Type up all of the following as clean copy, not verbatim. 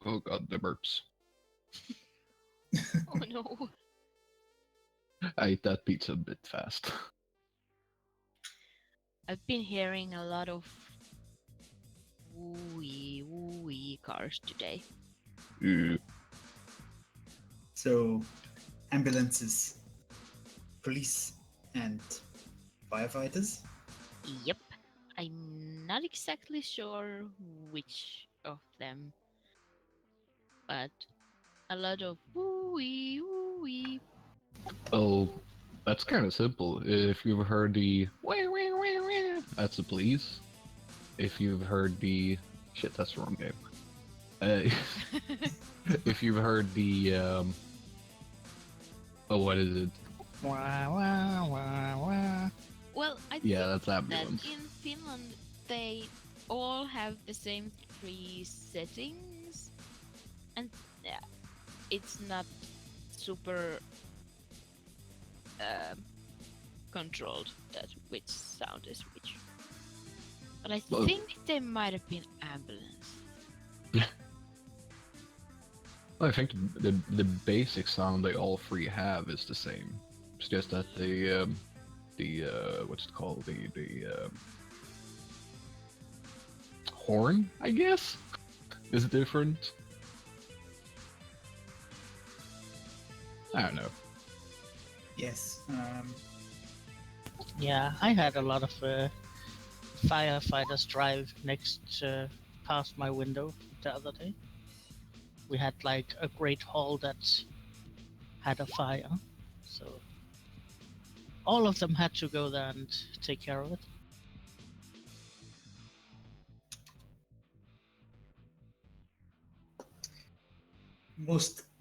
Oh god, the burps. Oh no. I ate that pizza a bit fast. I've been hearing a lot of wooey cars today. Ew. So, ambulances, police, and firefighters? Yep. I'm not exactly sure which of them, but a lot of wooey. Oh, that's kind of simple. If you've heard the wah, wah, wah, wah, that's the police. If you've heard the shit, that's the wrong game. If you've heard the oh, what is it? Wah, wah, wah, wah. Well, I Yeah, think that's that ambulance. in Finland they all have the same 3 settings, and yeah, it's not super controlled that which sound is which. But I Well- think they might have been ambulance. I think the basic sound they all three have is the same. It's just that the what's it called, the horn, I guess, is different. I don't know. Yes. Yeah, I had a lot of firefighters drive past my window the other day. We had like a great hall that had a fire, so all of them had to go there and take care of it.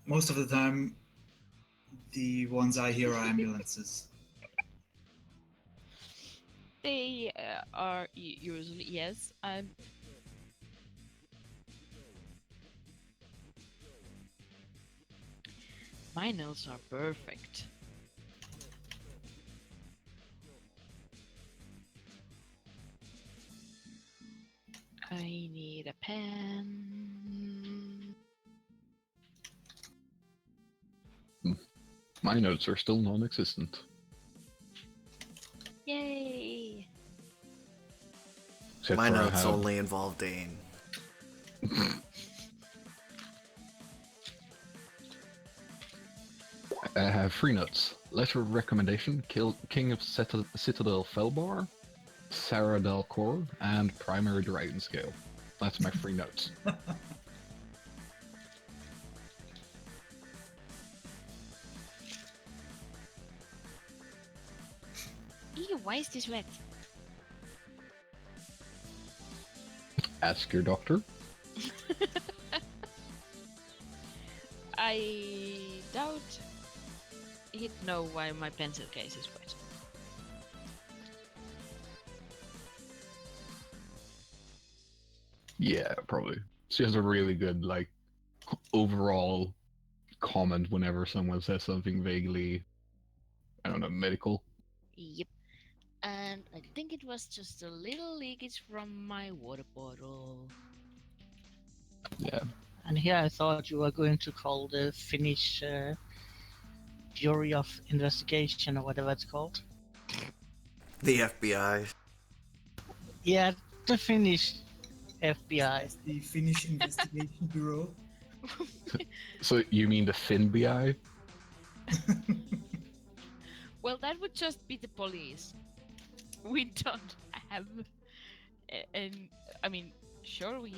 Most of the time, the ones I hear are ambulances. They are usually, yes. My nails are perfect. I need a pen. My notes are still non-existent. Yay! Except My for I notes have- only involve Dane. I have 3 notes. Letter of recommendation: King of Citadel Felbar, Sarah Dalcor, and Primary Dragon Scale. That's my 3 notes. Ew, why is this wet? Ask your doctor. I doubt he'd know why my pencil case is wet. Yeah, probably. She has a really good, like, overall comment whenever someone says something vaguely, I don't know, medical. Yep. And I think it was just a little leakage from my water bottle. Yeah. And here I thought you were going to call the Finnish Bureau of Investigation or whatever it's called. The FBI. Yeah, the Finnish FBI. As the Finnish Investigation Bureau. So you mean the FinBI? Well, that would just be the police. We don't have. And I mean, sure, we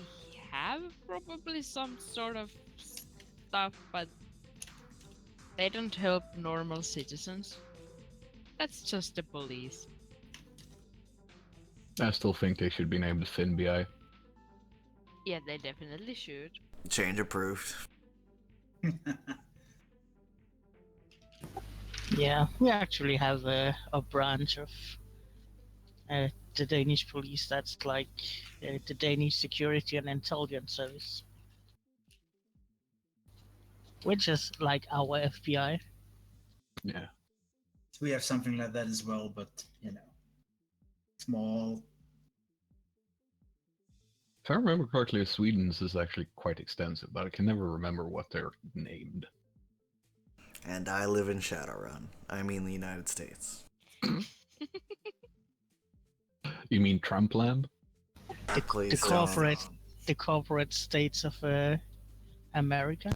have probably some sort of stuff, but they don't help normal citizens. That's just the police. I still think they should be named the FinBI. Yeah, they definitely should. Change approved. Yeah, we actually have a branch of the Danish police that's like the Danish Security and Intelligence Service, which is like our FBI. Yeah. We have something like that as well, but small. If I remember correctly, Sweden's is actually quite extensive, but I can never remember what they're named. And I live in Shadowrun. I mean the United States. You mean Trumpland? The Please don't. corporate states of America.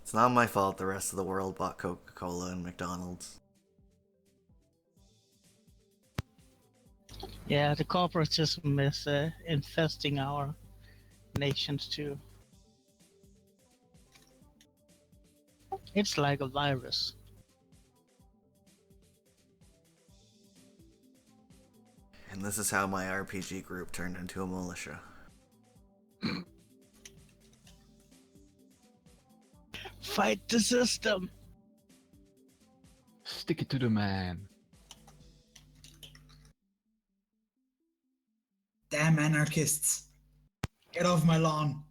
It's not my fault the rest of the world bought Coca-Cola and McDonald's. Yeah, the corporatism is infesting our nations too. It's like a virus. And this is how my RPG group turned into a militia. Fight the system! Stick it to the man. Damn anarchists! Get off my lawn!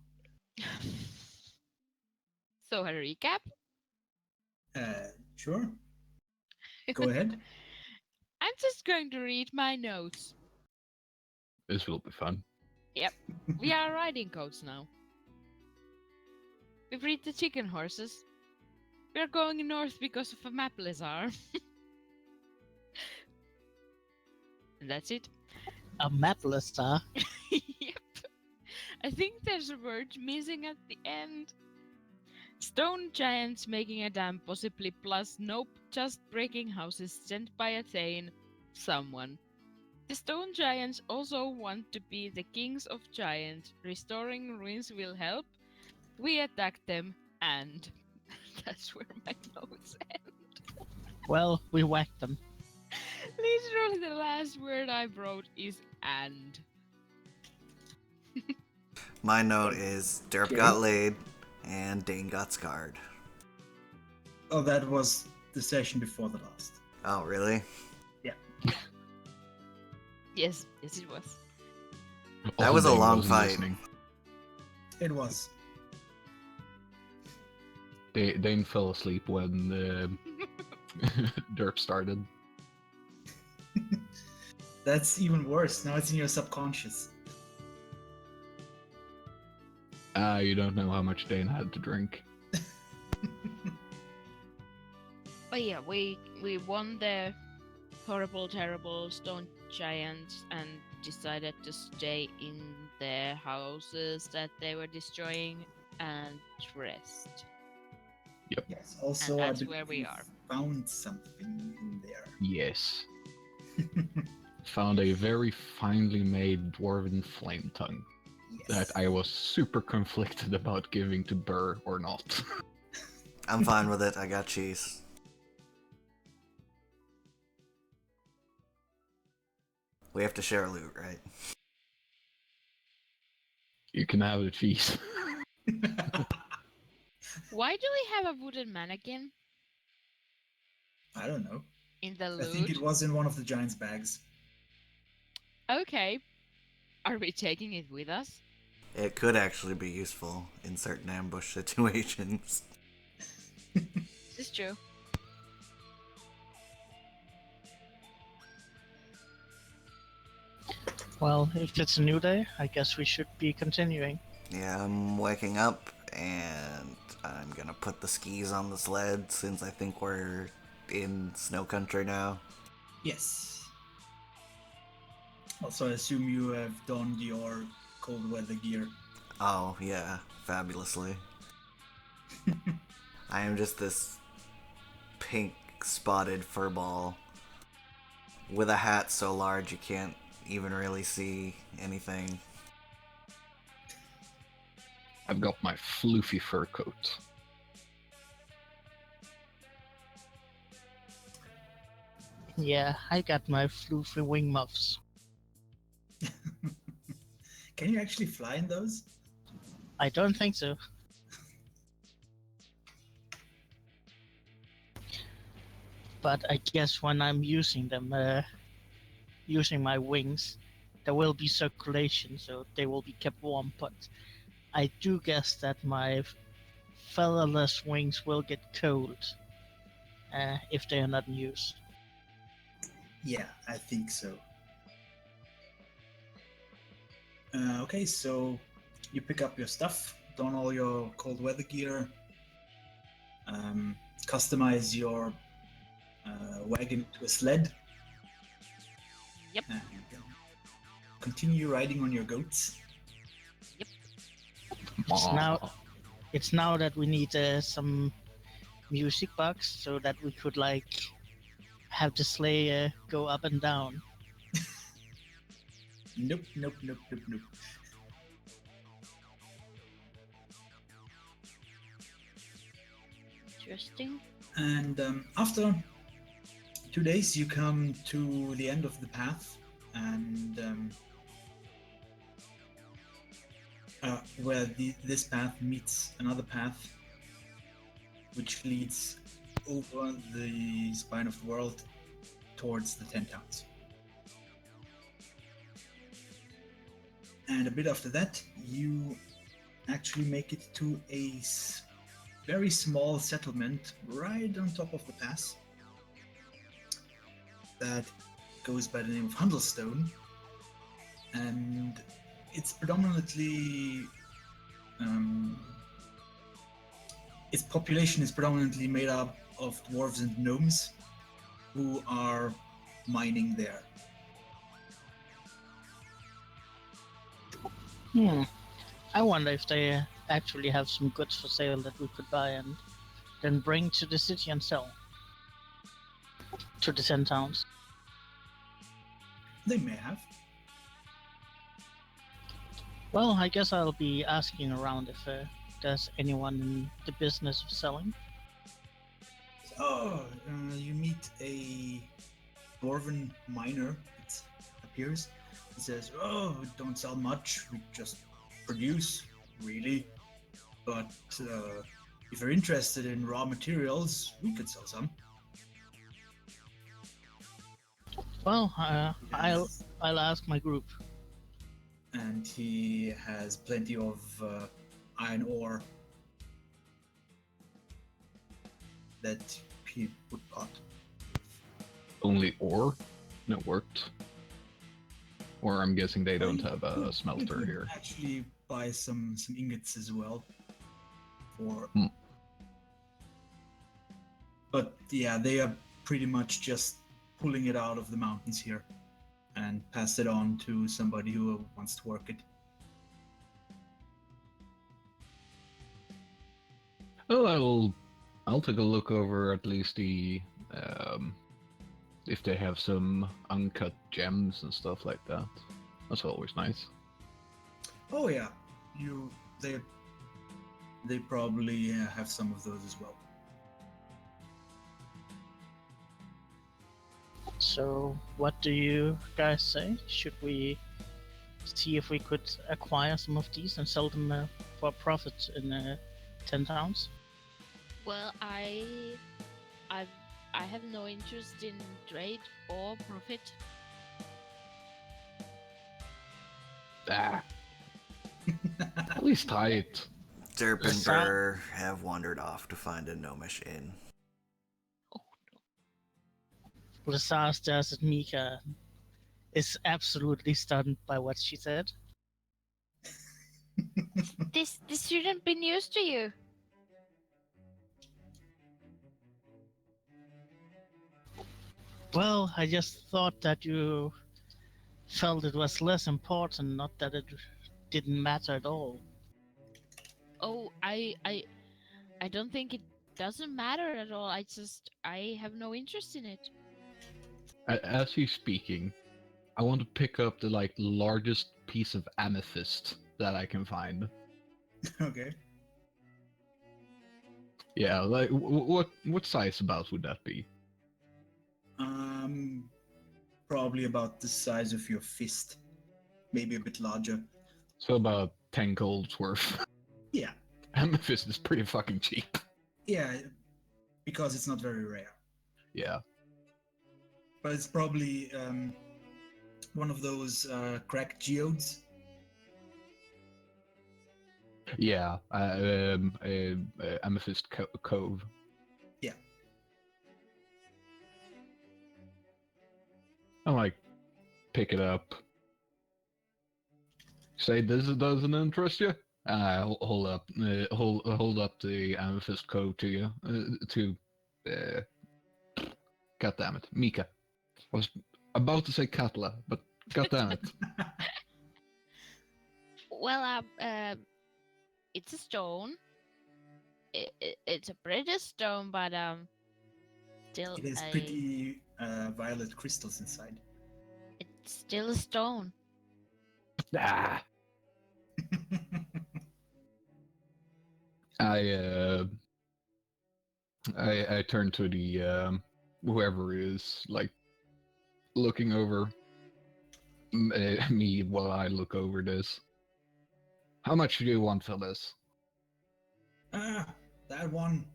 So a recap. Sure. Go ahead. I'm just going to read my notes. This will be fun. We are riding codes now. We've read the chicken horses. We are going north because of a map lizard. And that's it. A mapless, huh? Yep. I think there's a word missing at the end. Stone giants making a dam, possibly, plus nope, just breaking houses sent by Athene. Someone. The stone giants also want to be the kings of giants. Restoring ruins will help. We attack them, and that's where my notes end. Well, we whacked them. Literally, the last word I wrote is and. My note is Derp Okay. got laid and Dane got scarred. Oh, that was the session before the last. Oh, really? Yes, it was. That Also, was a Dane long wasn't fight. listening. It was. Dane fell asleep when Derp started. That's even worse. Now it's in your subconscious. You don't know how much Dane had to drink. But yeah, we won the horrible, terrible stone giants and decided to stay in their houses that they were destroying and rest. Yes. Also, And I that's believe where we are. found something in there. Yes. Found a very finely made dwarven flame tongue that Yes. I was super conflicted about giving to Burr or not. I'm fine with it. I got cheese. We have to share loot, right? You can have the cheese. Why do we have a wooden mannequin I don't know. in the I think loot? it was in one of the giant's bags. Okay. Are we taking it with us? It could actually be useful in certain ambush situations. This is true. Well, if it's a new day, I guess we should be continuing. Yeah, I'm waking up and I'm gonna put the skis on the sled since I think we're in snow country now. Yes. Also, I assume you have donned your cold weather gear. Oh, yeah, fabulously. I am just this pink spotted furball with a hat so large you can't even really see anything. I've got my floofy fur coat. Yeah, I got my floofy wing muffs. Can you actually fly in those? I don't think so. But I guess when I'm using them, using my wings, there will be circulation, so they will be kept warm. But I do guess that my featherless wings will get cold if they are not in use. Yeah, I think so. Okay, so you pick up your stuff, don all your cold weather gear, customize your wagon to a sled. Yep. And continue riding on your goats. It's now that we need some music box so that we could like have the sleigh go up and down. Nope, nope, nope, nope, nope. Interesting. And after 2 days, you come to the end of the path, and where this path meets another path, which leads over the spine of the world towards the 10 towns. And a bit after that, you actually make it to a very small settlement right on top of the pass that goes by the name of Hundelstone, and it's predominantly its population is predominantly made up of dwarves and gnomes who are mining there. I wonder if they actually have some goods for sale that we could buy and then bring to the city and sell to the 10 towns. They may have. Well, I guess I'll be asking around if there's anyone in the business of selling. Oh, you meet a dwarven miner, it appears. He says, "Oh, we don't sell much, we just produce, really. But if you're interested in raw materials, we could sell some." Well, I'll ask my group. And he has plenty of iron ore that he would pot. Only ore? No worked. Or I'm guessing they don't have a You smelter could here. actually buy some ingots as well. For, but yeah, they are pretty much just pulling it out of the mountains here and pass it on to somebody who wants to work it. Well, I'll take a look over at least the if they have some uncut gems and stuff like that. That's always nice. Oh yeah, they probably have some of those as well. So, what do you guys say? Should we see if we could acquire some of these and sell them for profit in 10 towns? Well, I have no interest in trade or profit. Ah. At least tie it. Derp and Burr have wandered off to find a gnomish inn. Lazar stares at Mika, is absolutely stunned by what she said. This shouldn't be news to you. Well, I just thought that you felt it was less important, not that it didn't matter at all. Oh, I don't think it doesn't matter at all. I have no interest in it. As he's speaking, I want to pick up the largest piece of amethyst that I can find. Okay. Yeah, like what size about would that be? Probably about the size of your fist, maybe a bit larger. So about 10 golds worth. Yeah, Amethyst is pretty fucking cheap. yeah, because it's not very rare. Yeah. But it's probably one of those cracked geodes. Yeah, Amethyst Cove. Yeah. I like pick it up. Say this doesn't interest you? Hold up the amethyst code to you. God damn it, Mika. I was about to say Katla, but god damn it. Well, it's a stone. It's a pretty stone, but still It has pretty violet crystals inside. it's still a stone. Ah, I turn to the whoever is like looking over me while I look over this. How much do you want for this? That one.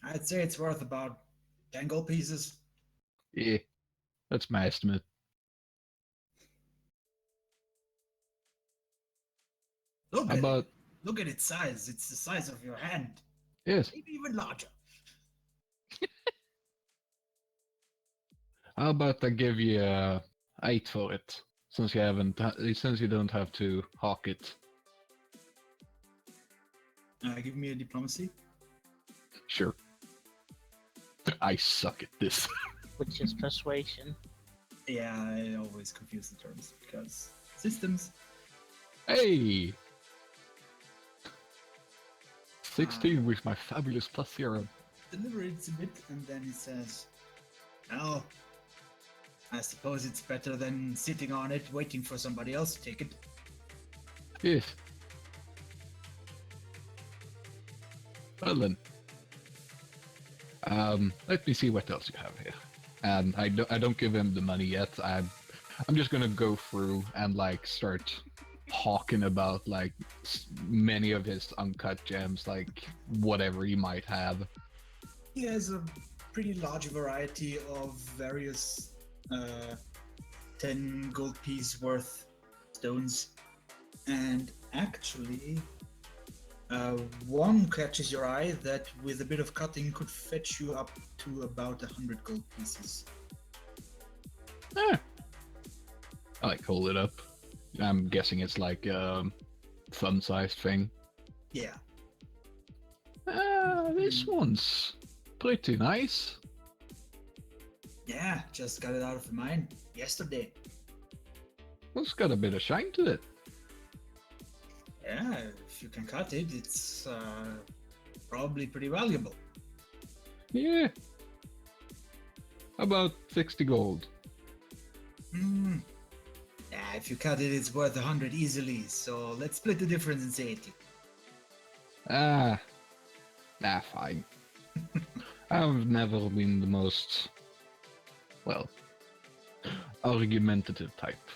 I'd say it's worth about 10 gold pieces. Yeah, that's my estimate. Look How at about it. Look at its size. It's the size of your hand. yes? Maybe even larger. How about I give you 8 for it, since you don't have to hawk it. Give me a diplomacy. Sure. I suck at this. Which is persuasion. Yeah, I always confuse the terms because systems. Hey! 16 with my fabulous plus 0. Deliberates a bit and then he says, well, I suppose it's better than sitting on it waiting for somebody else to take it. Yes. Well then. Let me see what else you have here. And I don't give him the money yet. I'm just gonna go through and like start talking about like many of his uncut gems, like whatever he might have. He has a pretty large variety of various 10 gold piece worth stones. And actually, one catches your eye that with a bit of cutting could fetch you up to about 100 gold pieces. I like hold it up. I'm guessing it's like a thumb-sized thing. Yeah. This one's pretty nice. Yeah, just got it out of the mine yesterday. It's got a bit of shine to it. Yeah, if you can cut it, it's probably pretty valuable. Yeah. About 60 gold. Yeah, if you cut it, it's worth 100 easily, so let's split the difference and say 80. Fine. I've never been the most, well, argumentative type.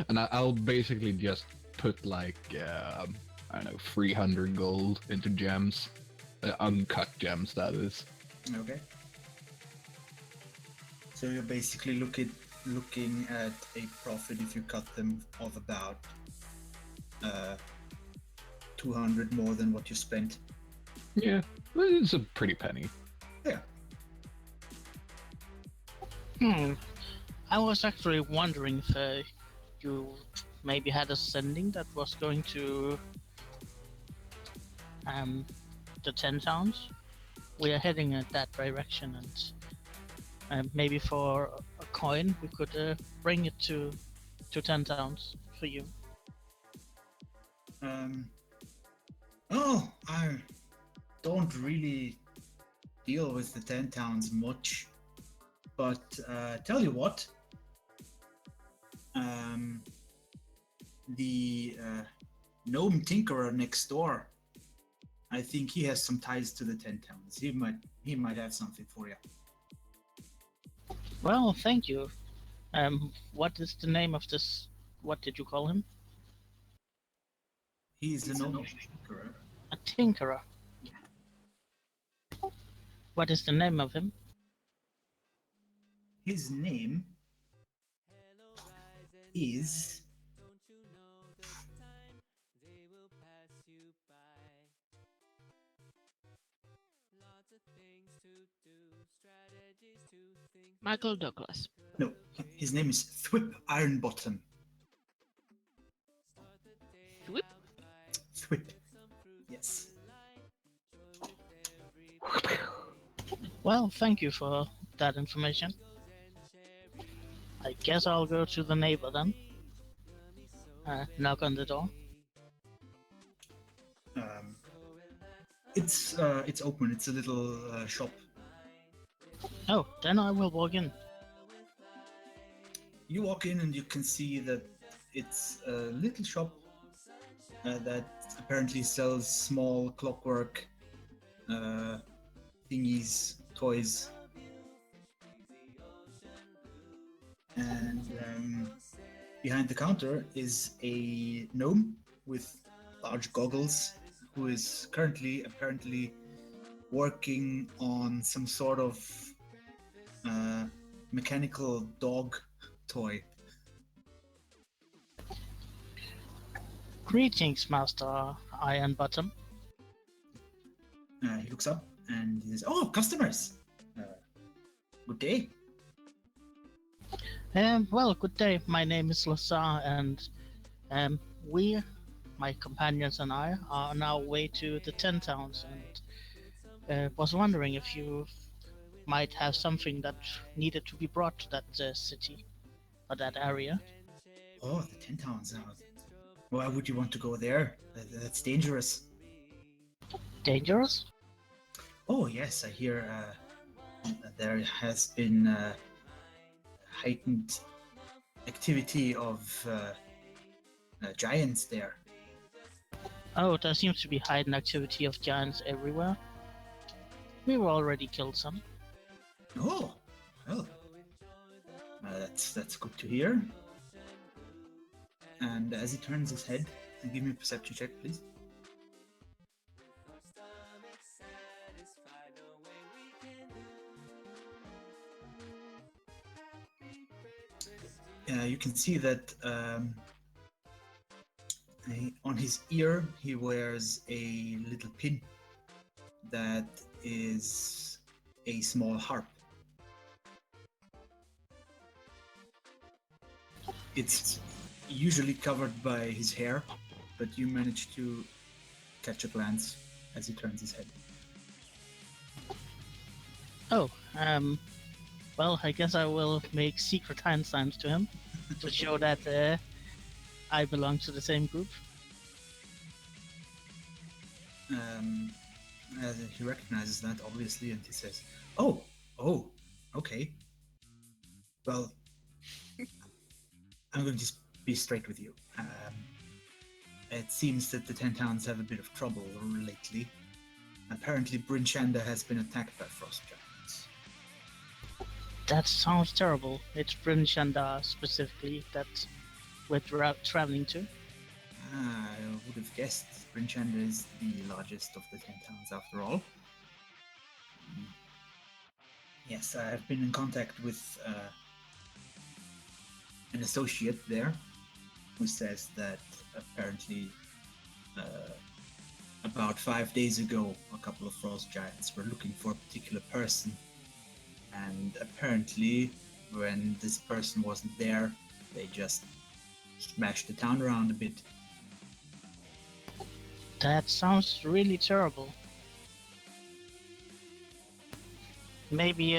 And I'll basically just put like, I don't know, 300 gold into gems. Uncut gems, that is. Okay. So you're basically looking at a profit if you cut them of about 200 more than what you spent. Yeah, it's a pretty penny. Yeah. I was actually wondering if you maybe had a sending that was going to the 10 towns. We are heading in that direction, and maybe for a coin we could bring it to 10 towns for you. Oh, I don't really deal with the 10 towns much, but tell you what, the gnome tinkerer next door, I think he has some ties to the 10 towns. He might have something for you. Well, thank you. What is the name of this? What did you call him? He's a gnome tinkerer. A tinkerer. What is the name of him? His name is Michael Douglas. No, his name is Thwip Ironbottom. Thwip? Thwip. Yes. Well, thank you for that information. I guess I'll go to the neighbor then. Knock on the door. It's open. It's a little shop. Oh, then I will walk in. You walk in and you can see that it's a little shop that apparently sells small clockwork thingies, toys, and behind the counter is a gnome with large goggles who is currently apparently working on some sort of mechanical dog toy. Greetings, Master Ironbottom. He looks up and he says, "Oh, customers! Good day." Well, good day. My name is Lazar, and we, my companions and I, are on our way to the 10 towns, and was wondering if you might have something that needed to be brought to that city or that area. Oh, the 10 towns. Why would you want to go there? That's dangerous. Dangerous? Oh, yes, I hear there has been heightened activity of giants there. Oh, there seems to be heightened activity of giants everywhere. We were already killed some. Oh, well, that's good to hear. And as he turns his head, give me a perception check, please. You can see that on his ear he wears a little pin that is a small harp. It's usually covered by his hair, but you manage to catch a glance as he turns his head. Oh, well, I guess I will make secret hand signs to him to show that I belong to the same group. He recognizes that, obviously, and he says, oh, okay. Well, I'm going to be straight with you. It seems that the 10 towns have a bit of trouble lately. Apparently, Bryn Shanda has been attacked by frost giants. That sounds terrible. It's Bryn Shanda specifically that we're traveling to. I would have guessed Bryn Shanda is the largest of the 10 towns after all. Yes, I have been in contact with an associate there who says that apparently about 5 days ago a couple of frost giants were looking for a particular person, and apparently when this person wasn't there they just smashed the town around a bit. That sounds really terrible. Maybe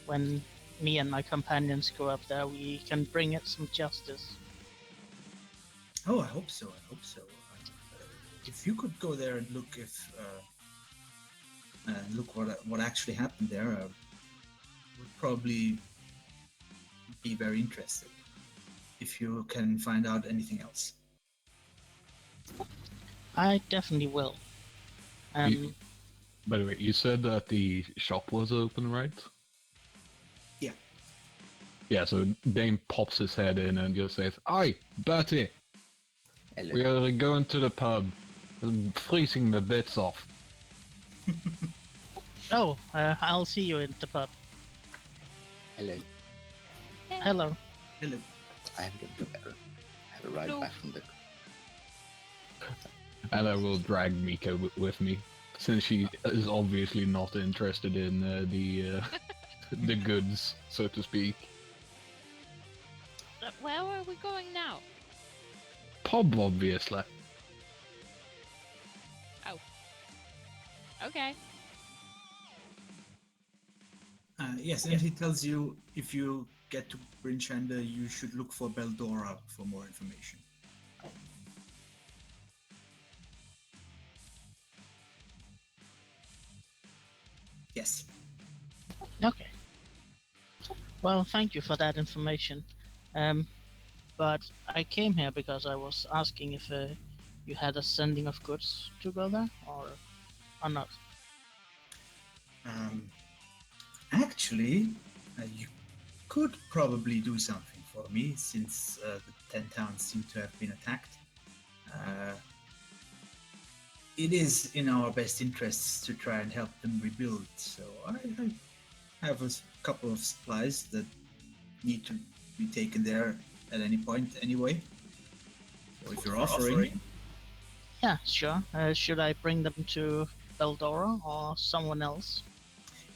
when me and my companions go up there, we can bring it some justice. Oh, I hope so. If you could go there and look what actually happened there, would probably be very interested. If you can find out anything else. I definitely will. By the way, you said that the shop was open, right? Yeah. Yeah, so Dane pops his head in and just says, "Oi, Bertie! Hello. We are going to the pub. I'm freezing the bits off." Oh, I'll see you in the pub. Hello. Hello. Hello. I am going to have a ride Hello. back from the... And I will drag Mika with me, since she is obviously not interested in the the goods, so to speak. Where are we going now? Pub, obviously. Okay. Yes, and he tells you if you get to Bryn Shander, you should look for Beldora for more information. Yes. Okay. Well, thank you for that information. But I came here because I was asking if you had a sending of goods to go there, or not. Actually, you could probably do something for me since the 10 towns seem to have been attacked. It is in our best interests to try and help them rebuild, so I have a couple of supplies that need to be taken there at any point anyway. So if you're offering... Yeah, sure. Should I bring them to Beldora or someone else?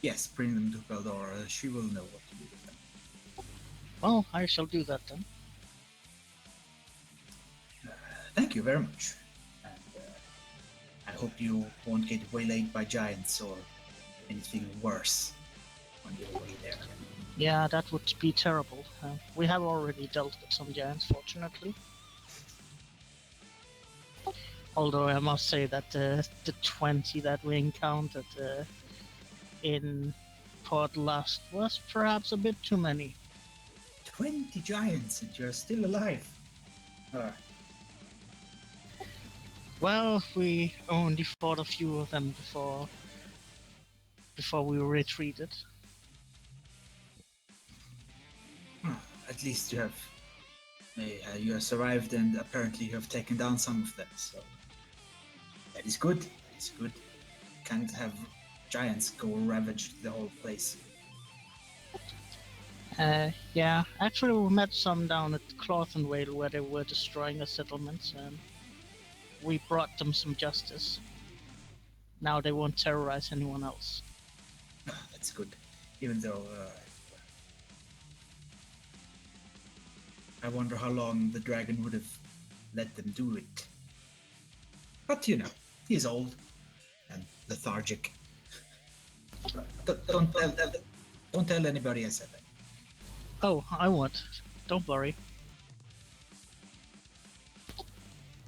Yes, bring them to Beldora. She will know what to do with them. Well, I shall do that then. Thank you very much. And I hope you won't get waylaid by giants or anything worse on your way there. Yeah, that would be terrible. We have already dealt with some giants, fortunately. Although I must say that the 20 that we encountered in Port Lust was perhaps a bit too many. 20 giants and you're still alive. Well, we only fought a few of them before we retreated. At least you have survived, and apparently you have taken down some of them. So that is good. That is good. Can't have giants go ravage the whole place. Yeah, actually we met some down at Clothenwale where they were destroying the settlements, and we brought them some justice. Now they won't terrorize anyone else. That's good. Even though I wonder how long the dragon would have let them do it. But you know, he's old and lethargic. Don't tell anybody I said that. Oh, I won't. Don't worry.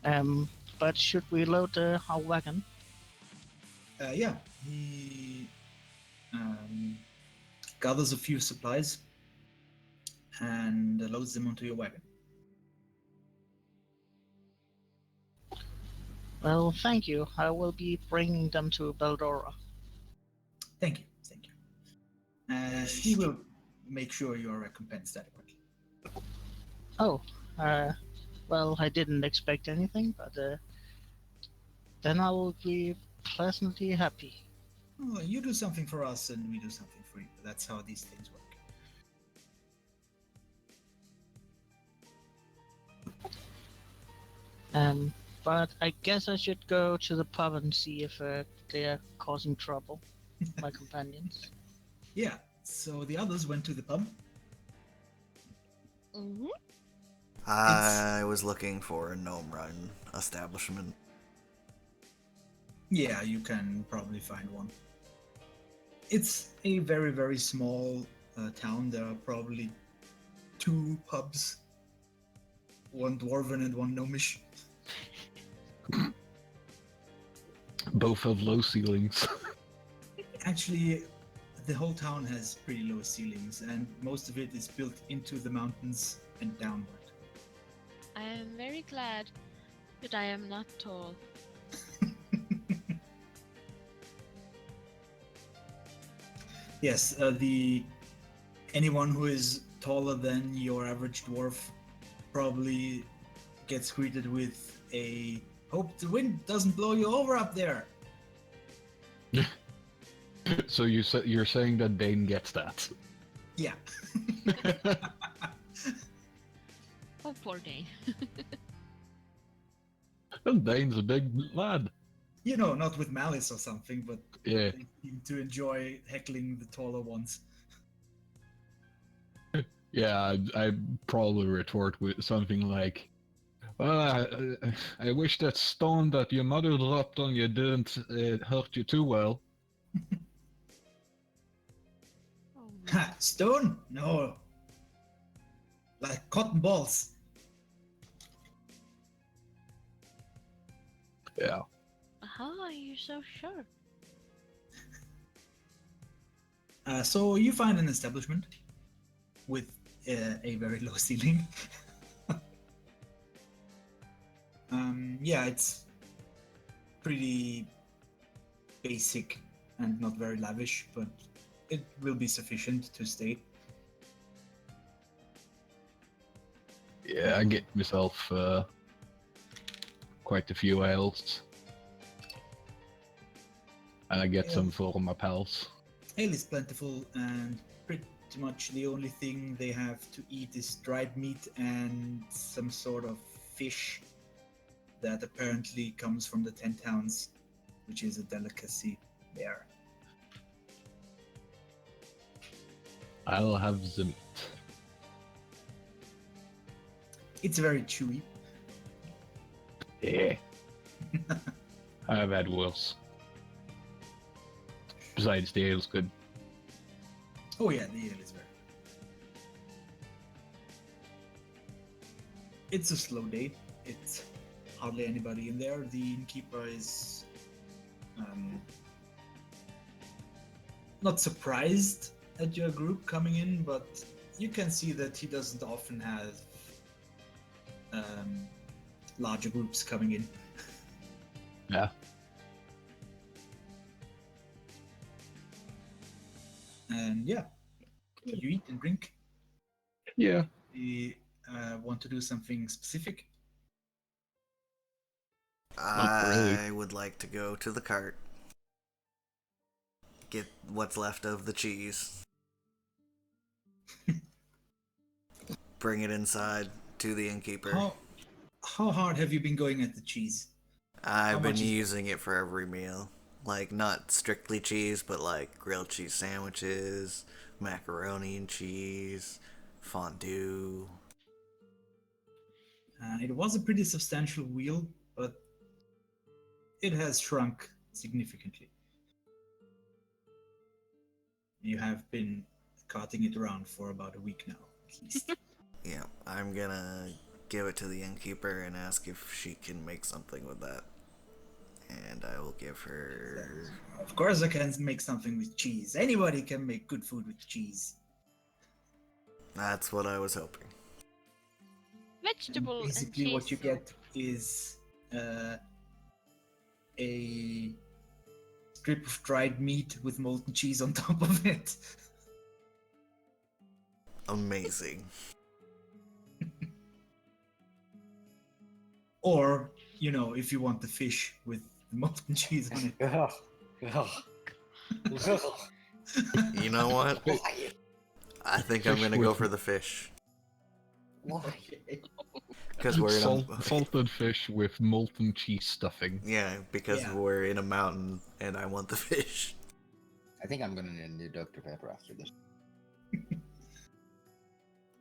But should we load our wagon? Yeah, he gathers a few supplies and loads them onto your wagon. Well, thank you. I will be bringing them to Beldora. Thank you, thank you. He will make sure you are recompensed adequately. Oh, well, I didn't expect anything, but then I will be pleasantly happy. Oh, you do something for us and we do something for you. That's how these things work. But I guess I should go to the pub and see if they are causing trouble, my companions. Yeah, so the others went to the pub. Mm-hmm. I was looking for a gnome run establishment. Yeah, you can probably find one. It's a very, very small town. There are probably 2 pubs. One dwarven and one gnomish. Both have low ceilings. Actually, the whole town has pretty low ceilings, and most of it is built into the mountains and downward. I am very glad that I am not tall. Yes, anyone who is taller than your average dwarf probably gets greeted with a "Hope the wind doesn't blow you over up there." So you're saying that Dane gets that? Yeah. Oh, poor Dane. Well, Dane's a big lad. You know, not with malice or something, but Yeah. they seem to enjoy heckling the taller ones. Yeah, I'd probably retort with something like, "Well, I wish that stone that your mother dropped on you didn't hurt you too well." Oh, Ha! Stone? No. Like cotton balls. Yeah. how are you so sure? So you find an establishment with a very low ceiling. Yeah, it's pretty basic and not very lavish, but it will be sufficient to stay. Yeah, I get myself quite a few ales. And I get Yeah. some for my pals. Ale is plentiful, and pretty much the only thing they have to eat is dried meat and some sort of fish that apparently comes from the 10 towns, which is a delicacy there. I'll have the meat. It's very chewy. Yeah. I've had worse. Besides, the ale's good. Oh yeah, the ale is very good. It's a slow day. It's hardly anybody in there. The innkeeper is not surprised at your group coming in, but you can see that he doesn't often have larger groups coming in. Yeah. And yeah, you eat and drink. Yeah. You want to do something specific? Not really. I would like to go to the cart. Get what's left of the cheese. Bring it inside to the innkeeper. How hard have you been going at the cheese? I've been much is- using it for every meal. Like, not strictly cheese, but like grilled cheese sandwiches, macaroni and cheese, fondue. It was a pretty substantial wheel, but it has shrunk significantly. You have been carting it around for about a week now, at least. Yeah, I'm gonna give it to the innkeeper and ask if she can make something with that. And I will give her. Of course, I can make something with cheese. Anybody can make good food with cheese. That's what I was hoping. And Vegetable and basically, cheese. what you soup. get is a strip of dried meat with molten cheese on top of it. Amazing. Or, you know, if you want the fish with the molten cheese on it. Ugh. Ugh. Ugh. You know what? Why? I think I'm Fish gonna go with- for the fish. Why? Because we're in a. Salted fish with molten cheese stuffing. Yeah, because Yeah. we're in a mountain and I want the fish. I think I'm gonna need a new Dr. Pepper after this.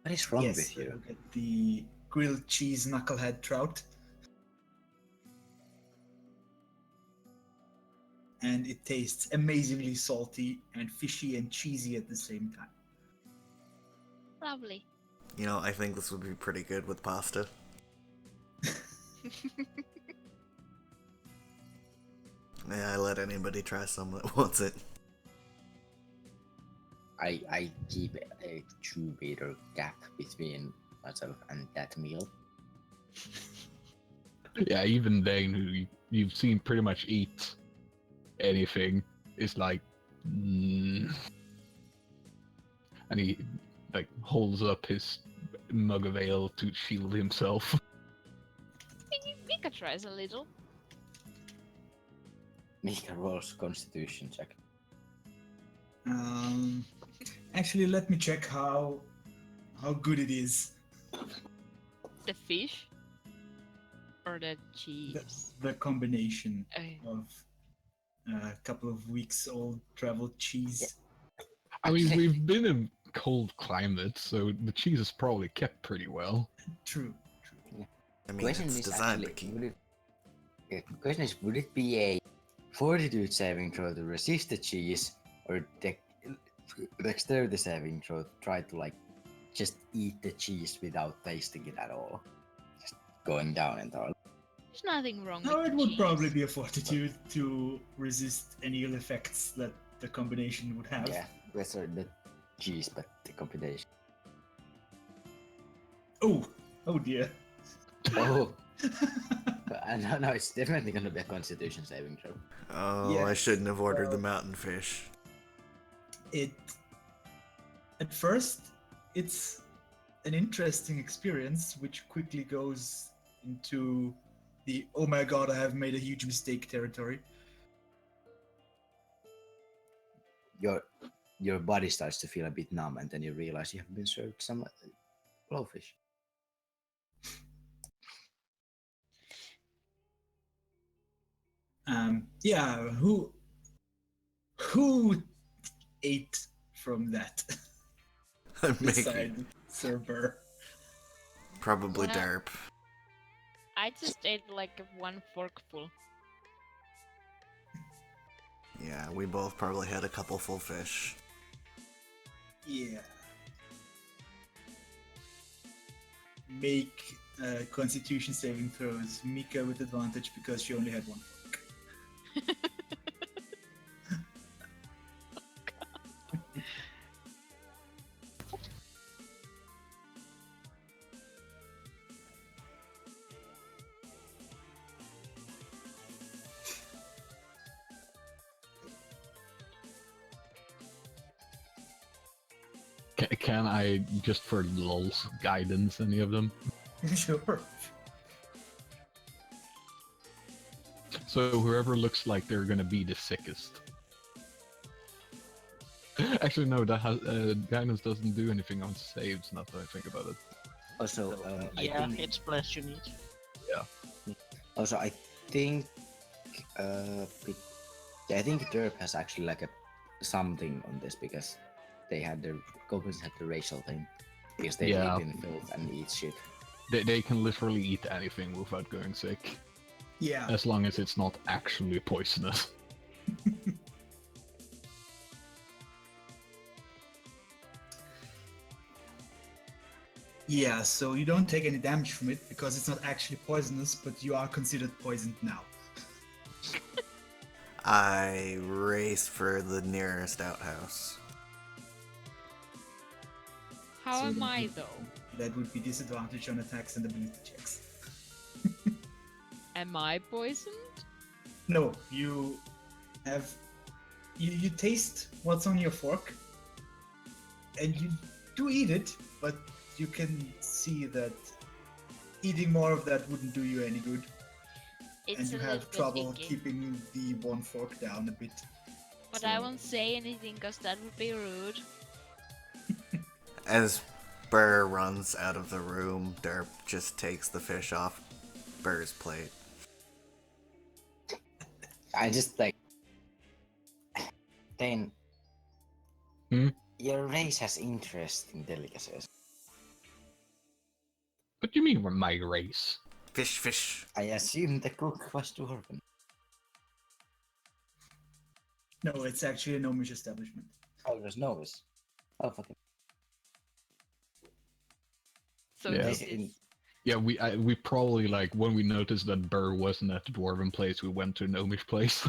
What is wrong Yes, with you? look at the grilled cheese knucklehead trout. And it tastes amazingly salty and fishy and cheesy at the same time. Lovely. You know, I think this would be pretty good with pasta. Yeah, I let anybody try some that wants it. I keep a 2 meter gap between myself and that meal. Yeah, even Dane, who you've seen pretty much eat anything, is like, and he like holds up his mug of ale to shield himself. Mika tries a little. Mika rolls constitution check. Actually, let me check how good it is. The fish? Or the cheese? The combination Okay. of a couple of weeks old traveled cheese. I mean, we've been in cold climate, so the cheese is probably kept pretty well. True. I mean, Question it's is designed to actually, keep. question is, would it be a fortitude saving throw to resist the cheese, or dexterity saving throw to try to like just eat the cheese without tasting it at all, just going down entirely? There's nothing wrong No, with it the would cheese. probably be a fortitude to resist any ill effects that the combination would have. Yeah, better the cheese, but the combination. Oh dear. Oh, no, it's definitely gonna be a Constitution saving throw. Oh, I Yes, shouldn't have ordered the well- mountain fish. At first, it's an interesting experience, which quickly goes into the "oh my god, I have made a huge mistake" territory. Your body starts to feel a bit numb, and then you realize you have been served some blowfish. Yeah, who ate from that I'm beside making Sir Burr? probably Well, derp. I just ate like one forkful. Yeah, we both probably had a couple full fish. Yeah. Make Constitution saving throws. Mika with advantage because she only had one fork. Can I, just for lulz, guidance any of them? Sure. So whoever looks like they're gonna be the sickest. Actually, no, that has, guidance doesn't do anything on saves, now that I think about it. Also, Yeah, I think, it's bless you need. also I think, I think Derp has actually like a something on this because they had the goblins had the racial thing because they Yeah. live in filth and eat shit. They can literally eat anything without going sick, Yeah. as long as it's not actually poisonous. Yeah, so you don't take any damage from it because it's not actually poisonous, but you are considered poisoned now. I race for the nearest outhouse. How So am then I you- though? That would be disadvantage on attacks and ability checks. Am I poisoned? No, you have you taste what's on your fork, and you do eat it, but you can see that eating more of that wouldn't do you any good, It's and a you little have bit trouble icky. keeping the one fork down a bit. But I so- won't say anything because that would be rude. As Burr runs out of the room, Derp just takes the fish off Burr's plate. I just like. Then. Hmm? Your race has interesting delicacies. What do you mean, my race? Fish, fish. I assume the cook was dwarven. No, it's actually a gnomish establishment. Oh, there's Novus. Oh, fucking. So Yeah. this In- is Yeah, we probably, like, when we noticed that Burr wasn't at the dwarven place, we went to Gnomish place.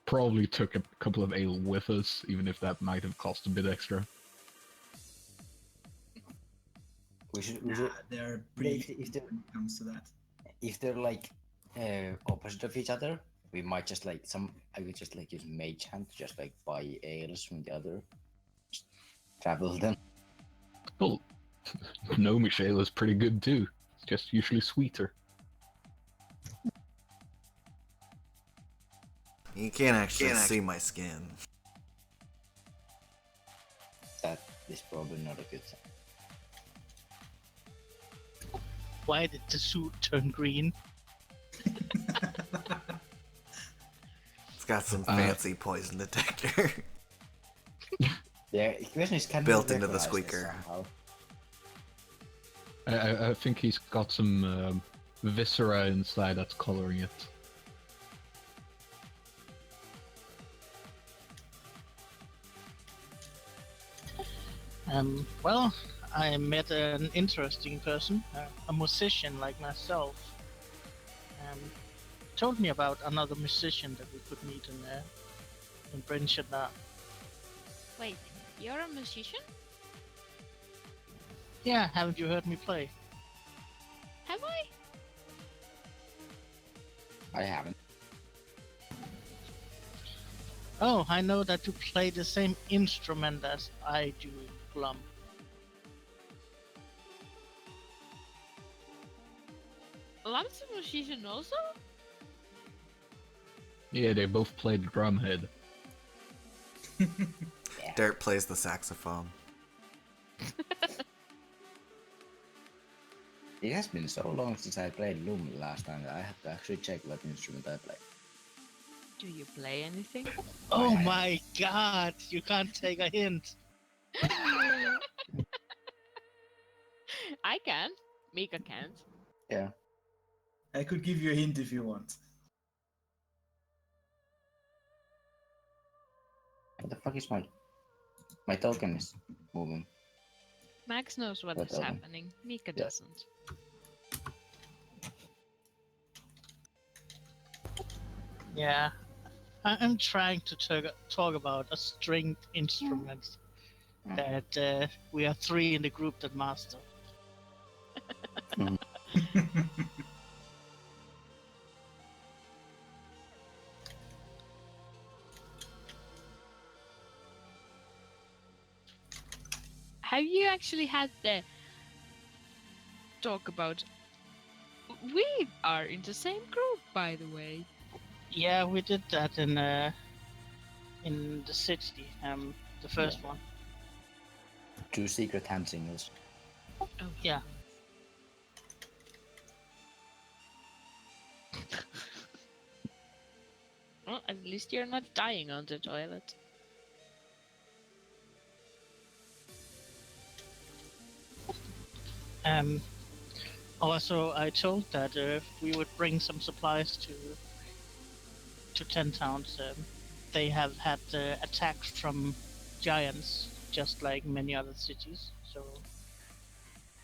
Probably took a couple of ale with us, even if that might have cost a bit extra. We should. They're pretty If they're, when it comes to that. if they're like opposite of each other, we might just like I would just like use mage hand to just like buy ales from the other. Just travel them. Well, Gnomish ale is pretty good too. It's just usually sweeter. You can't actually see my skin. That is probably not a good thing. Why did the suit turn green? It's got some Uh, fancy poison detector. Yeah, question is, can Built we into the recognize this squeaker. somehow? I think he's got some viscera inside that's coloring it. Well, I met an interesting person, a musician like myself. Told me about another musician that we could meet in Bryn Shadar. Wait, you're a musician? Yeah, haven't you heard me play? Have I? I haven't. Oh, I know that you play the same instrument as I do, Glum. Lum's a musician also? Yeah, they both played drumhead. Dirt plays the saxophone. It has been so long since I played Loom last time that I have to actually check what instrument I play. Do you play anything? Oh yeah. my god, you can't take a hint. I can. Mika can't. Yeah. I could give you a hint if you want. What the fuck is my token is moving? Max knows what What is token? happening. Mika Yeah. doesn't. Yeah, I'm trying to talk about a stringed instrument that we are 3 in the group that master. Have you actually had the talk about? We are in the same group, by the way. Yeah, we did that in the city, the first one. 2 secret hand signals. Oh. Yeah. Well, at least you're not dying on the toilet. Also, I told that we would bring some supplies to Ten Towns. They have had attacks from giants, just like many other cities. So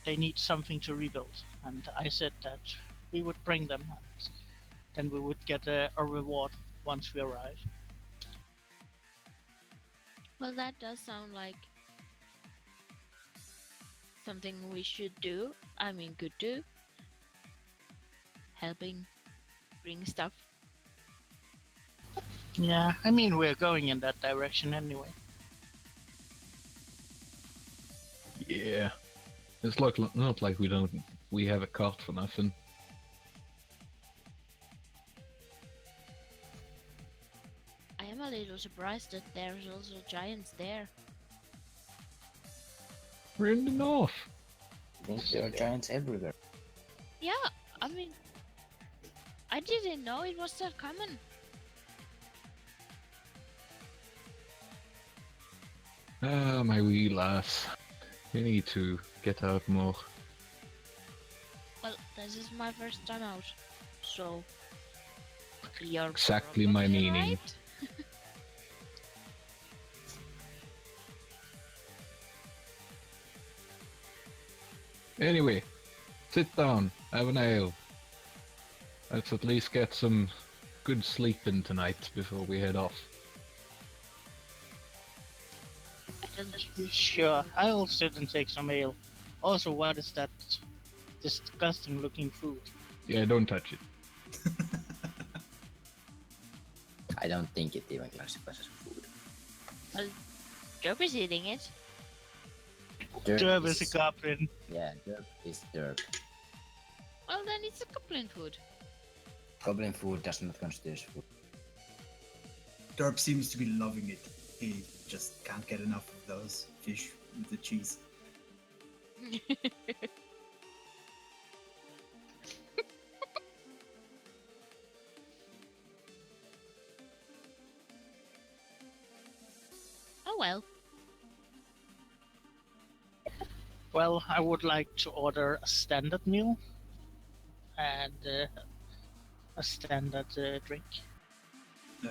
they need something to rebuild. And I said that we would bring them, and then we would get a reward once we arrive. Well, that does sound like something we should do. I mean, could do. Helping bring stuff. Yeah, I mean we're going in that direction anyway. Yeah. It's not like we have a cart for nothing. I am a little surprised that there's also giants there. We're in the north. I think there are giants everywhere. Yeah, I mean, I didn't know it was that common. Ah, my wee lass. You need to get out more. Well, this is my first time out, so you're Exactly my probably meaning. right. Anyway, sit down, have an ale. Let's at least get some good sleep in tonight before we head off. Sure, I'll sit and take some ale. Also, what is that disgusting looking food? Yeah, don't touch it. I don't think it even classifies as food. Well, Derp is eating it. Derb is a goblin. Yeah, Derp is Derp. Well, then it's a goblin food. Goblin food does not constitute food. Derp seems to be loving it. He just can't get enough of those fish with the cheese. Oh well. Well, I would like to order a standard meal and a standard drink.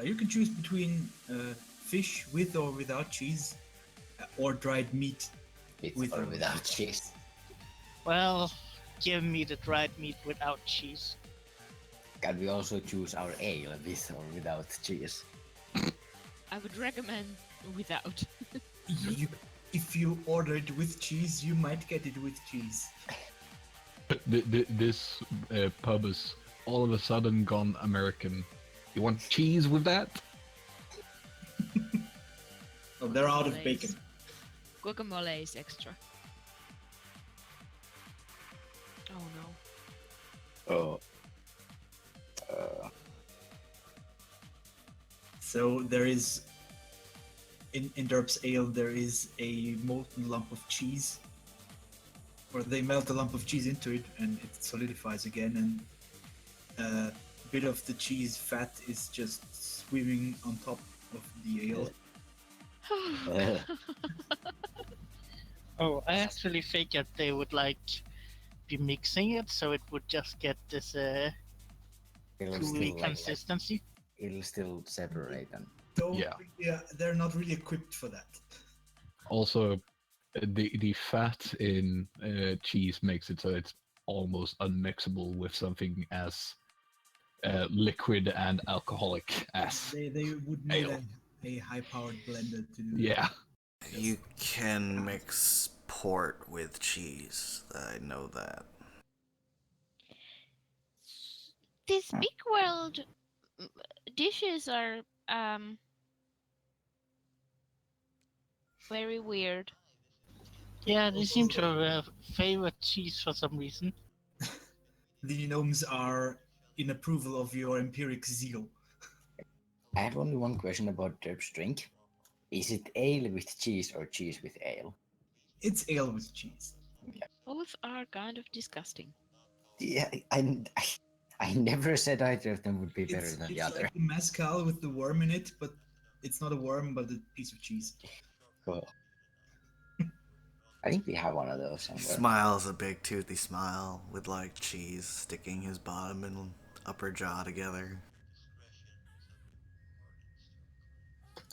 You can choose between fish with or without cheese, or dried meat. With or without cheese. Well, give me the dried meat without cheese. Can we also choose our ale with or without cheese? I would recommend without. If you order it with cheese, you might get it with cheese. This pub is all of a sudden gone American. You want cheese with that? Oh, they're out of Guacamoles. bacon. Guacamole is extra. Oh no. Oh. So there is in Derp's ale there is a molten lump of cheese, or they melt a lump of cheese into it and it solidifies again, and a bit of the cheese fat is just swimming on top of the ale. Oh, I actually figured they would be mixing it so it would just get this It'll gooey still, consistency. it'll still separate them. Yeah, they're not really equipped for that. Also, the fat in cheese makes it so it's almost unmixable with something as liquid and alcoholic as They would need ale. a high-powered blender to do Yeah. You can mix port with cheese. I know that. These big world dishes are very weird. Yeah, they seem to have favored cheese for some reason. The gnomes are in approval of your empiric zeal. I have only one question about Derp's drink. Is it ale with cheese or cheese with ale? It's ale with cheese. Both are kind of disgusting. Yeah, I never said either of them would be better It's than the other. like the mezcal with the worm in it, but it's not a worm, but a piece of cheese. Cool. I think we have one of those somewhere. Smile's a big toothy smile with like cheese sticking his bottom and upper jaw together.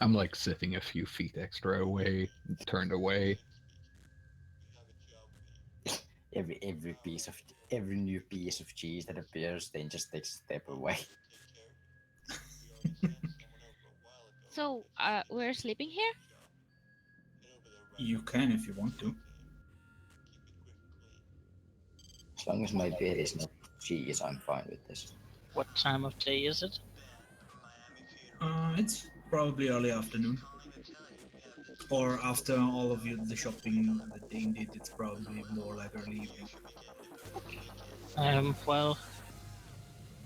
I'm like sitting a few feet extra away, turned away. Every new piece of cheese that appears, then just takes a step away. So, we're sleeping here? You can if you want to. As long as my bed is not cheese, I'm fine with this. What time of day is it? It's probably early afternoon. Or after all of the shopping that Dane did, it's probably more like early evening. Well,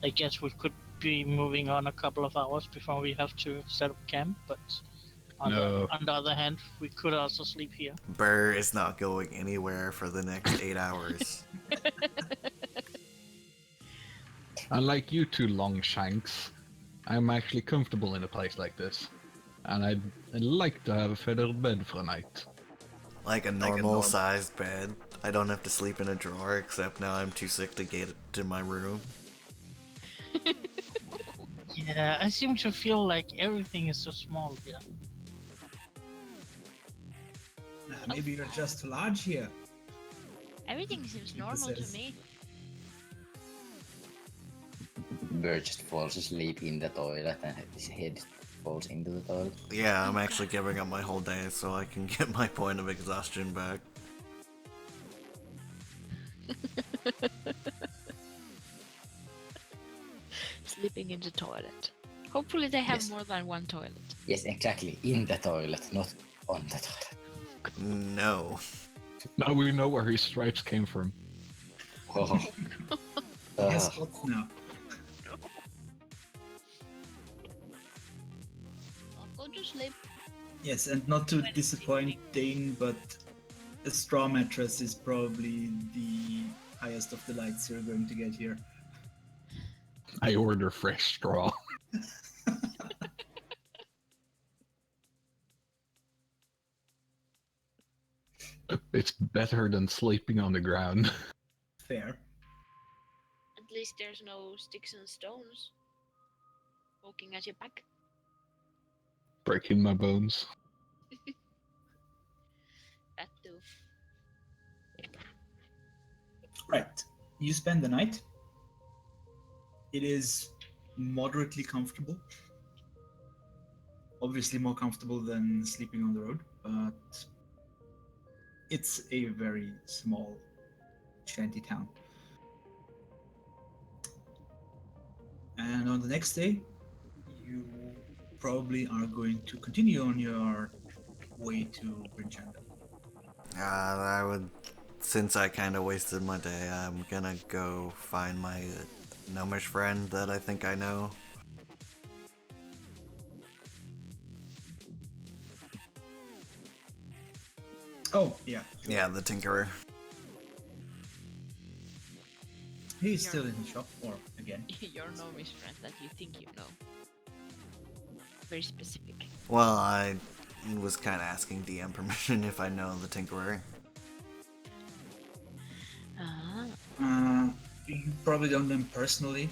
I guess we could be moving on a couple of hours before we have to set up camp, but on the other hand, we could also sleep here. Burr is not going anywhere for the next 8 hours. Unlike you two long shanks, I'm actually comfortable in a place like this. And I'd like to have a feathered bed for a night. Like a normal sized bed. I don't have to sleep in a drawer, except now I'm too sick to get to my room. Yeah, I seem to feel like everything is so small here. Maybe you're just too large here. Everything seems normal to me. Bird just falls asleep in the toilet and his head falls into the toilet. Yeah, I'm actually giving up my whole day so I can get my point of exhaustion back. Sleeping in the toilet. Hopefully they have Yes. more than one toilet. Yes, exactly. In the toilet, not on the toilet. No. Now we know where his stripes came from. Oh. Yes, spots now. I'll go to sleep. Yes, and not to disappoint Dane, but a straw mattress is probably the highest of the lights you're going to get here. I order fresh straw. It's better than sleeping on the ground. Fair. At least there's no sticks and stones poking at your back. Breaking my bones. That too. Right. You spend the night. It is moderately comfortable. Obviously more comfortable than sleeping on the road, but it's a very small shanty town. And on the next day, you probably are going to continue on your way to Brinchanda. I would, since I kind of wasted my day, I'm gonna go find my gnomish friend that I think I know. Oh, yeah. Yeah, the Tinkerer. He's still in the shop, or again. Your gnomish friend that you think you know. Very specific. Well, I was kind of asking DM permission if I know the Tinkerer. Ah. You probably don't know him personally,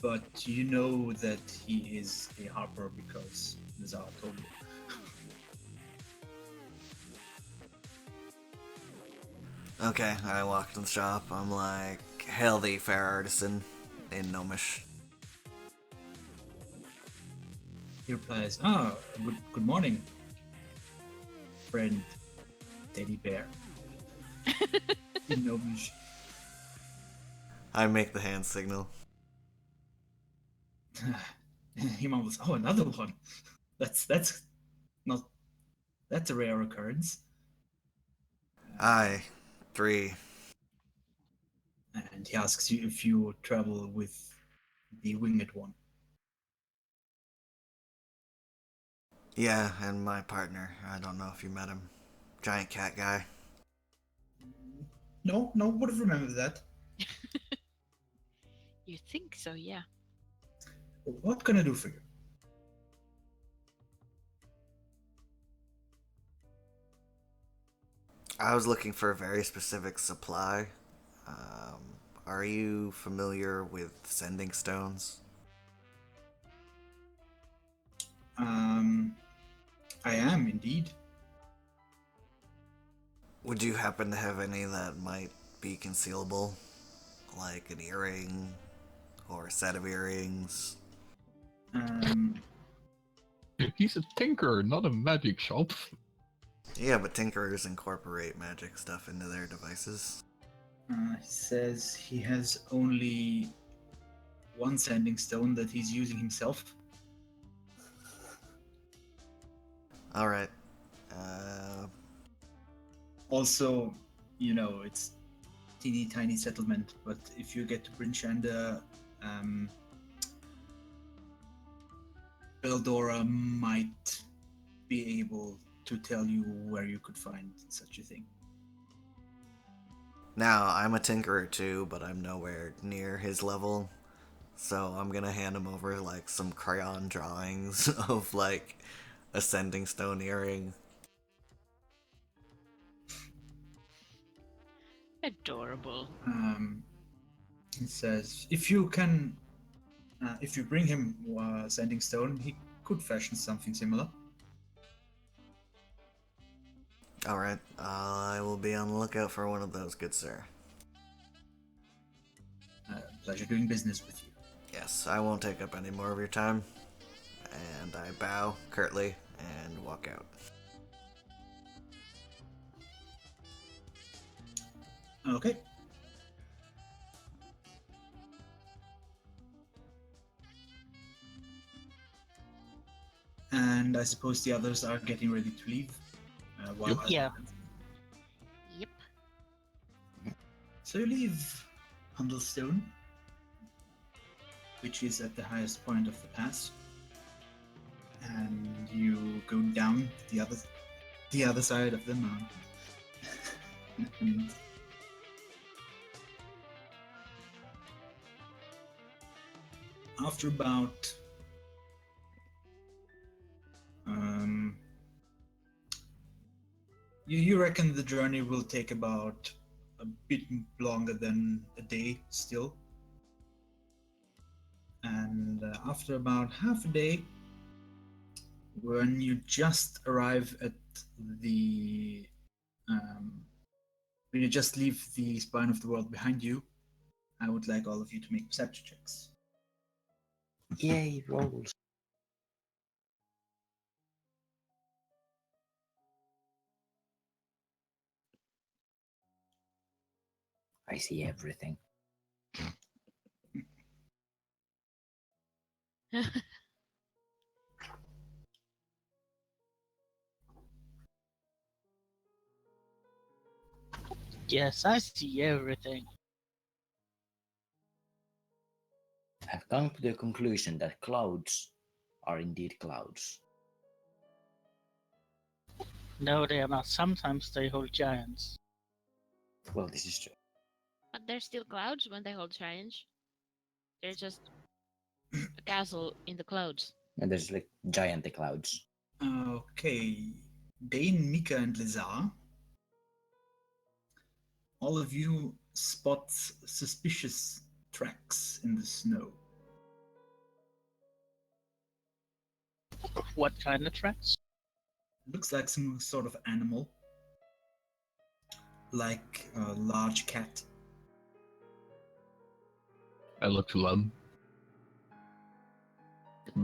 but you know that he is a harper because Nazar told you. Okay, I walked in the shop. I'm like, hail thee, fair artisan, in Gnomish. He replies, good morning, friend Teddy Bear. In Gnomish. I make the hand signal. He mumbles, oh, another one. That's a rare occurrence. Aye, 3. And he asks you if you travel with the winged one. Yeah, and my partner. I don't know if you met him. Giant cat guy. No, would have remembered that. You think so, yeah. What can I do for you? I was looking for a very specific supply. Are you familiar with sending stones? I am indeed. Would you happen to have any that might be concealable? Like an earring or a set of earrings? He's a tinkerer, not a magic shop. Yeah, but tinkerers incorporate magic stuff into their devices. He says he has only one sending stone that he's using himself. Alright. Also, it's teeny tiny settlement, but if you get to Brinchanda, Beldora might be able to tell you where you could find such a thing. Now, I'm a tinkerer too, but I'm nowhere near his level. So I'm gonna hand him over, like, some crayon drawings of, like, a sending stone earring. Adorable. It says if you bring him sending stone, he could fashion something similar. Alright, I will be on the lookout for one of those, good sir. Pleasure doing business with you. Yes, I won't take up any more of your time. And I bow curtly and walk out. Okay. And I suppose the others are getting ready to leave. Yep. Yeah. Yep. So you leave Hundlestone, which is at the highest point of the pass, and you go down the other side of the mountain. And after about You reckon the journey will take about a bit longer than a day still. And after about half a day, when you just arrive at the when you just leave the spine of the world behind you, I would like all of you to make perception checks. Yay, rolls. I see everything. Yes, I see everything. I've come to the conclusion that clouds are indeed clouds. No, they are not. Sometimes they hold giants. Well, this is true. But they're still clouds when they hold giants. They're just a castle in the clouds. And there's like giant clouds. Okay, Dane, Mika, and Lizar. All of you spot suspicious tracks in the snow. What kind of tracks? Looks like some sort of animal, like a large cat. I look to Lum.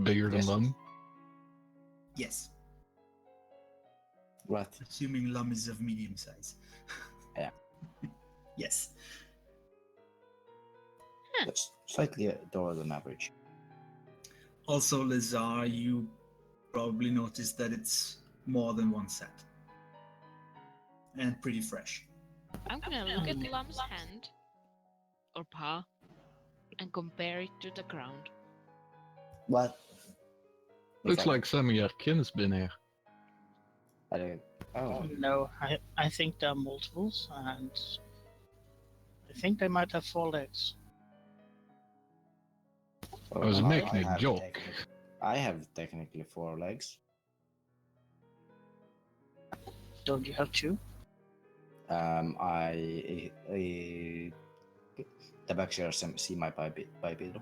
Bigger than Yes. Lum. Yes, What? assuming Lum is of medium size. Yeah. Yes. That's slightly lower than average. Also, Lazar, you probably noticed that it's more than one set. And pretty fresh. I'm gonna look at Lum's hand or paw and compare it to the ground. What? Looks like some of your kin's been here. I don't. Oh, No, I think there are multiples, and I think they might have 4 legs. I was well, making a have joke. I have technically 4 legs. Don't you have 2? The Berkshires see my bipedal.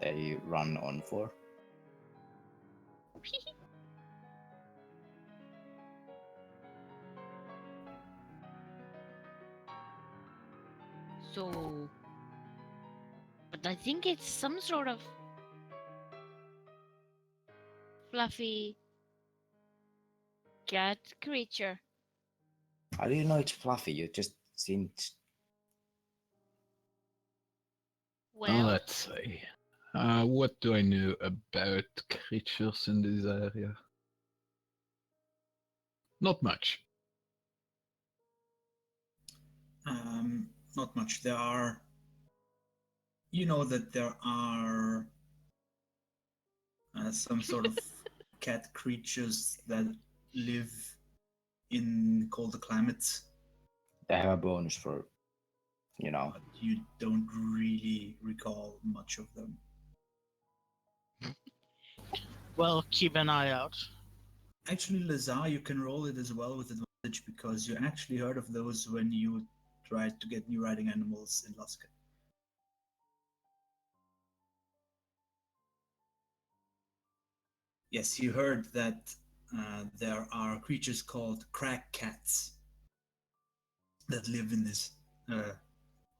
They run on 4. So, but I think it's some sort of fluffy cat creature. How do you know it's fluffy? You just seemed. Well, Let's see. What do I know about creatures in this area? Not much. Not much. There are. You know that there are some sort of cat creatures that live in colder climates, They have a bonus for, you know. but you don't really recall much of them. Well, keep an eye out. Actually, Lazar, you can roll it as well with advantage because you actually heard of those when you tried to get new riding animals in Laska. Yes, you heard that there are creatures called crag cats that live in this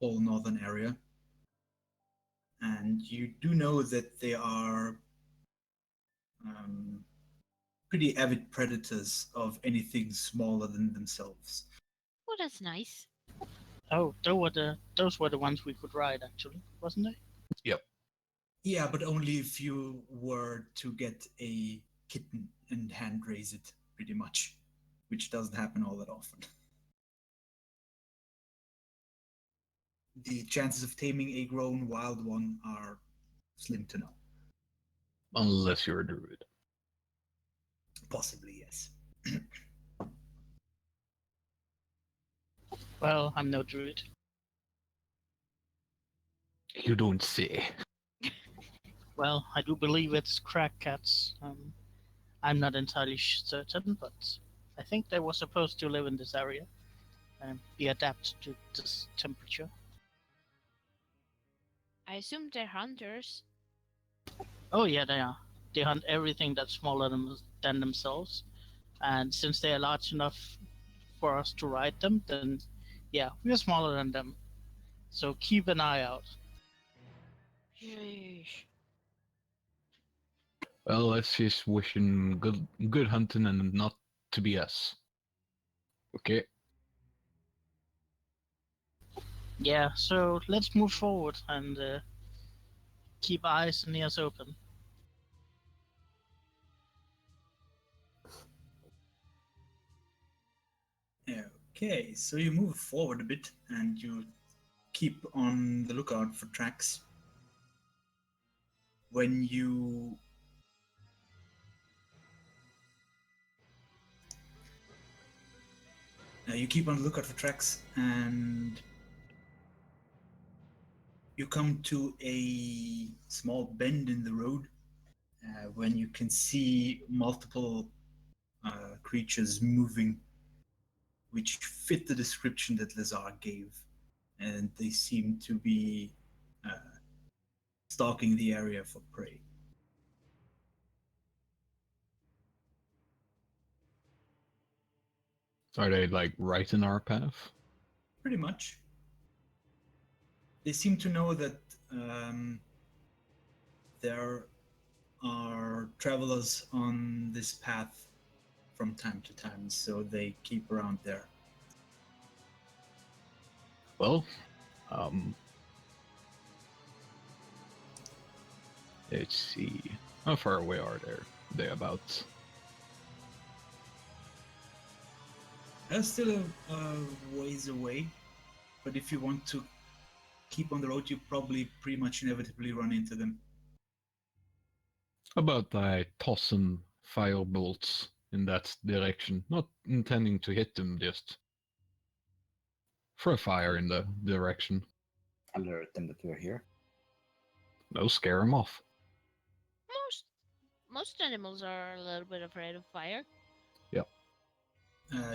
whole northern area. And you do know that they are pretty avid predators of anything smaller than themselves. oh, that's nice. Oh, those were the ones we could ride, actually, wasn't they? Yeah, but only if you were to get a kitten and hand raise it, pretty much, which doesn't happen all that often. The chances of taming a grown wild one are slim to none. Unless you're a druid. Possibly, yes. Well, I'm no druid. You don't say. Well, I do believe it's crack cats. I'm not entirely certain, but I think they were supposed to live in this area and be adapted to this temperature. I assume they're hunters. Oh yeah, they are. They hunt everything that's smaller than themselves, and since they are large enough for us to ride them, then yeah, we're smaller than them. So keep an eye out. Sheesh. Well, let's just wish him good hunting and not to be us. Okay. Yeah, so let's move forward and keep eyes and ears open. Okay, so you move forward a bit and you keep on the lookout for tracks. When you keep on the lookout for tracks, and you come to a small bend in the road when you can see multiple creatures moving, which fit the description that Lazar gave, and they seem to be stalking the area for prey. Are they like right in our path? Pretty much. They seem to know that there are travelers on this path from time to time, so they keep around there. Well, let's see. How far away are they about? They're still a ways away, but if you want to keep on the road, you probably pretty much inevitably run into them. About I toss some fire bolts in that direction, not intending to hit them, just throw fire in the direction. Alert them that we're here. No, scare them off. Most animals are a little bit afraid of fire.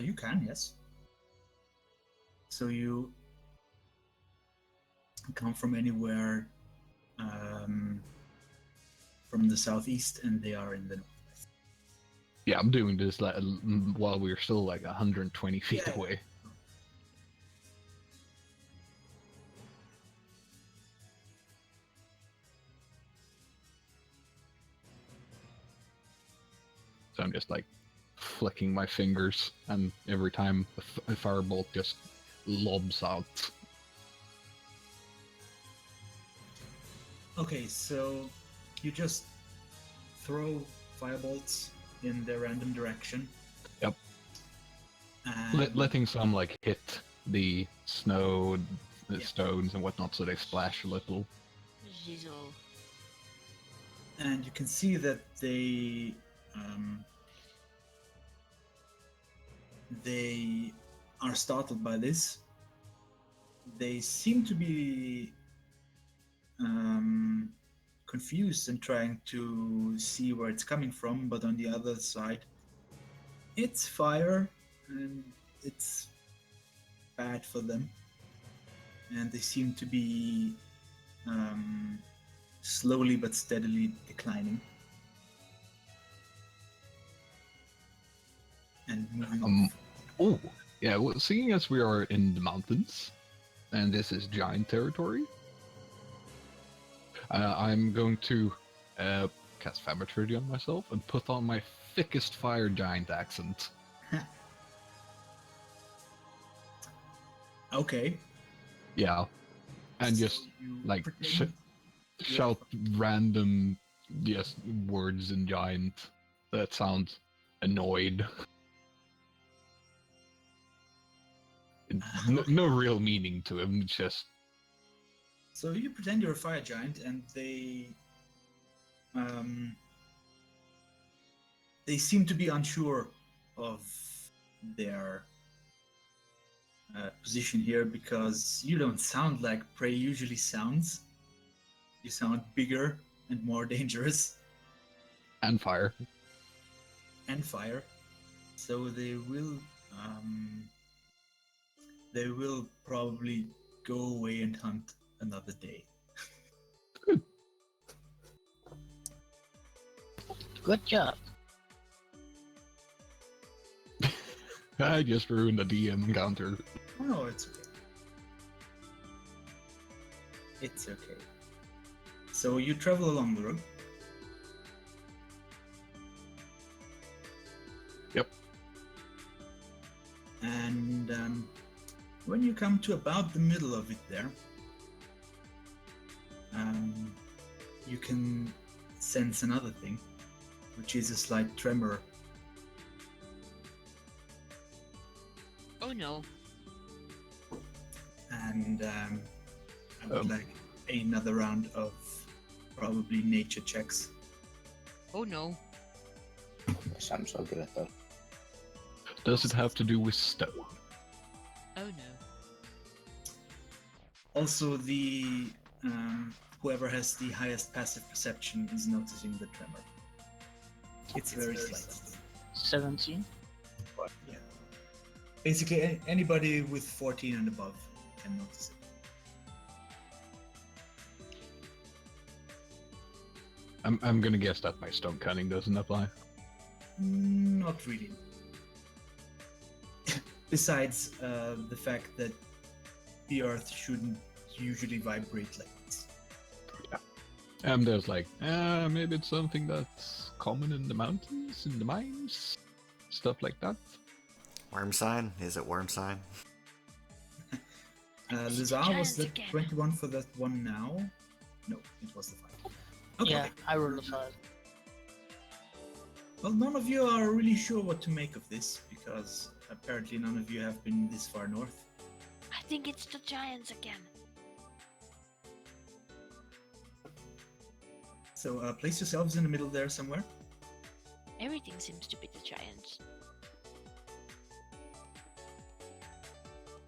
You can, yes. So you come from anywhere from the southeast, and they are in the northwest. Yeah, I'm doing this like while we're still like 120 feet Yeah. away. So I'm just like flicking my fingers, and every time a firebolt just lobs out. Okay, so you just throw firebolts in their random direction. Yep. And Letting some like hit the snow, the Yeah. stones and whatnot, so they splash a little. Jizzle. and you can see that they are startled by this. They seem to be confused and trying to see where it's coming from, but on the other side, it's fire and it's bad for them. And they seem to be slowly but steadily declining. And moving Um, Oh, yeah. Well, seeing as we are in the mountains, and this is giant territory, I'm going to cast Thaumaturgy on myself and put on my thickest fire giant accent. Okay. Yeah, and So just you like pretend shout random words in giant that sound annoyed. No real meaning to him, just So you pretend you're a fire giant, and they seem to be unsure of their position here, because you don't sound like prey usually sounds. You sound bigger and more dangerous, and fire. and fire. So they will probably go away and hunt another day. Good job. I just ruined the DM encounter. Oh, it's okay. It's okay. So you travel along the road. Yep. And when you come to about the middle of it there, you can sense another thing, which is a slight tremor. Oh no. And I would like another round of probably nature checks. Oh no. Yes, I'm so good at that. Does it have to do with stone? Oh no. Also, the whoever has the highest passive perception is noticing the tremor. It's very slight. 17. But yeah. Basically, anybody with 14 and above can notice it. I'm gonna guess that my stone cunning doesn't apply. Not really. Besides the fact that the earth shouldn't usually vibrate like this. And there's like, maybe it's something that's common in the mountains, in the mines, stuff like that. Worm sign? Is it worm sign? Lazar, was giants that again. 21 for that one now? No, it was the 5. Okay. Yeah, I rolled a 5. Well, none of you are really sure what to make of this, because apparently none of you have been this far north. I think it's the giants again. So place yourselves in the middle there somewhere. Everything seems to be the giants.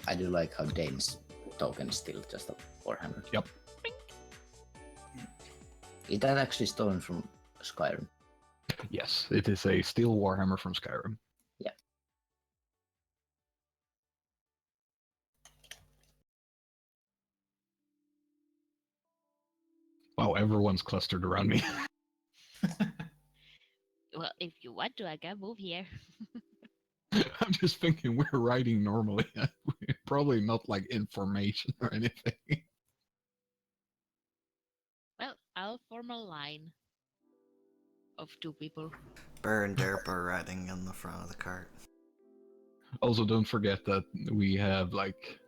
I do like how Dane's token is still just a Warhammer. Yep. Is that actually stolen from Skyrim? Yes, it is a steel warhammer from Skyrim. Yeah. Wow, everyone's clustered around me. Well, if you want to, I can move here. I'm just thinking we're writing normally. Probably not like information or anything. Well, I'll form a line of 2 people. Burr and Derp are riding in the front of the cart. Also, don't forget that we have like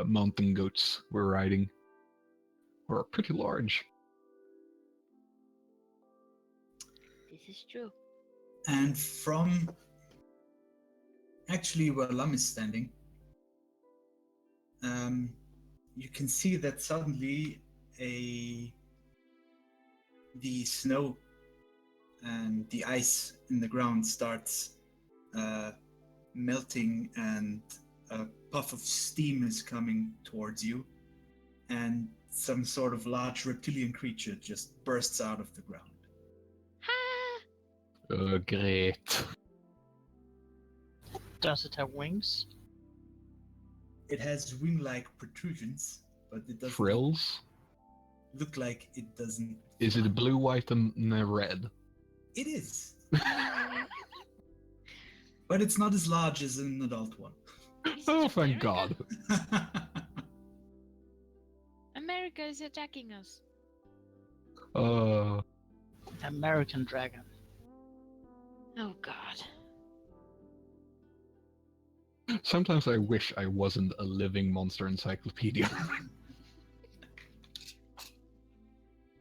mountain goats we're riding. We're pretty large. This is true. And from actually where Lum is standing, you can see that suddenly the snow and the ice in the ground starts melting, and a puff of steam is coming towards you, and some sort of large reptilian creature just bursts out of the ground. Ha! Great. Does it have wings? It has wing-like protrusions, but it doesn't Frills? look like it doesn't. Is it blue, white, and red? It is, but it's not as large as an adult one. Oh, thank God. America is attacking us. American dragon. Oh god. Sometimes I wish I wasn't a living monster encyclopedia.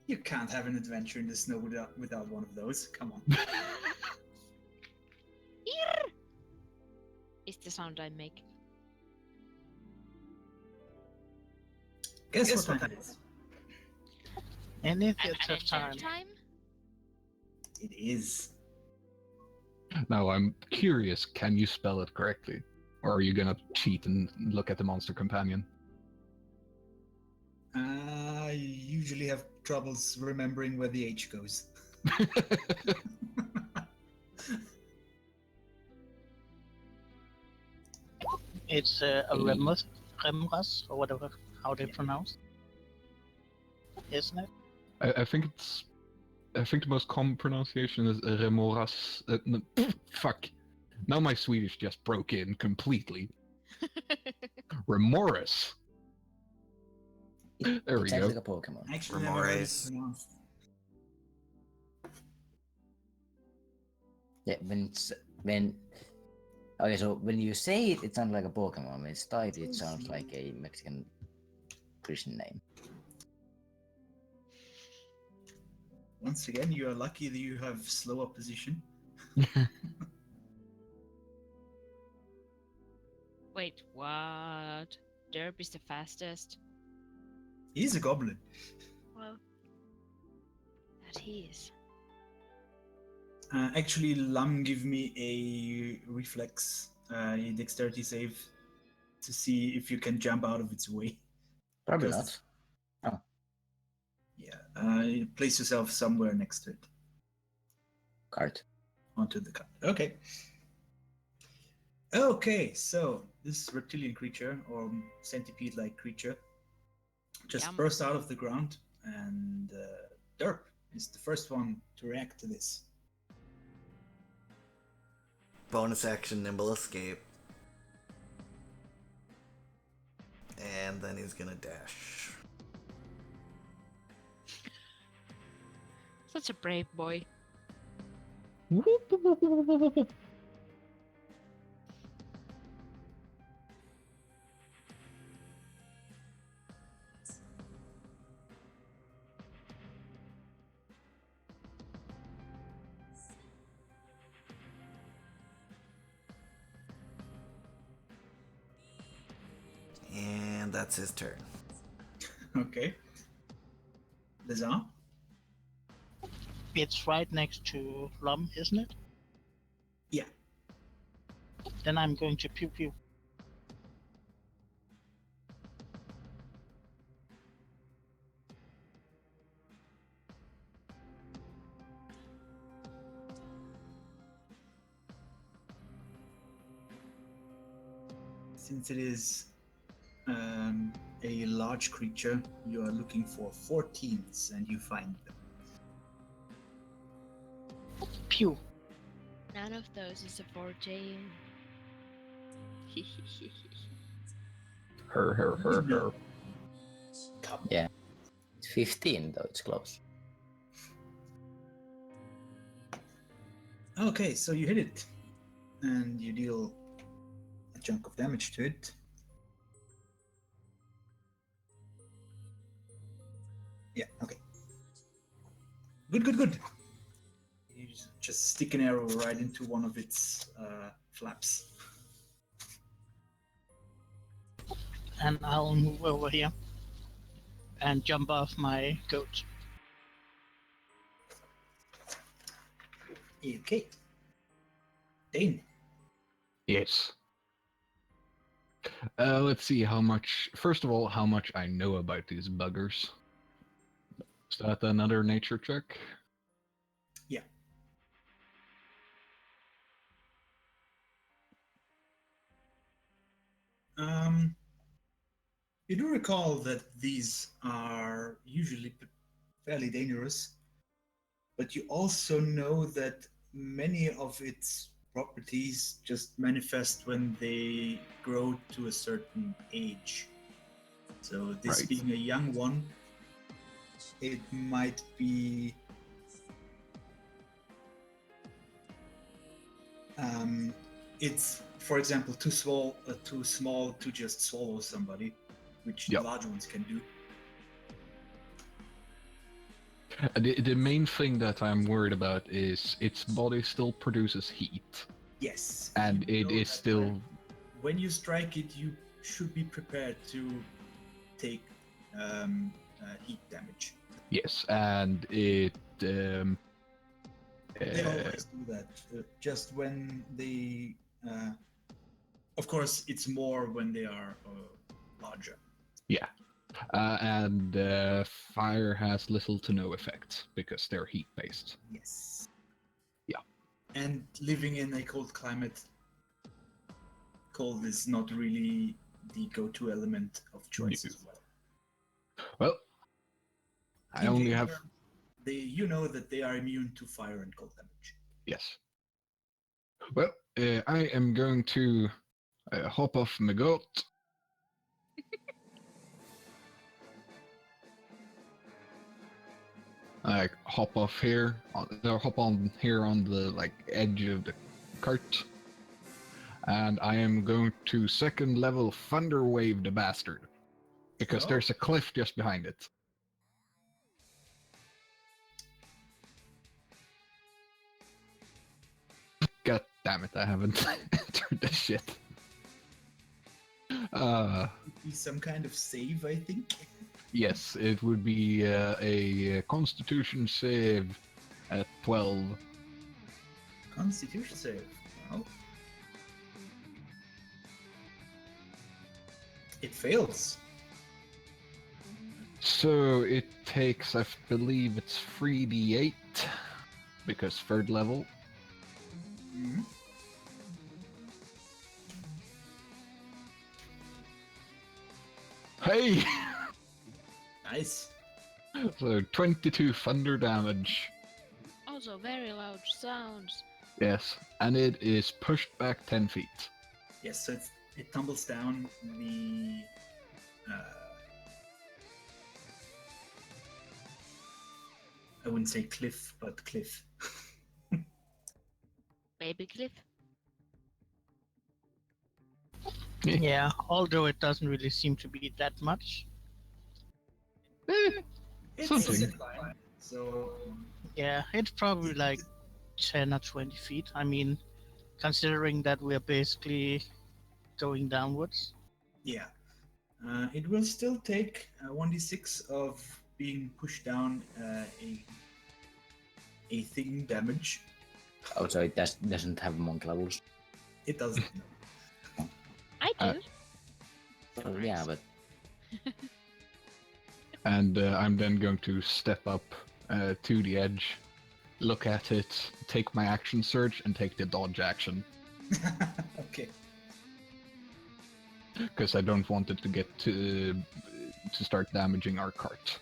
You can't have an adventure in the snow without one of those. Come on. Ear! Is the sound I make. Guess what time it is? Any Adventure of time. It is. Now, I'm curious, can you spell it correctly? Or are you gonna cheat and look at the monster companion? I usually have troubles remembering where the H goes. It's a Remras, or whatever, how they pronounce, isn't it? I think it's. I think the most common pronunciation is Remoras. Fuck. Now my Swedish just broke in completely. Remoras. There we It sounds go. like a Pokemon. I actually never heard it Remores. pronounced. Yeah, when okay, so when you say it, it sounds like a Pokemon. When it's typed, it sounds like a Mexican Christian name. Once again, you are lucky that you have slow opposition. Wait, what? Derp is the fastest. He's a goblin. Well, that he is. Actually, Lam give me a reflex, a dexterity save, to see if you can jump out of its way. Probably Because not. Yeah, place yourself somewhere next to it, Cart. onto the card. Okay. Okay, so this reptilian creature or centipede-like creature just Yum. burst out of the ground, and Derp is the first one to react to this. Bonus action nimble escape. And then he's gonna dash. Such a brave boy. And that's his turn. Okay. Lazar? It's right next to Lum, isn't it? Yeah. Then I'm going to pew pew. Since it is a large creature, you are looking for 14s and you find them. Pew. None of those is a 4J. Her. Come. Yeah. It's 15 though, it's close. Okay, so you hit it, and you deal a chunk of damage to it. Yeah, okay. Good. You just stick an arrow right into one of its flaps. And I'll move over here and jump off my goat. Okay. Dane. Yes. Let's see how much. First of all, how much I know about these buggers. Is that another nature check? Yeah. You do recall that these are usually fairly dangerous, but you also know that many of its properties just manifest when they grow to a certain age. So this Right. being a young one, it might be it's, for example, too small to just swallow somebody, which Yep. large ones can do. The main thing that I'm worried about is its body still produces heat, Yes. and you it know is that still when you strike it, you should be prepared to take heat damage. yes, and it. They always do that. Just when they, of course, it's more when they are larger. And fire has little to no effect because they're heat based. Yes. Yeah. And living in a cold climate, cold is not really the go-to element of choice as well. Well, I In only danger, have you know that they are immune to fire and cold damage. yes. Well, I am going to hop off my goat. I hop off here, hop on here on the like edge of the cart, and I am going to second level Thunder Wave the bastard, because Oh. there's a cliff just behind it. God damn it! I haven't entered this shit. Be some kind of save, I think. Yes, it would be a Constitution save at 12. Constitution save. Well, it fails. So it takes, I believe it's 3d8, because third level. Mhm. Hey! Nice. So 22 thunder damage. Also, very loud sounds. Yes, and it is pushed back 10 feet. Yes, so it tumbles down the. I wouldn't say cliff, but cliff. Baby Cliff. Yeah, although it doesn't really seem to be that much. It's Something. a zip line, so Yeah, it's probably like 10 or 20 feet. I mean, considering that we're basically going downwards. yeah. It will still take 1d6 of being pushed down a thing damage. Oh, so it doesn't have monk levels. It doesn't. No. I Uh, do. Oh, yeah, but And I'm then going to step up to the edge, look at it, take my action surge, and take the dodge action. Okay. Because I don't want it to get to start damaging our cart.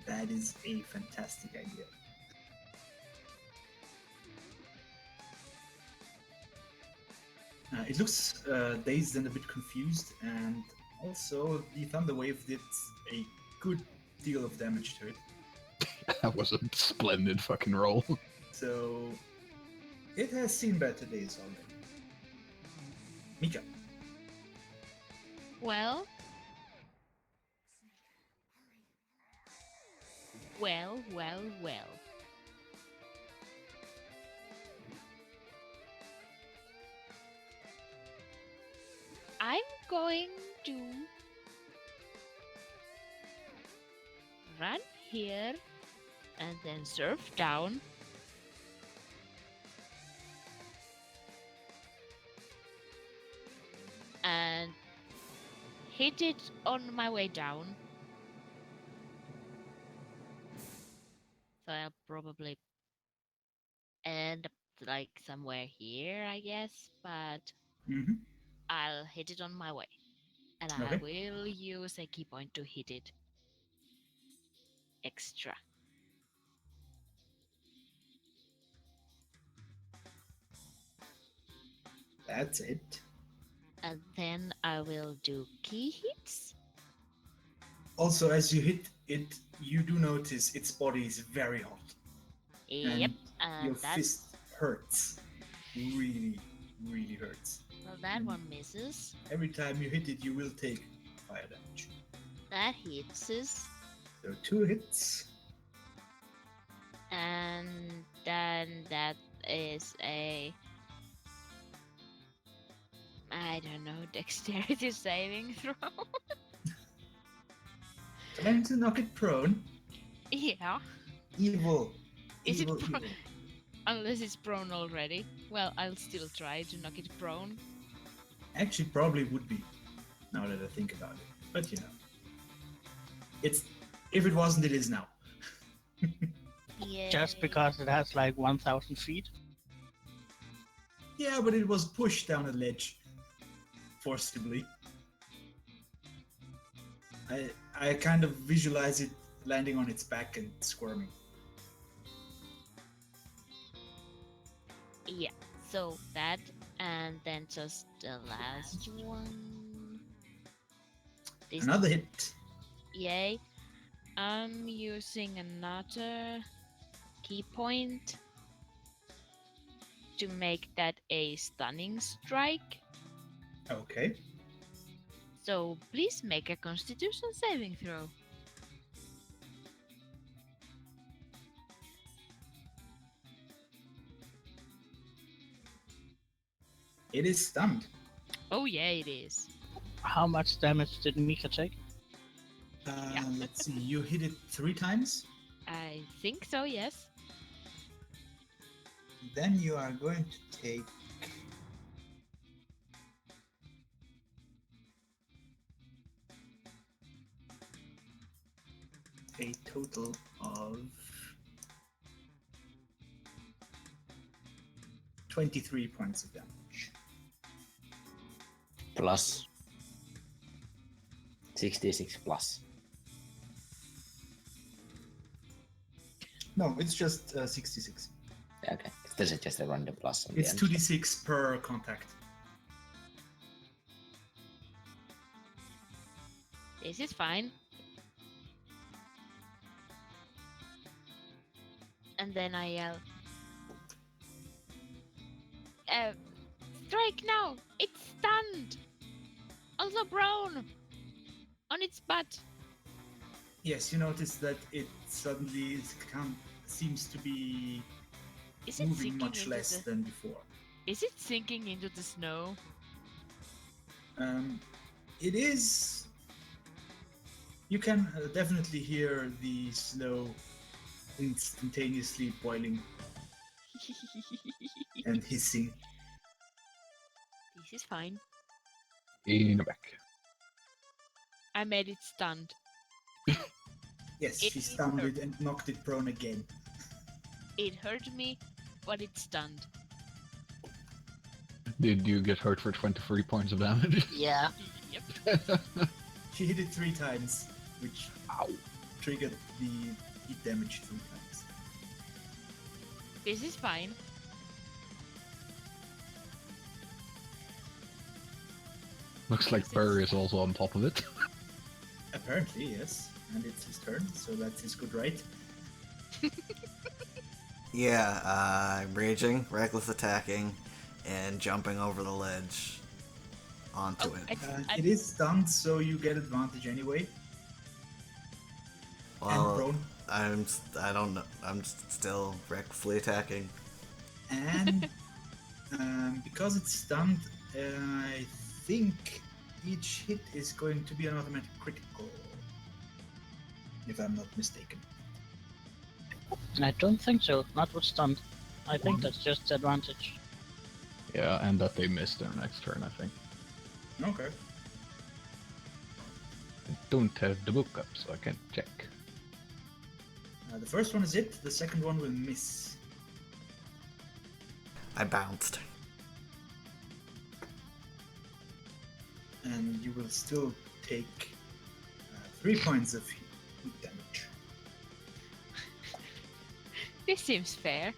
That is a fantastic idea. It looks dazed and a bit confused, and also the Thunder Wave did a good deal of damage to it. That was a splendid fucking roll. So it has seen better days already. Mika. Well. Well. I'm going to run here and then surf down. And hit it on my way down. So I'll probably end up like somewhere here, I guess, but Mm-hmm. I'll hit it on my way. And I Okay. will use a key point to hit it extra. That's it. And then I will do key hits. Also, as you hit it, you do notice its body is very hot. Yep, And your and that's fist hurts. Really, really hurts. well, that one misses. Every time you hit it, you will take fire damage. That hits us. So 2 hits. And then that is a I don't know, dexterity saving throw. Trying to knock it prone. Yeah, Evil. Is it evil, pro- evil. unless it's prone already. Well, I'll still try to knock it prone. Actually, probably would be. Now that I think about it. But you know. It's if it wasn't, it is now. Yeah. Just because it has like 1,000 feet. Yeah, but it was pushed down a ledge. forcibly. I kind of visualize it landing on its back and squirming. Yeah, so that, and then just the last one. This Another hit. Yay. I'm using another key point to make that a stunning strike. Okay. So please make a Constitution saving throw. It is stunned. Oh yeah, it is. How much damage did Mika take? Let's see. You hit it 3 times. I think so, yes. Then you are going to take a total of 23 points of damage. Plus 66 plus. No, it's just 66. Okay, this is just a random plus. On It's the end. 2d6 per contact. This is fine. And then I yell, strike now! It's stunned! Also prone! On its butt! Yes, you notice that it suddenly seems to be Is it moving sinking much into less the... than before. Is it sinking into the snow? It is. You can definitely hear the snow instantaneously boiling and hissing. This is fine. In the back. I made it stunned. Yes, It she is stunned hurt. it and knocked it prone again. It hurt me, but it's stunned. Did you get hurt for 23 points of damage? Yeah. Yep. She hit it 3 times, which Ow. triggered the heat damage 3 times. This is fine. Looks like This is- Barry is also on top of it. Apparently, yes. And it's his turn, so that's his good right. Yeah, I'm raging, reckless attacking, and jumping over the ledge onto Oh, it. It is stunned, so you get advantage anyway. And Well, prone. I don't know. I'm still recklessly attacking. And because it's stunned, I think each hit is going to be an automatic critical. If I'm not mistaken. I don't think so. Not with stunned. I think that's just advantage. Yeah, and that they missed their next turn, I think. Okay. I don't have the book up, so I can't check. The first one is it, the second one will miss. I bounced. And you will still take 3 points of heat damage. This seems fair.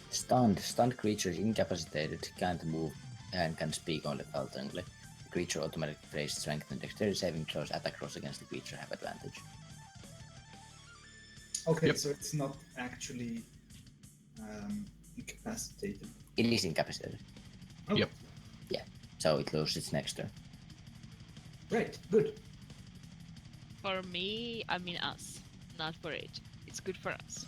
Stunned creature is incapacitated, can't move, and can speak only falteringly. The creature automatically faces strength and dexterity saving throws. Attack rolls against the creature have advantage. Okay, Yep. so it's not actually incapacitated. It is incapacitated, Oh, Yep. so it loses its next turn. Right, good. For me, I mean us. Not for it. It's good for us.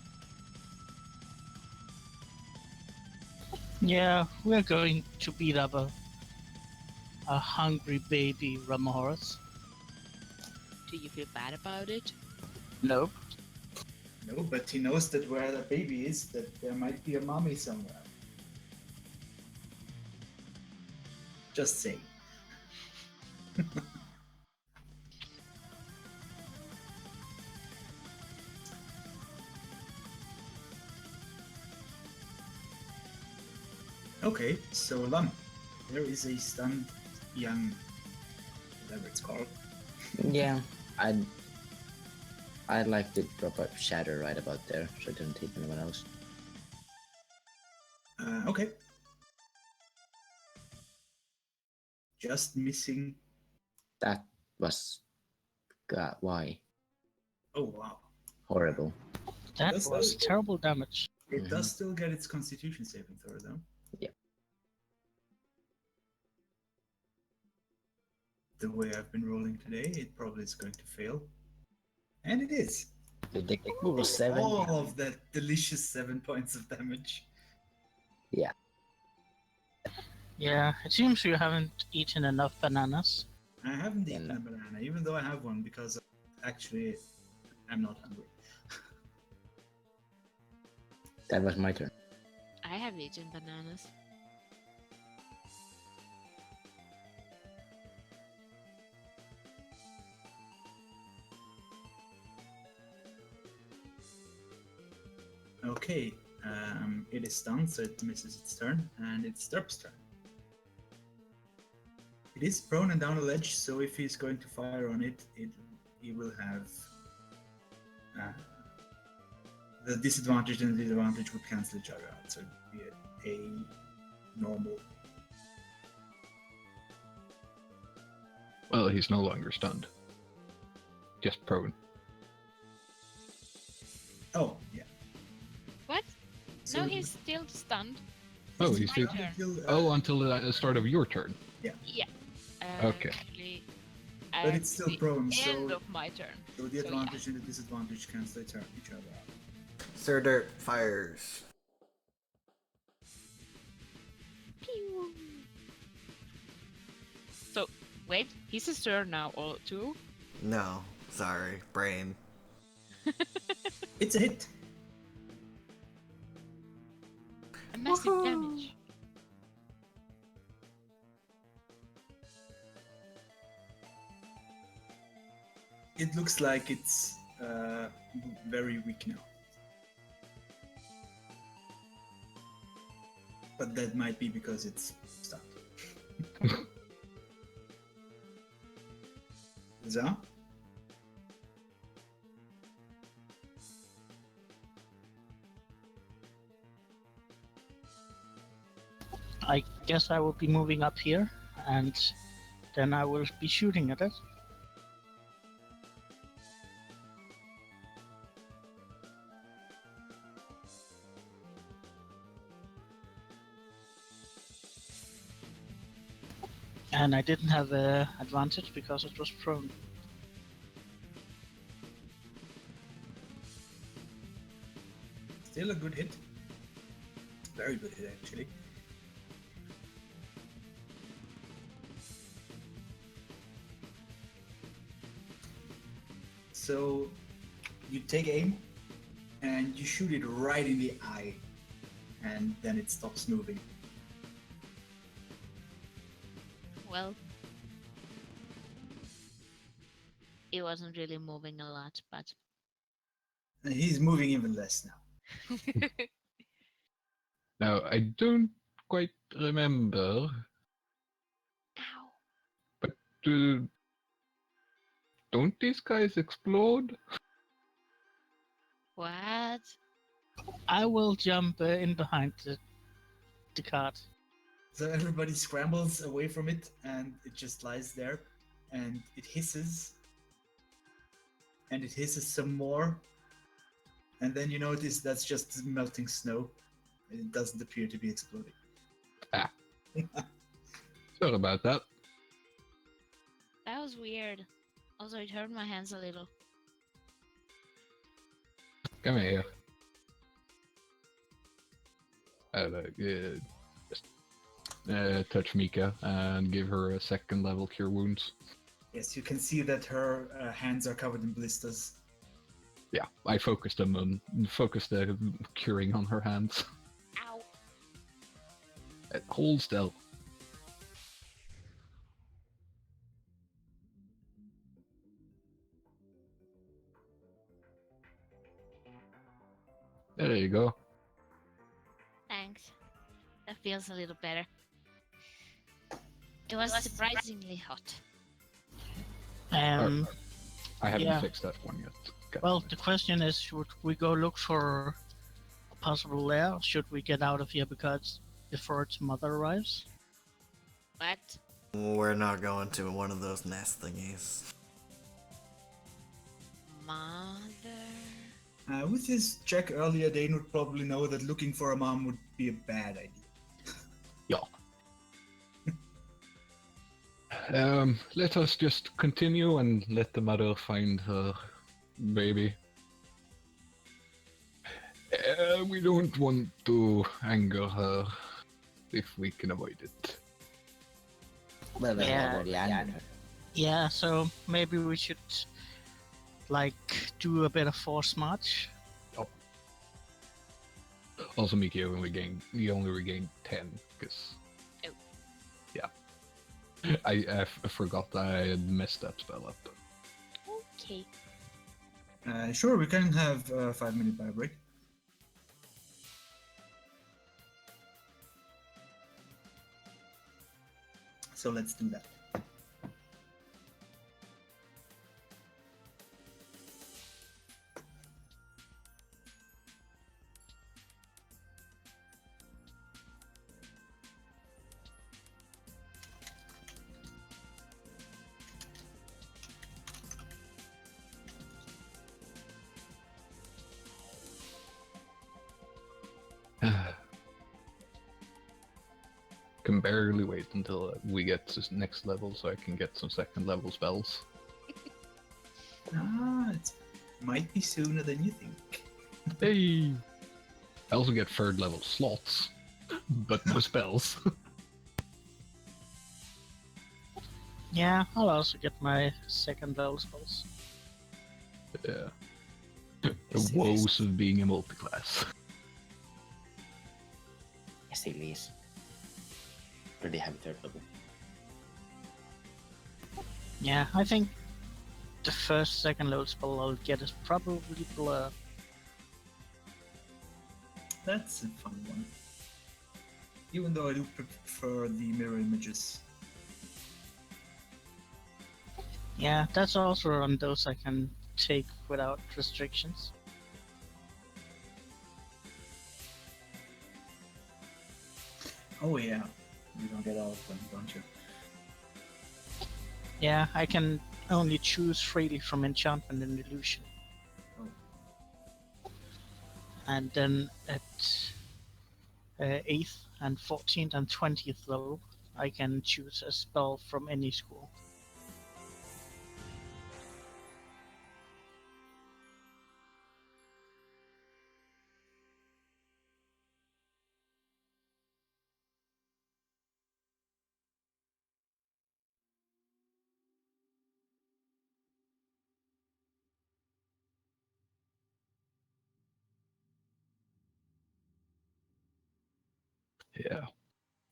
Yeah, we're going to beat up a hungry baby Ramoras. Do you feel bad about it? Nope. No, but he knows that where the baby is, that there might be a mommy somewhere. Just saying. Okay, so Lum, there is a stunned young, whatever it's called. Yeah, I'd like to drop a shadow right about there, so it doesn't hit anyone else. Okay. Just missing. That was God, why Oh wow! horrible. That That's was okay. terrible damage. It does still get its Constitution saving throw though. Yeah. The way I've been rolling today, it probably is going to fail, and it is. The cool 7. All of that delicious 7 points of damage. Yeah, Yeah, it seems you haven't eaten enough bananas. I haven't eaten no. a banana, even though I have one, because actually I'm not hungry. that was my turn. I have eaten bananas. Okay, it is stunned, so it misses its turn, and it's Derp's turn. It is prone and down a ledge, so if he's going to fire on it, he will have the disadvantage and the disadvantage would cancel each other out, so it would be a normal. Well, he's no longer stunned. Just prone. Oh, yeah. What? So No, he's still stunned. Oh, It's he's my still- turn. Oh, until the start of your turn. Yeah. Okay. Actually, But it's still the prone, end so, of my turn. so the so yeah. advantage and the disadvantage cancel each other out. Sir Dirt fires. Pew. So, wait, he's his turn now, or two? No, sorry, brain. It's a hit. A massive damage. It looks like it's very weak now. But that might be because it's stunned. Za? I guess I will be moving up here, and then I will be shooting at it. And I didn't have a advantage because it was prone. Still a good hit. Very good hit, actually. So you take aim and you shoot it right in the eye, and then it stops moving. Well, it wasn't really moving a lot, but And he's moving even less now. Now, I don't quite remember, ow. but don't these guys explode? What? I will jump in behind the cart. So everybody scrambles away from it, and it just lies there, and it hisses, and it hisses some more, and then you notice that's just melting snow. It doesn't appear to be exploding. Sorry about that. That was weird. Also, it hurt my hands a little. Come here. Just touch Mika and give her a second level cure wounds. Yes, you can see that her hands are covered in blisters. Yeah, I focused the curing on her hands. Ow. Hold still. There you go. Thanks. That feels a little better. It was surprisingly hot. I haven't Yeah. fixed that one yet. God Well, damn it. the question is, should we go look for a possible lair, or should we get out of here before its mother arrives? What? We're not going to one of those nest thingies. Mother. With his check earlier, Dane would probably know that looking for a mom would be a bad idea. Yeah. Let us just continue and let the mother find her baby. We don't want to anger her if we can avoid it. Well, we Yeah. already angered her. Yeah, so maybe we should do a bit of force march. Also, Miki, you only regained 10 because. Oh. Yeah. I forgot I had messed that spell up. Okay. Sure, we can have a 5-minute bio break. So let's do that. Can barely wait until we get to next level so I can get some second level spells. It might be sooner than you think. Hey! I also get third level slots, but no spells. Yeah, I'll also get my second level spells. Yeah. The woes of being a multi-class. Yes, it is. Already have third level. Yeah, I think the first second level spell I'll get is probably Blur. That's a fun one. Even though I do prefer the mirror images. Yeah, that's also on those I can take without restrictions. Oh yeah, you don't get all of them, don't you? Yeah, I can only choose freely from enchantment and illusion. Oh. And then at 8th and 14th and 20th level, I can choose a spell from any school. Yeah.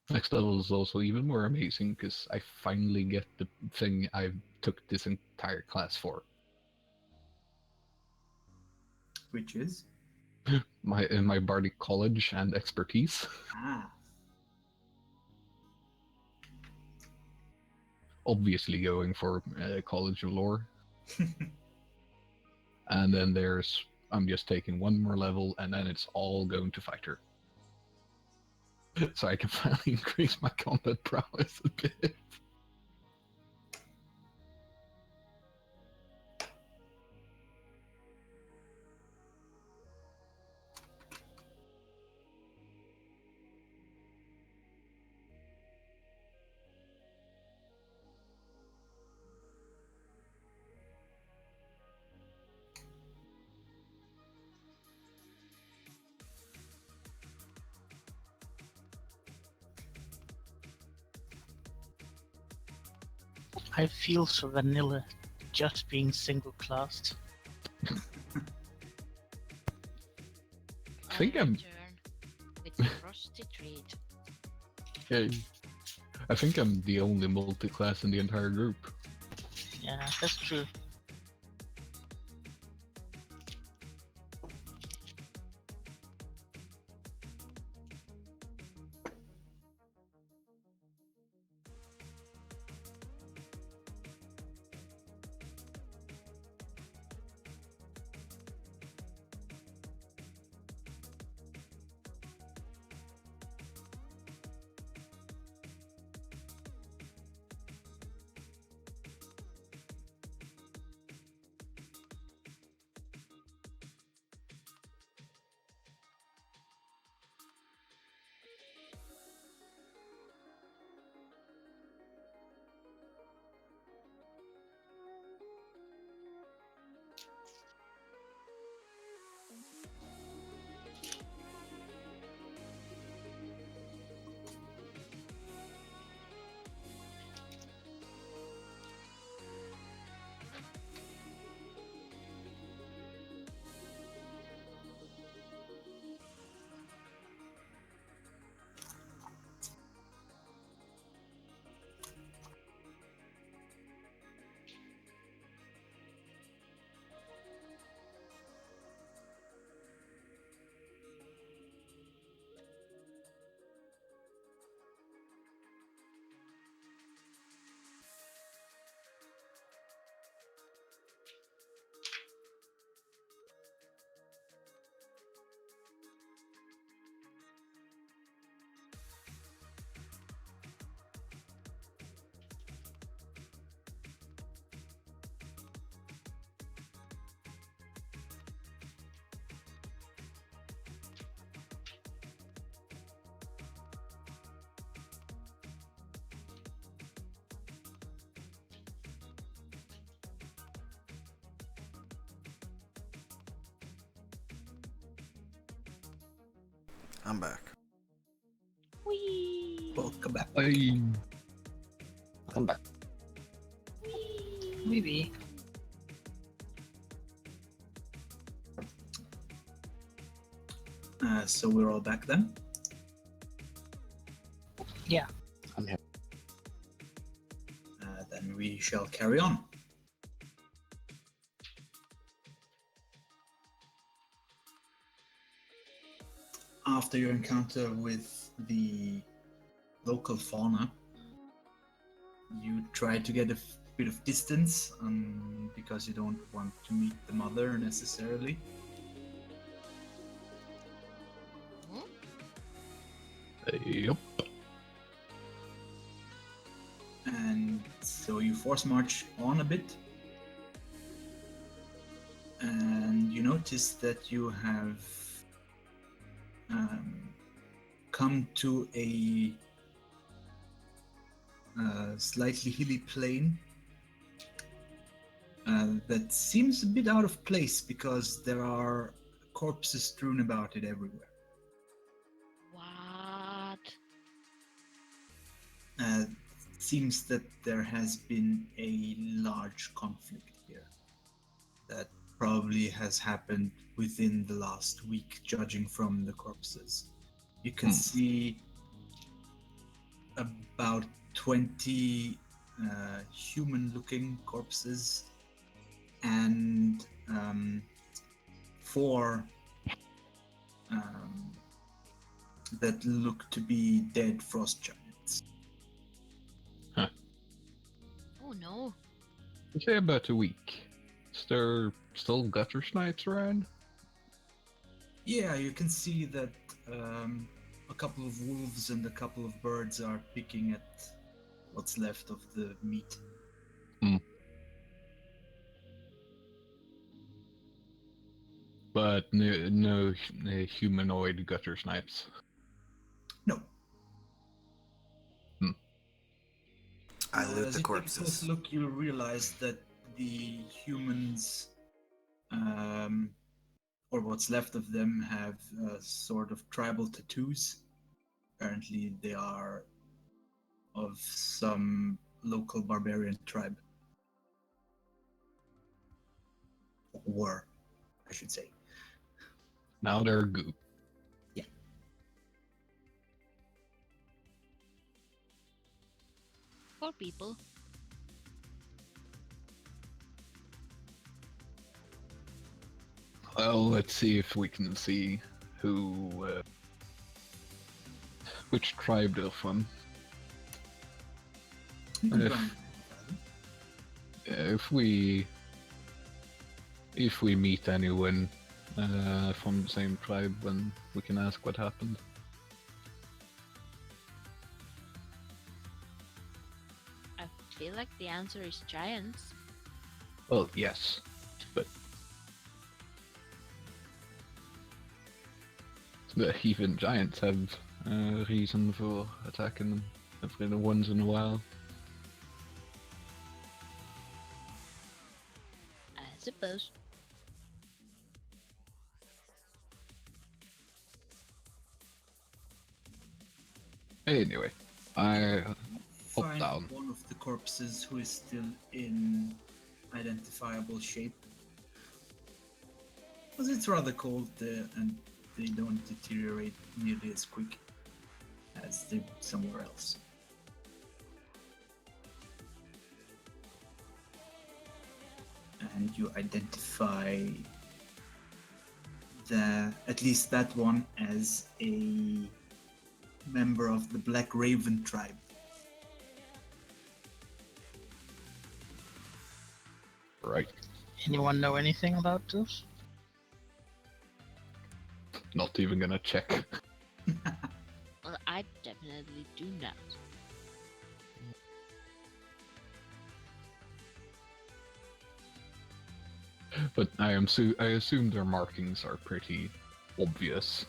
Next level is also even more amazing because I finally get the thing I took this entire class for. Which is? My bardic college and expertise. Ah. Obviously going for College of Lore. And then I'm just taking one more level and then it's all going to fighter. So I can finally increase my combat prowess a bit. I feel so vanilla just being single classed. I think On I'm- your turn with the Frosty Treat. Hey. I think I'm the only multi-class in the entire group. Yeah, that's true. I'm back. Whee! Welcome back. Come back. Maybe. So we're all back then. Yeah. I'm here. Then we shall carry on. After your encounter with the local fauna, you try to get a bit of distance because you don't want to meet the mother necessarily. Yep. And so you force march on a bit. And you notice that you have come to a slightly hilly plain that seems a bit out of place because there are corpses strewn about it everywhere. What? It seems that there has been a large conflict here that probably has happened within the last week, judging from the corpses. You can see about 20 human-looking corpses and 4 that look to be dead frost giants. Oh no. Say about a week. Is there still gutter snipes around? Yeah, you can see that a couple of wolves and a couple of birds are picking at what's left of the meat. But no humanoid gutter snipes. No. I loot As the you take a corpses. close look, you realize that the humans, or what's left of them, have sort of tribal tattoos. Apparently, they are of some local barbarian tribe. Were, I should say. Now they're goop. Poor people. Well, let's see if we can see who, which tribe they're from. You can If- try and- If we meet anyone from the same tribe, then we can ask what happened. I feel like the answer is giants. Well, yes, but even giants have a reason for attacking them every once in a while. I suppose. Anyway, I Find down. one of the corpses who is still in identifiable shape. Because it's rather cold and they don't deteriorate nearly as quick as they would somewhere else. And you identify at least that one as a member of the Black Raven tribe. Right. Anyone know anything about this? Not even gonna check. Well, I definitely do not. But I assume their markings are pretty obvious.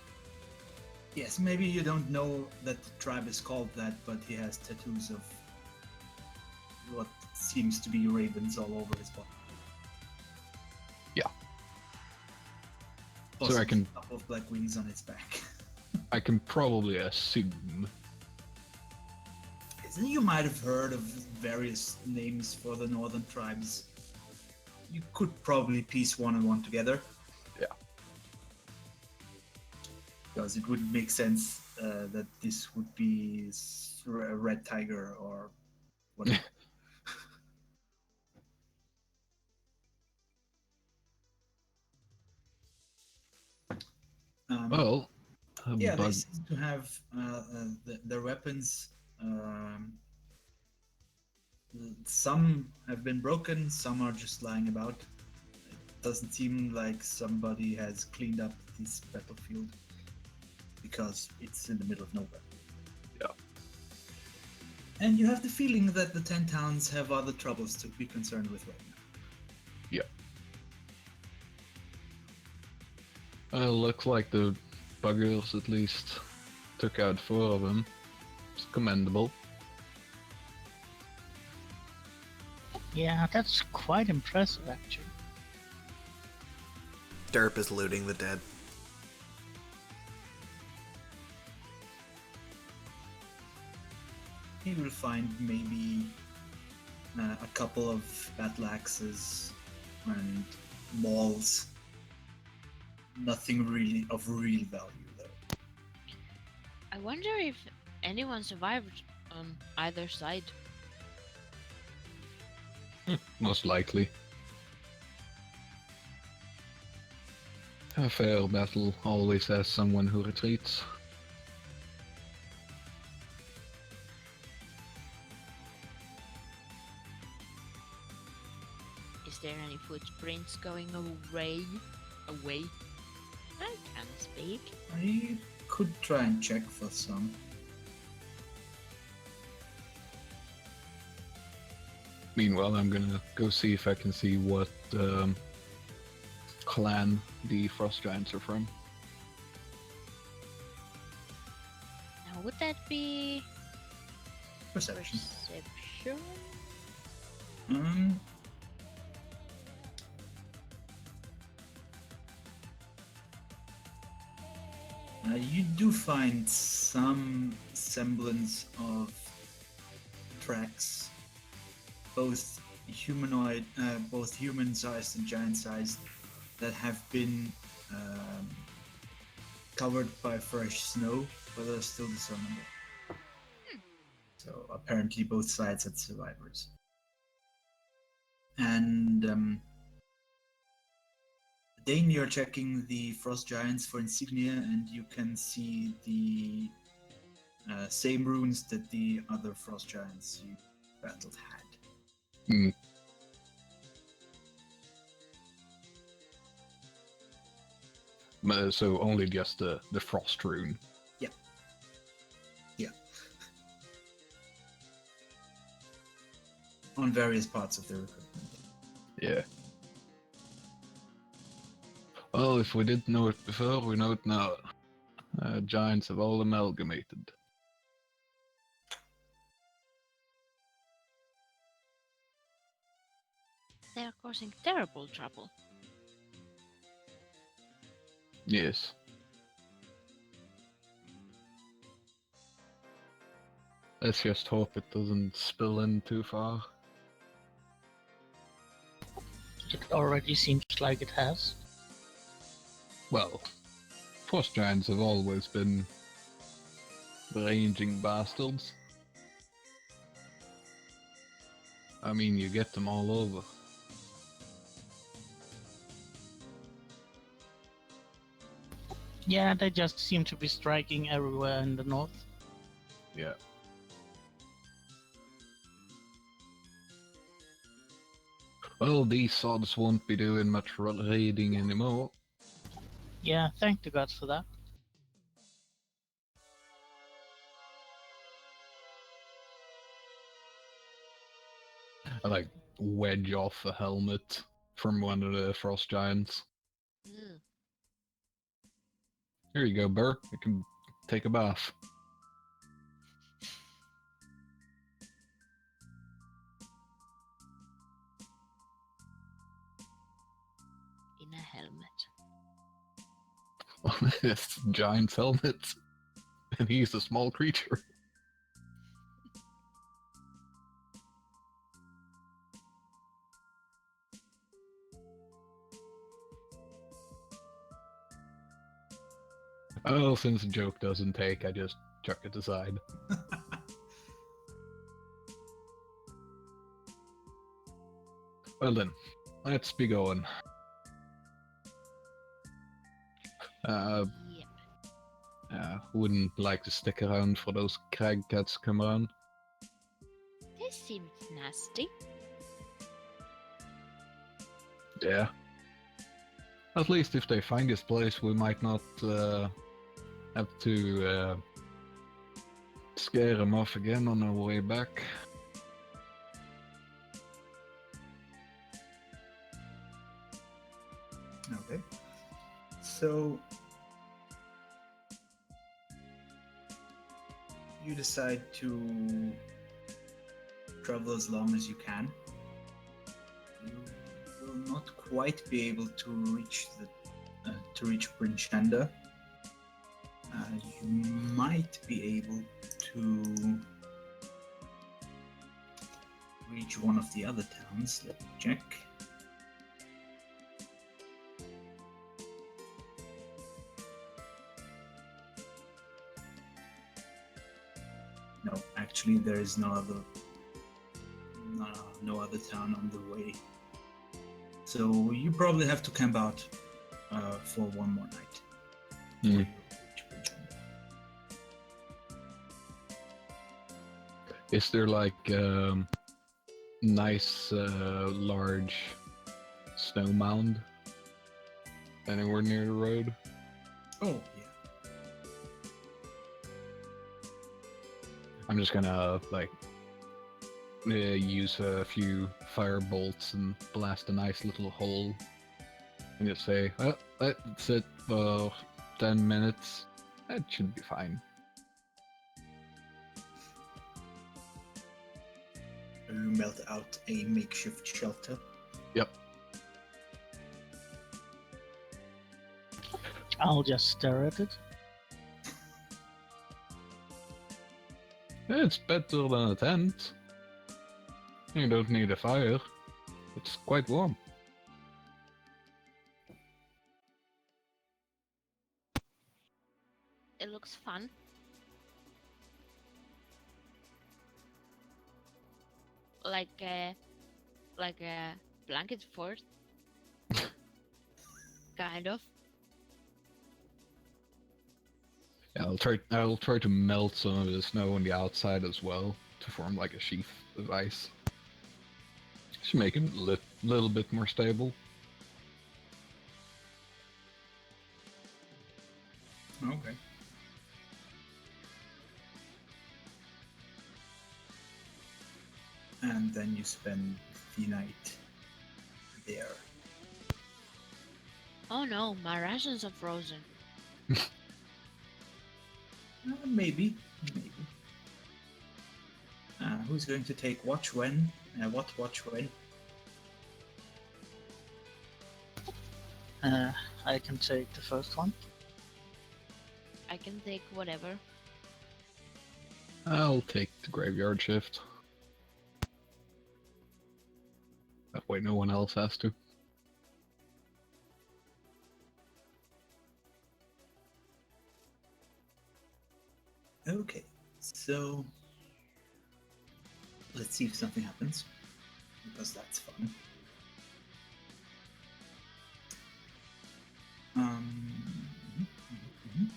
Yes, maybe you don't know that the tribe is called that, but he has tattoos of what seems to be ravens all over his body. Yeah. Plus So I can- a couple of black wings on its back. I can probably assume. You might have heard of various names for the northern tribes. You could probably piece one and one together. Yeah. Because it would make sense that this would be a red tiger or whatever. Well, Yeah, they but seem to have their weapons. Some have been broken, some are just lying about. It doesn't seem like somebody has cleaned up this battlefield because it's in the middle of nowhere. Yeah. And you have the feeling that the 10 towns have other troubles to be concerned with right now. looks like the buggers at least took out 4 of them. It's commendable. Yeah, that's quite impressive, actually. Derp is looting the dead. You will find maybe a couple of battle axes and mauls. Nothing really of real value, though. I wonder if anyone survived on either side. Most likely. A fair battle always has someone who retreats. Is there any footprints going away? Away? I can't speak. I could try and check for some. Meanwhile, I'm gonna go see if I can see what clan the Frost Giants are from. Now, would that be Perception. perception? Um, you do find some semblance of tracks, both human-sized and giant-sized, that have been covered by fresh snow, but are still discernible. So apparently, both sides had survivors. And Dane, you're checking the Frost Giants for insignia, and you can see the same runes that the other Frost Giants you battled had. So only just the Frost rune. Yeah. On various parts of their equipment. Yeah. Well, if we didn't know it before, we know it now. Giants have all amalgamated. They are causing terrible trouble. Yes. Let's just hope it doesn't spill in too far. It already seems like it has. Well, Frost Giants have always been ranging bastards. I mean, you get them all over. Yeah, they just seem to be striking everywhere in the north. Yeah. Well, these sods won't be doing much raiding anymore. Yeah, thank the gods for that. I like wedge off a helmet from one of the Frost Giants. Ugh. Here you go, Burr. You can take a bath. In a helmet. It's Giant's helmet. And he's a small creature. Oh, since the joke doesn't take, I just chuck it aside. Well then, let's be going. Yeah. Wouldn't like to stick around for those crag cats to come around. This seems nasty. Yeah. At least if they find this place, we might not have to scare them off again on our way back. Okay. So you decide to travel as long as you can. You will not quite be able to reach Brinchanda. You might be able to reach one of the other towns. Let me check. No, actually, there is no other town on the way. So you probably have to camp out for one more night. Hmm. Is there like nice large snow mound anywhere near the road? Oh, yeah. I'm just gonna like use a few fire bolts and blast a nice little hole and just say, well, that's it for 10 minutes. That should be fine. You melt out a makeshift shelter. Yep. I'll just stare at it. It's better than a tent. You don't need a fire. It's quite warm. It looks fun. Like a blanket fort. Kind of. Yeah, I'll try to melt some of the snow on the outside as well to form like a sheath of ice. Should make it a little bit more stable. Okay. And then you spend the night there. Oh no, my rations are frozen. Maybe. Who's going to take watch when? What watch when? I can take the first one. I can take whatever. I'll take the graveyard shift. That way no one else has to. Okay, so let's see if something happens, because that's fun. Mhm.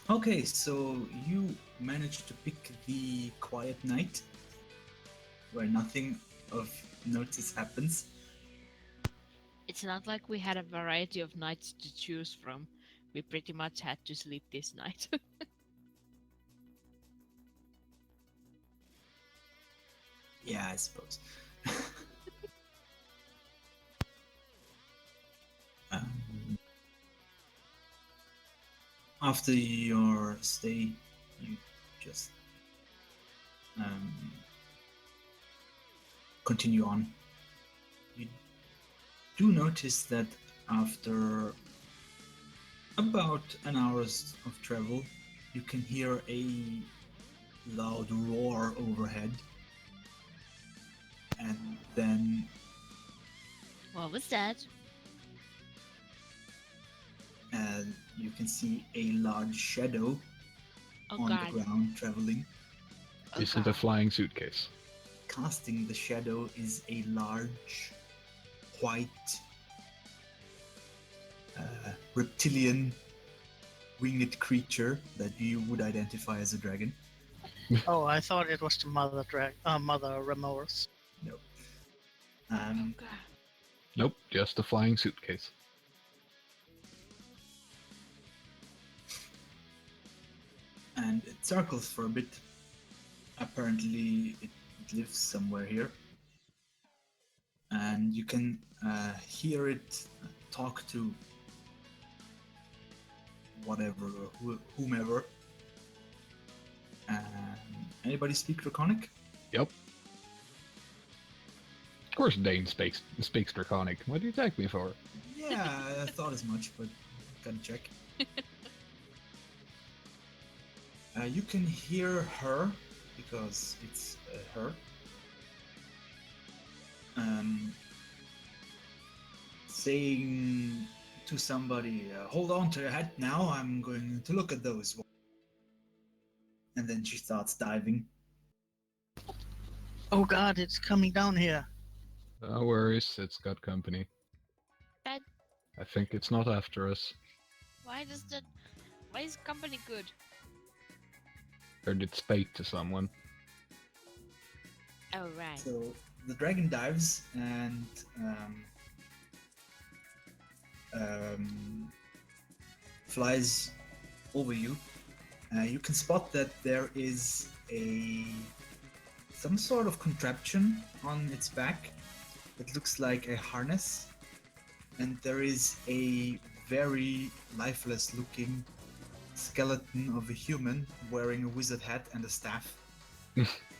Okay, so you managed to pick the quiet night, where nothing of notice happens. It's not like we had a variety of nights to choose from. We pretty much had to sleep this night. Yeah, I suppose. After your stay, you just continue on. You do notice that After about an hour's of travel, you can hear a loud roar overhead. And then What was that? you can see a large shadow Oh on god. the ground traveling. Oh Is it a god. flying suitcase? Casting the shadow is a large, white, reptilian, winged creature that you would identify as a dragon. Oh, I thought it was the Mother Remorse. No. Oh god. Nope, just a flying suitcase. And it circles for a bit. Apparently, it lives somewhere here. And you can hear it talk to whatever, whomever. Anybody speak Draconic? Yep. Of course Dane speaks Draconic. What do you take me for? Yeah, I thought as much, but gotta check. You can hear her because it's her. Saying to somebody, "Hold on to your hat now. I'm going to look at those." And then she starts diving. Oh god, it's coming down here. No worries, it's got company. That. I think it's not after us. Why is company good? Heard it spate to someone. Oh right. So the dragon dives and flies over you. You can spot that there is some sort of contraption on its back that looks like a harness, and there is a very lifeless looking skeleton of a human wearing a wizard hat and a staff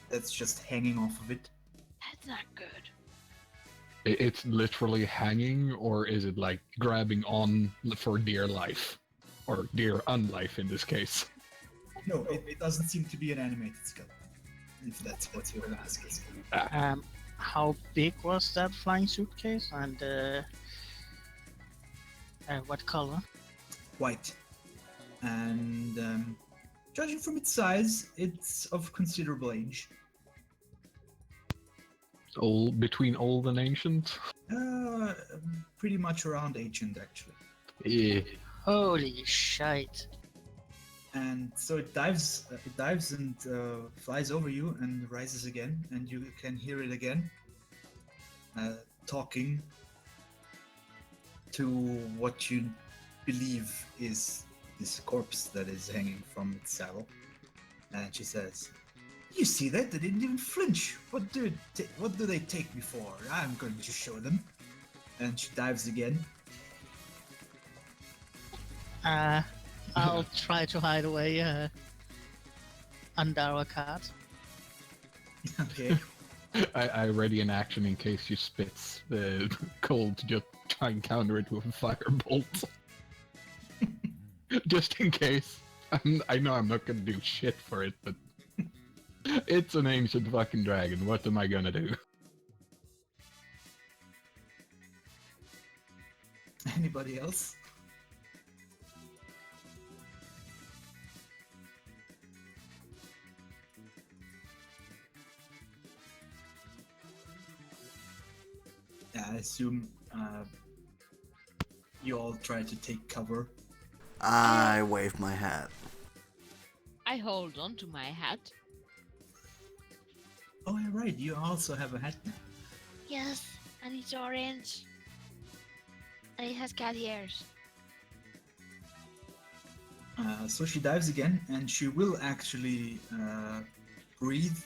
that's just hanging off of it. That's not good. It's literally hanging, or is it like grabbing on for dear life? Or dear unlife in this case. No, it doesn't seem to be an animated skeleton, if that's what you're asking. How big was that flying suitcase, and what color? White. And judging from its size, it's of considerable age. Between old and ancient? Pretty much around ancient, actually. Yeah. Holy shite. And so it dives and flies over you and rises again, and you can hear it again, talking to what you believe is this corpse that is hanging from its saddle. And she says, "You see that? They didn't even flinch. What do they take me for? I'm going to show them." And she dives again. I'll try to hide away under our cart. Okay. I ready an action in case she spits the cold to just try and counter it with a firebolt. Just in case. I know I'm not gonna do shit for it, but it's an ancient fucking dragon. What am I gonna do? Anybody else? Yeah, I assume you all try to take cover. I wave my hat. I hold on to my hat. Oh, yeah, right. You also have a hat now. Yes, and it's orange. And it has cat ears. So she dives again, and she will actually breathe,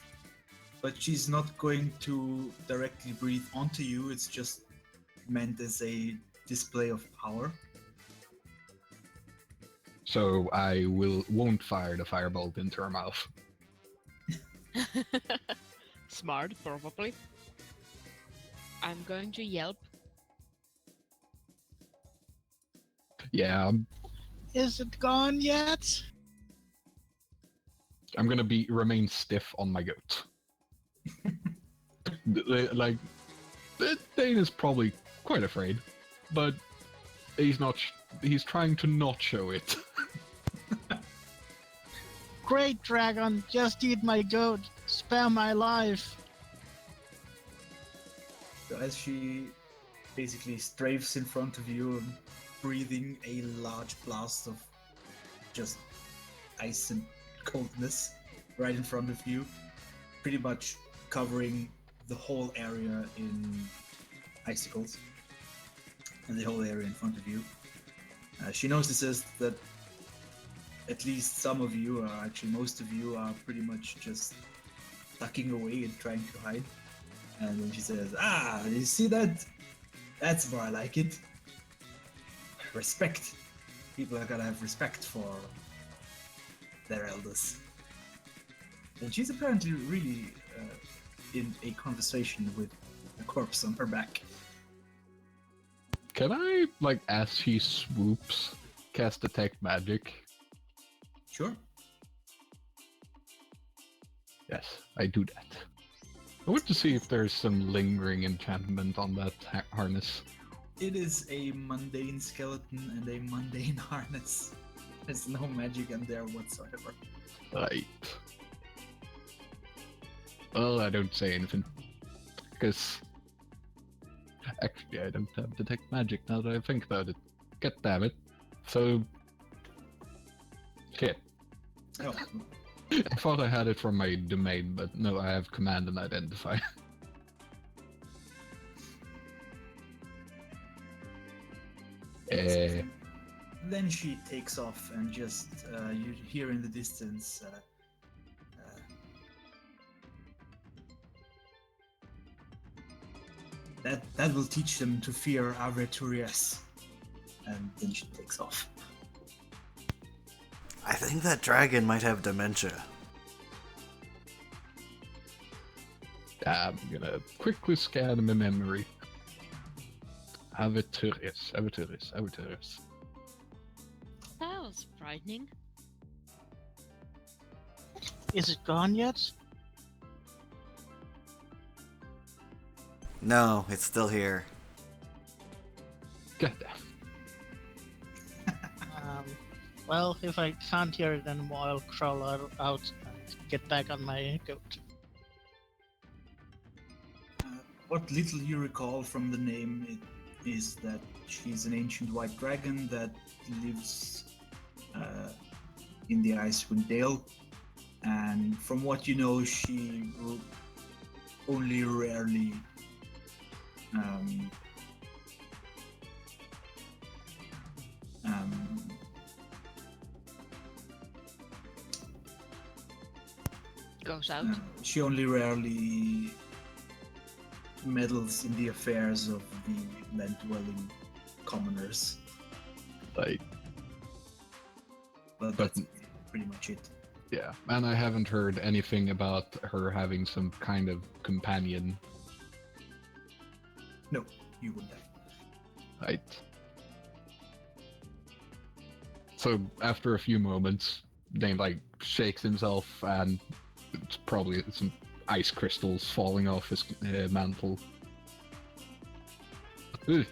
but she's not going to directly breathe onto you. It's just meant as a display of power. So I won't fire the firebolt into her mouth. Smart, probably. I'm going to yelp. Yeah, Is it gone yet? I'm gonna remain stiff on my goat. Like, Dane is probably quite afraid, but he's not. He's trying to not show it. Great dragon, just eat my goat. Spare my life. So as she basically strafes in front of you and breathing a large blast of just ice and coldness right in front of you, pretty much covering the whole area in icicles and the whole area in front of you. She notices that at least some of you, or actually most of you, are pretty much just tucking away and trying to hide. And then she says, you see that? That's more like it. Respect. People are gonna have respect for their elders. And she's apparently really in a conversation with a corpse on her back. Can I, like, as she swoops, cast Detect Magic? Sure. Yes, I do that. I want to see if there's some lingering enchantment on that harness. It is a mundane skeleton and a mundane harness. There's no magic in there whatsoever. Right. Well, I don't say anything. Because... Actually, I don't have Detect Magic now that I think about it. God damn it. So... Shit. Oh, I thought I had it from my domain, but no, I have Command and Identify. Then she takes off and just you hear in the distance that will teach them to fear Arveturias. And then she takes off. I think that dragon might have dementia. I'm gonna quickly scan my memory. Arveturias. That was frightening. Is it gone yet? No, it's still here. God damn. Well, if I can't hear it anymore, I'll crawl out and get back on my goat. What little you recall from the name is that she's an ancient white dragon that lives in the Icewind Dale, and from what you know, she will only rarely Goes out. she only rarely meddles in the affairs of the land-dwelling commoners. Like, But that's pretty much it. yeah. And I haven't heard anything about her having some kind of companion. No, you wouldn't have. Right. So after a few moments, Dane like shakes himself and it's probably some ice crystals falling off his mantle. Ugh.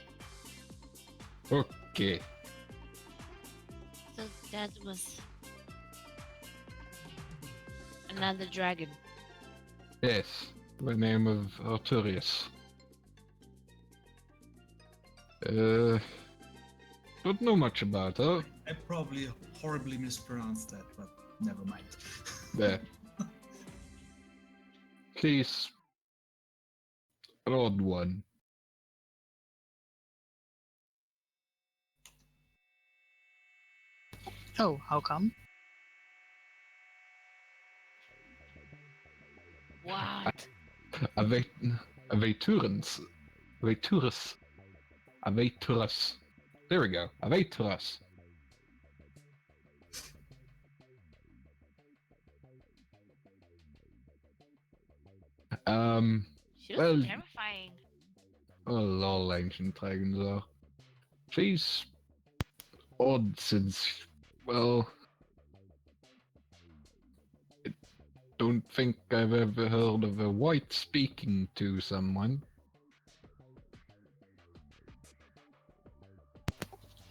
Okay. So that was another dragon. Yes, by the name of Arturius. Don't know much about her. I probably horribly mispronounced that, but never mind. There. She's an odd one. Oh, how come? What? Aveturus. There we go. Aveturus. She Well- looks terrifying. Well, all ancient dragons are. She's odd since, well, I don't think I've ever heard of a white speaking to someone.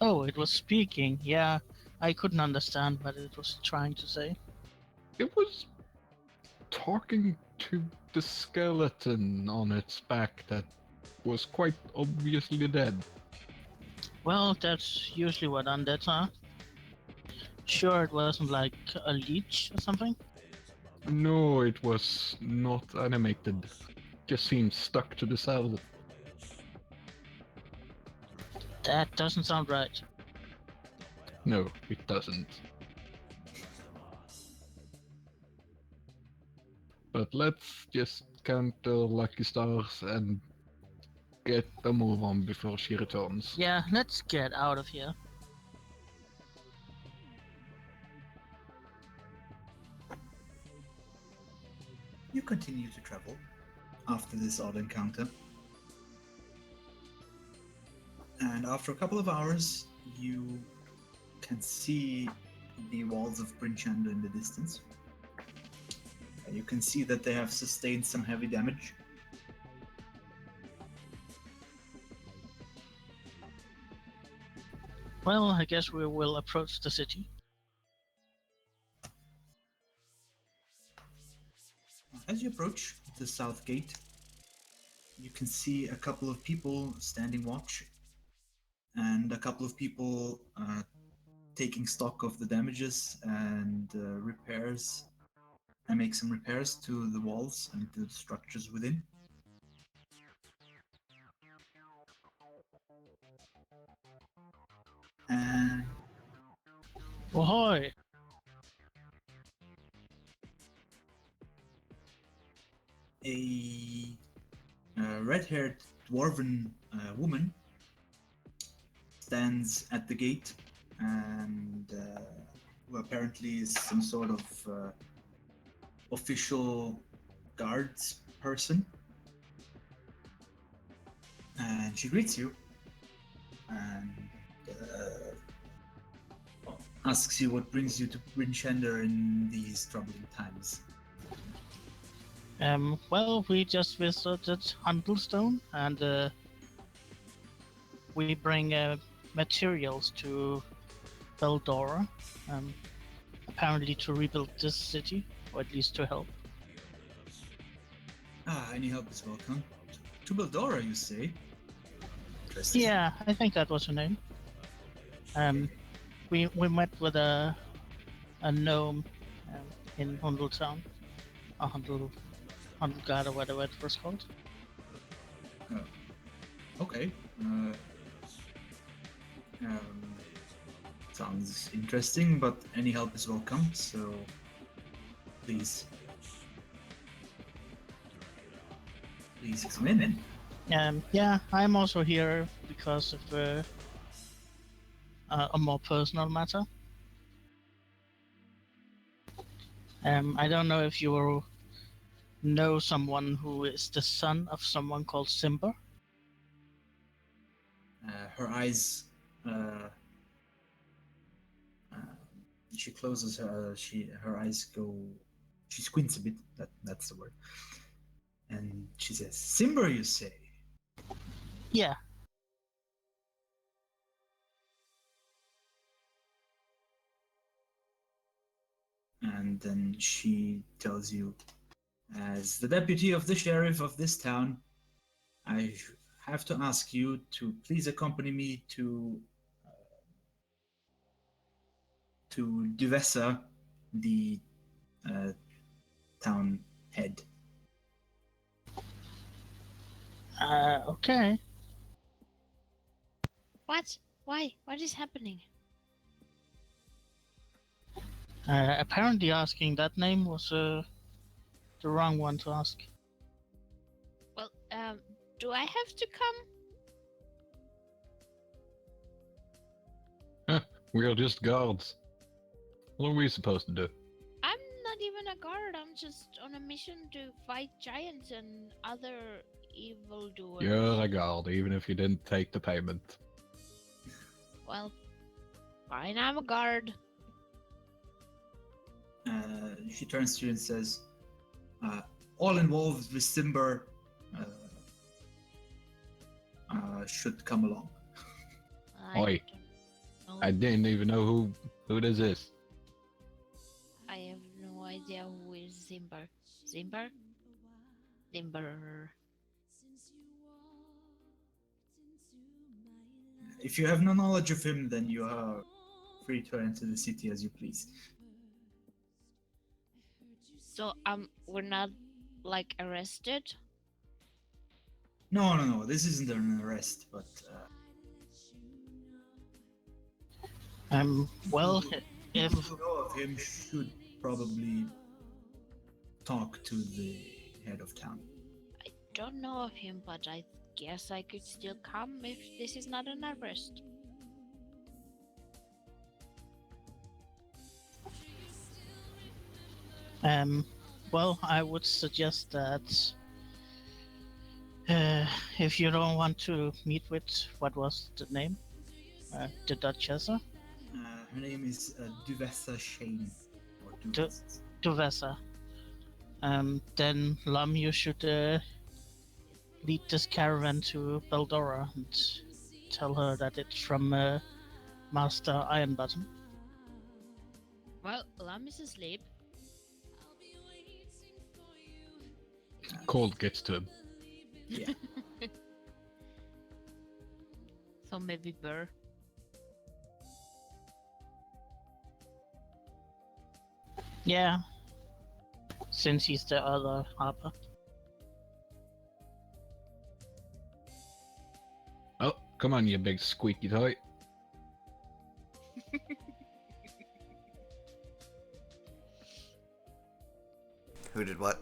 Oh, it was speaking. Yeah, I couldn't understand what it was trying to say. It was talking to the skeleton on its back that was quite obviously dead. Well, that's usually what undeads are. Sure, it wasn't like a leech or something. No, it was not animated. Just seems stuck to the cell. That doesn't sound right. No, it doesn't. But let's just count the lucky stars and get a move on before she returns. Yeah, let's get out of here. You continue to travel after this odd encounter. And after a couple of hours, you can see the walls of Brinchanda in the distance. You can see that they have sustained some heavy damage. Well, I guess we will approach the city. As you approach the south gate, you can see a couple of people standing watch and a couple of people taking stock of the damages and repairs, and make some repairs to the walls and to the structures within. And Ahoy! a red-haired dwarven woman stands at the gate, and who apparently is some sort of official guards person. And she greets you and asks you what brings you to Brinchender in these troubling times. Well, we just visited Huntlestone, and we bring materials to Beldora, apparently to rebuild this city, or at least to help. Any help is welcome. To Beldora, you say? Interesting. Yeah, I think that was her name. We met with a gnome in Huntletown, a Hundle God or whatever it was called. Okay. Sounds interesting, but any help is welcome, so please come in. Yeah, I'm also here because of a more personal matter. I don't know if you know someone who is the son of someone called Simba. Her eyes. She closes her. Her eyes go. She squints a bit. That's the word. And she says, "Simba, you say?" Yeah. And then she tells you, as the deputy of the sheriff of this town, I have to ask you to please accompany me to Duvessa, the town head. Okay. What? Why? What is happening? Apparently asking that name was the wrong one to ask. Well, do I have to come? We are just guards. What are we supposed to do? I'm not even a guard. I'm just on a mission to fight giants and other evildoers. You're a guard, even if you didn't take the payment. Well, Fine, I'm a guard. She turns to you and says, all involved with Simber should come along. Oi. don't know. I didn't even know who this is. I have no idea who is Zimber. Zimber? Zimber. If you have no knowledge of him, then you are free to enter the city as you please. So we're not like arrested. No. This isn't an arrest, but Well, if people who know of him should probably talk to the head of town. I don't know of him, but I guess I could still come if this is not an arrest. well, I would suggest that if you don't want to meet with what was the name, the Duchessa, Her name is Duvessa Shane. Or Du- Duvessa. Duvessa, then Lum, you should lead this caravan to Beldora and tell her that it's from Master Ironbottom. Well, Lam is asleep. Cold gets to him. Yeah. So maybe Burr. Yeah, since he's the other Harper. Oh, come on, you big squeaky toy. Who did what?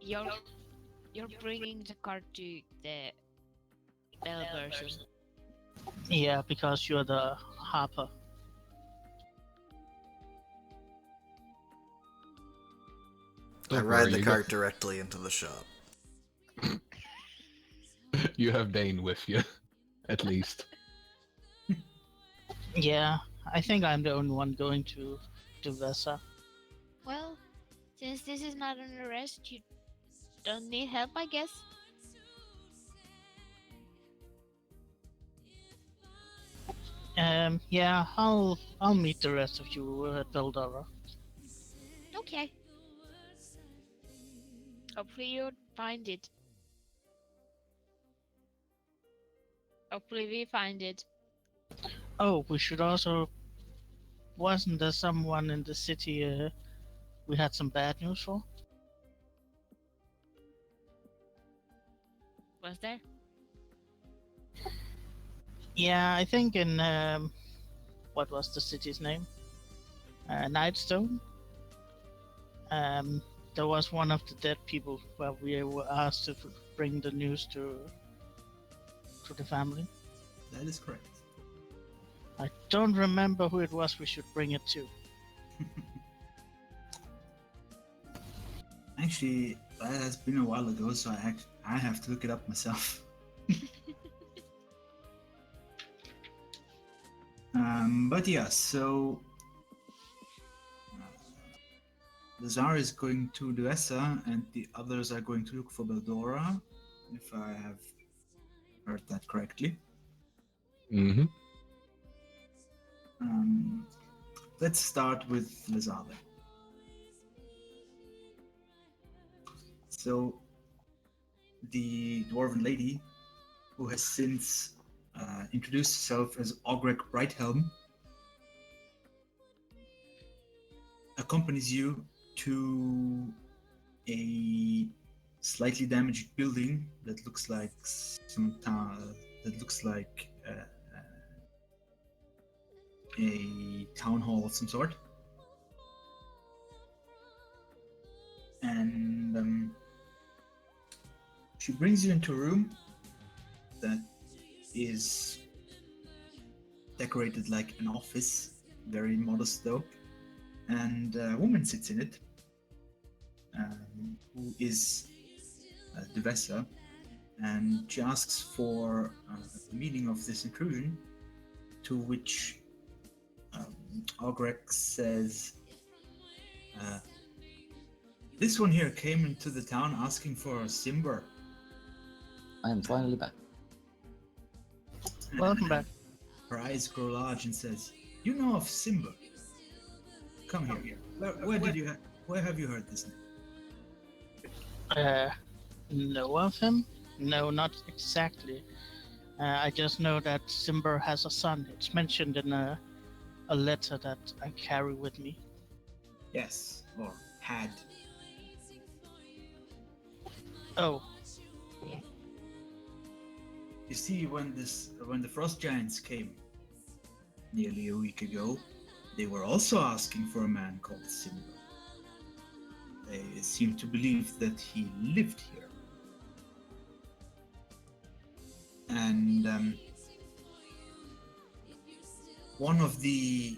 You're bringing the card to the Bell version. Yeah, because you're the Harper. I Don't ride worry, the you cart directly into the shop. You have Dane with you, at least. Yeah, I think I'm the only one going to Vesa. Well, since this is not an arrest, you don't need help, I guess. Yeah, I'll meet the rest of you at Beldora. Okay. Hopefully you'll find it. Hopefully we find it. Oh, we should also. Wasn't there someone in the city we had some bad news for? Was there? Yeah, I think in what was the city's name? Nightstone. There was one of the dead people where we were asked to bring the news to the family. That is correct. I don't remember who it was we should bring it to. Actually, that has been a while ago, so I have to look it up myself. But yeah, so Lazar is going to Duessa, and the others are going to look for Beldora, if I have heard that correctly. Mm-hmm. Let's start with Lazar then. So, the dwarven lady, who has since introduced herself as Ogrek Brighthelm, accompanies you to a slightly damaged building that looks like a town hall of some sort. And she brings you into a room that is decorated like an office, very modest though, and a woman sits in it, who is Duvessa, and she asks for the meaning of this intrusion, to which Ogrex says, this one here came into the town asking for a Simber. I am finally back. Welcome back. Her eyes grow large and says, you know of Simber? Come here. Where have you heard this name? Know of him? No, not exactly. I just know that Simber has a son. It's mentioned in a letter that I carry with me. Yes, or had. Oh, You see, when the Frost Giants came nearly a week ago, they were also asking for a man called Simba. They seem to believe that he lived here. And one of the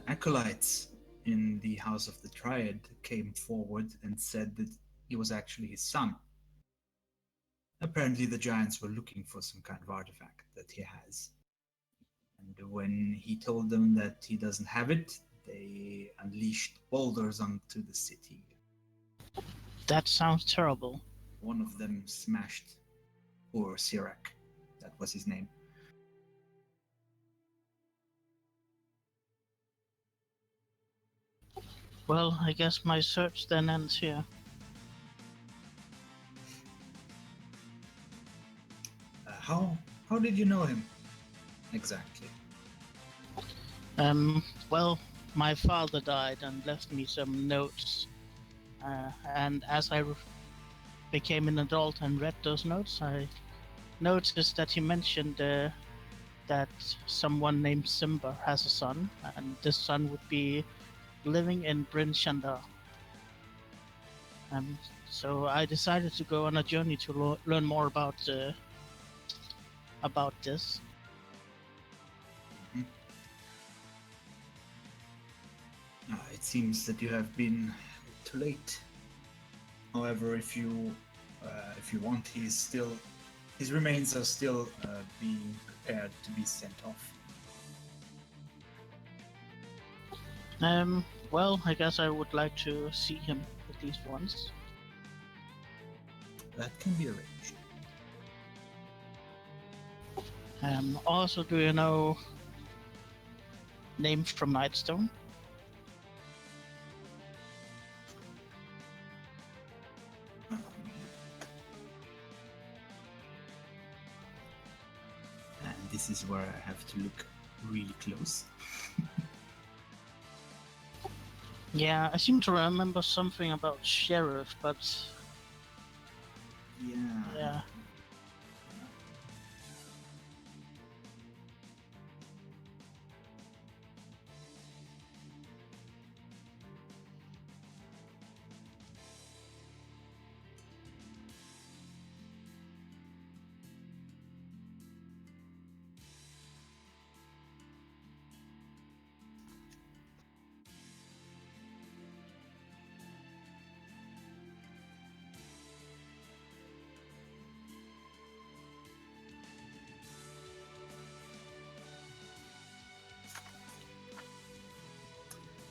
acolytes in the House of the Triad came forward and said that he was actually his son. Apparently the giants were looking for some kind of artifact that he has. And when he told them that he doesn't have it, they unleashed boulders onto the city. that sounds terrible. One of them smashed poor Sirac. That was his name. Well, I guess my search then ends here. How did you know him? Exactly. Well, my father died and left me some notes. And as I became an adult and read those notes, I noticed that he mentioned that someone named Simba has a son, and this son would be living in Bryn Shandar. So I decided to go on a journey to learn more about this. It seems that you have been too late. However, if you want, his remains are still being prepared to be sent off. Well, I guess I would like to see him at least once. That can be arranged. Also, do you know names from Nightstone? And this is where I have to look really close. Yeah, I seem to remember something about Sheriff, but yeah.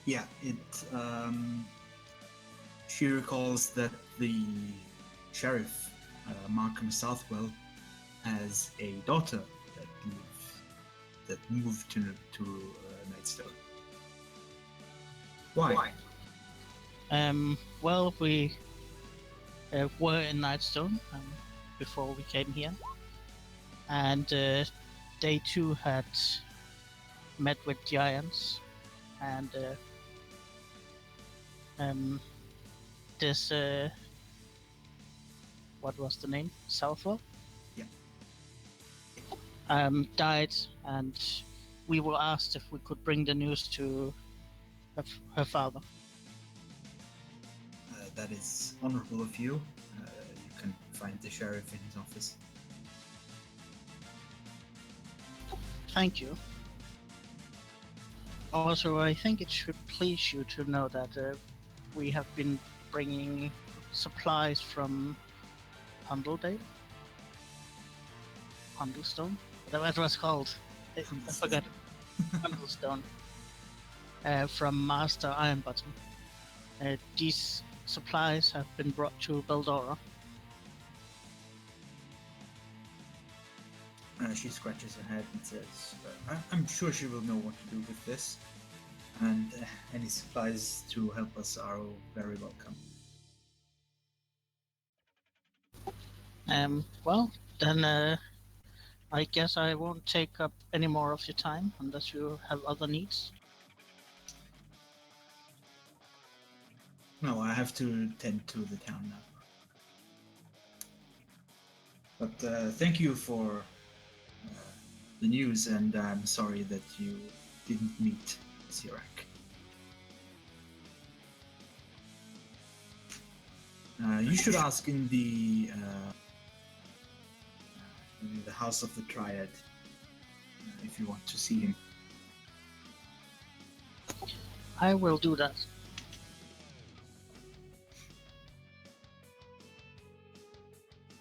Yeah, she recalls that the sheriff, Markham Southwell, has a daughter that moved to Nightstone. Why? Well, we were in Nightstone before we came here, and they too had met with giants, and this what was the name? Southwell? Yeah. Died, and we were asked if we could bring the news to her father. That is honorable of you. You can find the sheriff in his office. Thank you. Also, I think it should please you to know that we have been bringing supplies from Hundledale? Hundlestone? Whatever it was called. I forgot. Hundlestone. From Master Ironbottom. These supplies have been brought to Beldora. She scratches her head and says, I'm sure she will know what to do with this. And any supplies to help us are very welcome. Well, then I guess I won't take up any more of your time unless you have other needs. No, I have to tend to the town now. But thank you for the news, and I'm sorry that you didn't meet Sirak. You should ask in the House of the Triad if you want to see him. I will do that.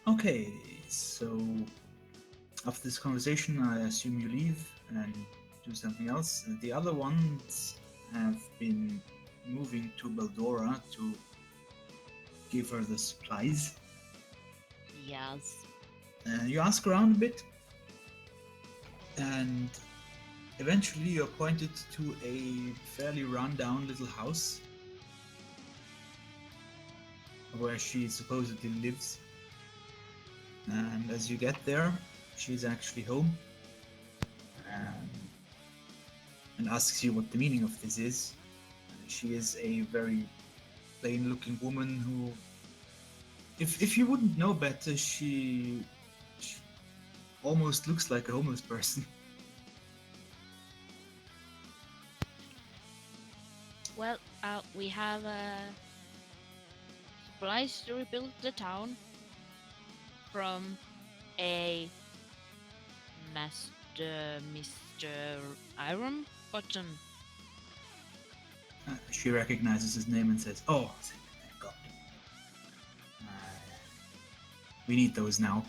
Okay, so after this conversation, I assume you leave and do something else. The other ones have been moving to Beldora to give her the supplies. Yes. You ask around a bit, and eventually you're pointed to a fairly run-down little house where she supposedly lives. And as you get there, she's actually home and asks you what the meaning of this is. She is a very plain-looking woman who, if you wouldn't know better, she almost looks like a homeless person. Well, we have supplies to rebuild the town from a Mr. Ironbottom. She recognizes his name and says, "Oh, thank God. We need those now."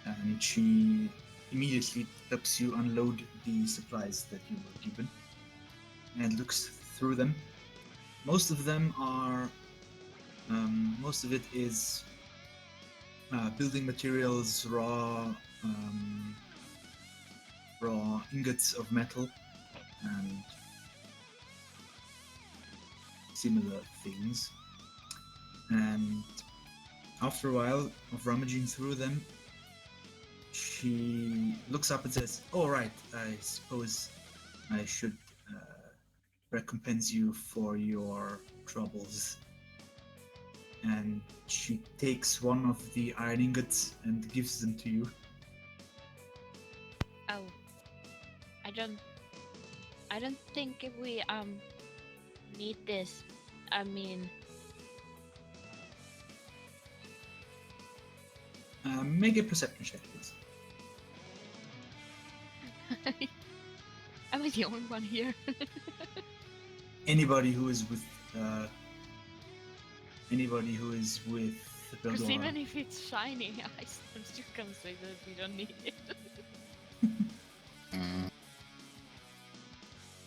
And she immediately helps you unload the supplies that you were given and looks through them. Most of them are, most of it is building materials, raw ingots of metal, and similar things. And after a while of rummaging through them, she looks up and says, "All right, I suppose I should recompense you for your troubles." And she takes one of the iron ingots and gives them to you. Oh, I don't think if we need this. I mean, Make a perception check, please. am I the only one here? Anybody who is with the Because Beldora. even if it's shiny, I'm still gonna say that we don't need it.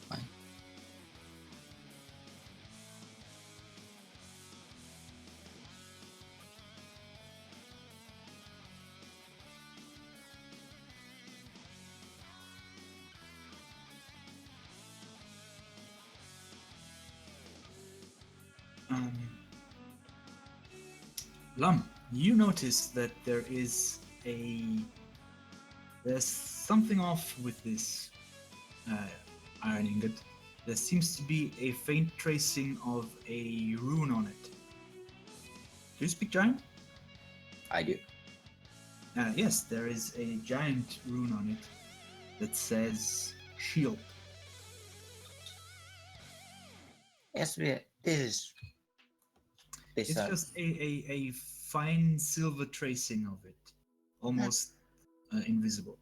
Fine. Lum, you notice that there's something off with this iron ingot. There seems to be a faint tracing of a rune on it. Do you speak giant? I do. Yes, there is a giant rune on it that says shield. Yes, this is. This It's just a fine silver tracing of it, almost invisible.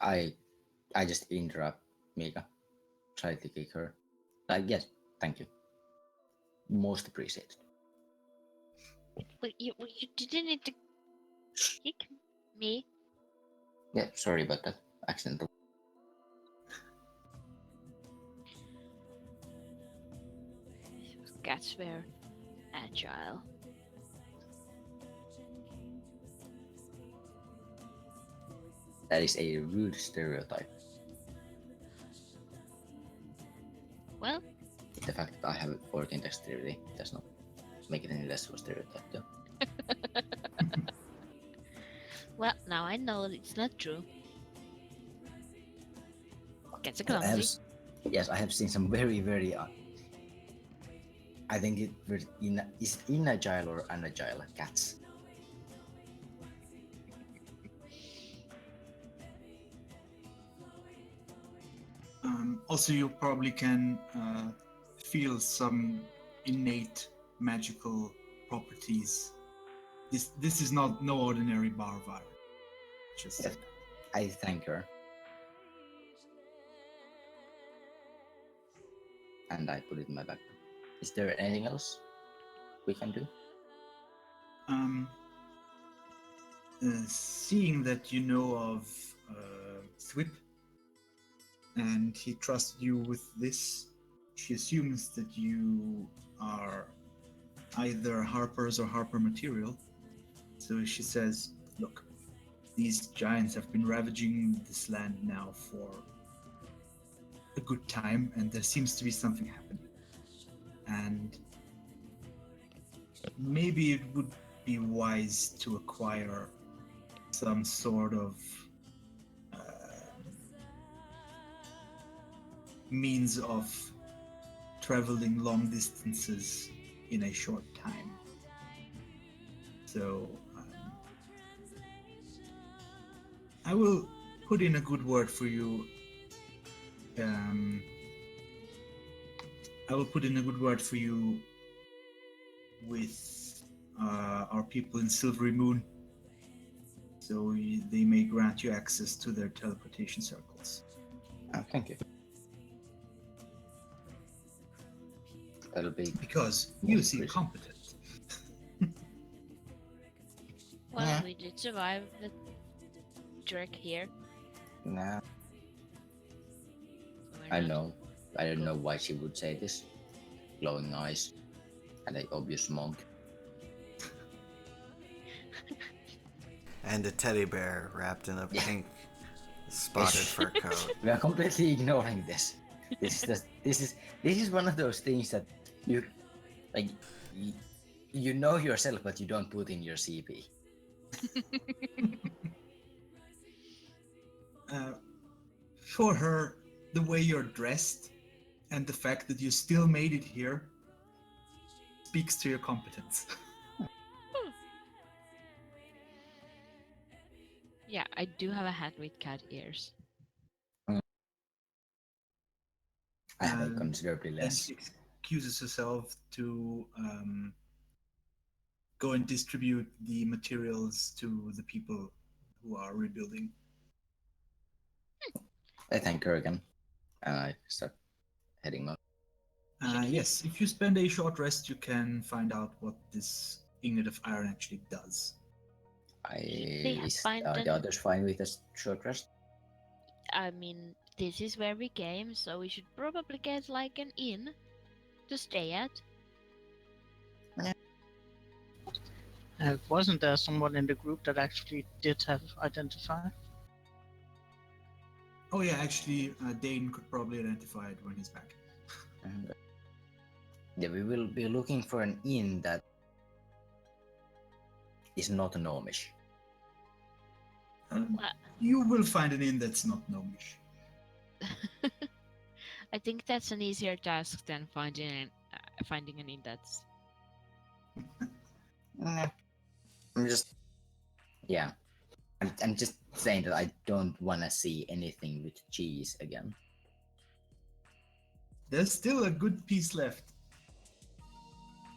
I just interrupt Mika. Try to kick her. Like, yes, Thank you. Most appreciated. But you didn't need to kick me. Yeah, sorry about that. Accidental. Cats were agile. That is a rude stereotype. Well, The fact that I have 14 dexterity does not make it any less of a stereotype, though. well, now I know that it's not true. Cats are I have, clumsy. yes, I have seen some very, very. I think it was is it inagile or unagile cats. Also, you probably can feel some innate magical properties. This is not no ordinary bar virus. Just Yes, I thank her. And I put it in my backpack. Is there anything else we can do? Seeing that you know of Thwip, and he trusted you with this, she assumes that you are either Harper's or Harper material. So she says, look, these giants have been ravaging this land now for a good time, and there seems to be something happening. And maybe it would be wise to acquire some sort of means of traveling long distances in a short time. So I will put in a good word for you. I will put in a good word for you with our people in Silvery Moon, so they may grant you access to their teleportation circles. Oh, thank you. That'll be. Because you seem competent. Well, Yeah. we did survive the trek here. Nah, So we're I not- know. I don't know why she would say this. Glowing eyes and an obvious monk. And a teddy bear wrapped in a pink spotted fur coat. We are completely ignoring this. This is one of those things that you like. You know yourself, but you don't put in your CP. For her, the way you're dressed and the fact that you still made it here speaks to your competence. Yeah, I do have a hat with cat ears. I have Um, considerably And less. she excuses herself to go and distribute the materials to the people who are rebuilding. I thank her again, and I start heading up. Yes, if you spend a short rest, you can find out what this ingot of iron actually does. They Is, find are the an- others fine with a short rest? I mean, this is where we came, so we should probably get like an inn to stay at. Wasn't there someone in the group that actually did have identify? Oh yeah, actually, Dane could probably identify it when he's back. And, yeah, we will be looking for an inn that is not gnomish. Well, You will find an inn that's not gnomish. I think that's an easier task than finding an inn that's. I'm just, yeah. I'm just saying that I don't want to see anything with cheese again. There's still a good piece left.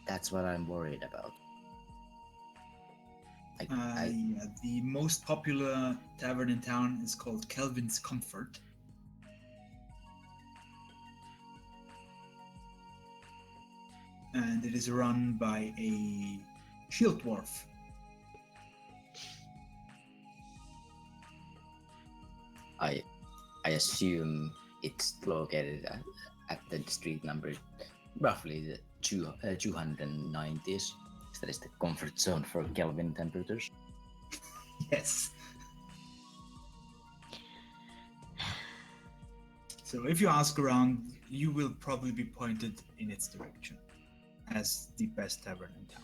That's what I'm worried about. Yeah, the most popular tavern in town is called Kelvin's Comfort. and it is run by a shield dwarf. I assume it's located at the street number roughly the 290s. That is the comfort zone for Kelvin temperatures. Yes. So if you ask around, you will probably be pointed in its direction as the best tavern in town.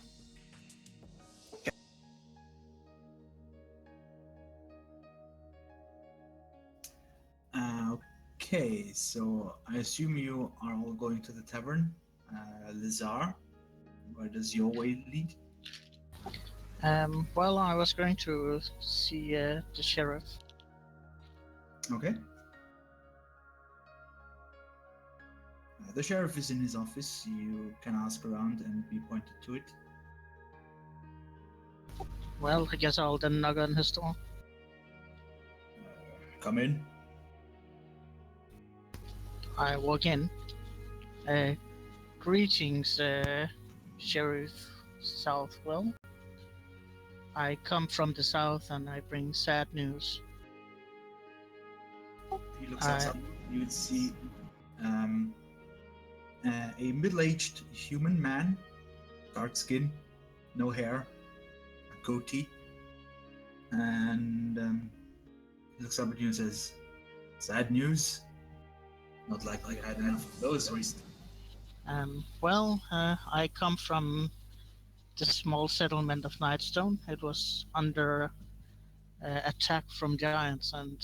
Okay, so I assume you are all going to the tavern. Lizar, where does your way lead? Well, I was going to see the sheriff. Okay. The sheriff is in his office. You can ask around and be pointed to it. Well, I guess I'll then knock on his door. Come in. I walk in. Greetings, Sheriff Southwell. I come from the south and I bring sad news. He looks outside. You would see a middle-aged human man, dark skin, no hair, a goatee, and he looks up at you and says, "Sad news. Not likely I had enough of those recently." Well, I come from the small settlement of Nightstone. It was under attack from giants, and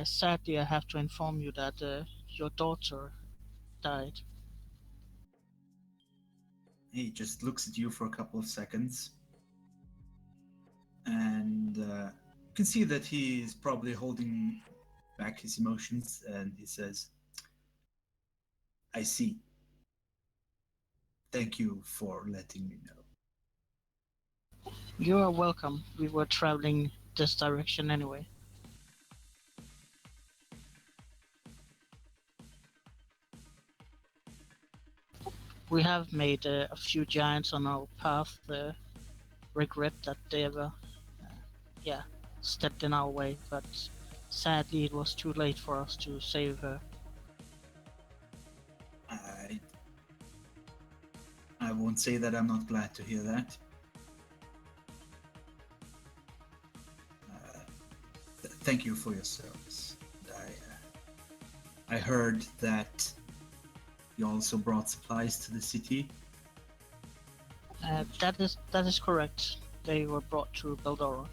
sadly, I have to inform you that your daughter died. He just looks at you for a couple of seconds, and you can see that he is probably holding back his emotions, and he says, "I see. Thank you for letting me know." You are welcome. We were traveling this direction anyway. We have made a few giants on our path. Regret that they ever, stepped in our way, but sadly it was too late for us to save her. I won't say that I'm not glad to hear that. Thank you for your service. I heard that you also brought supplies to the city. That is correct. They were brought to Beldora.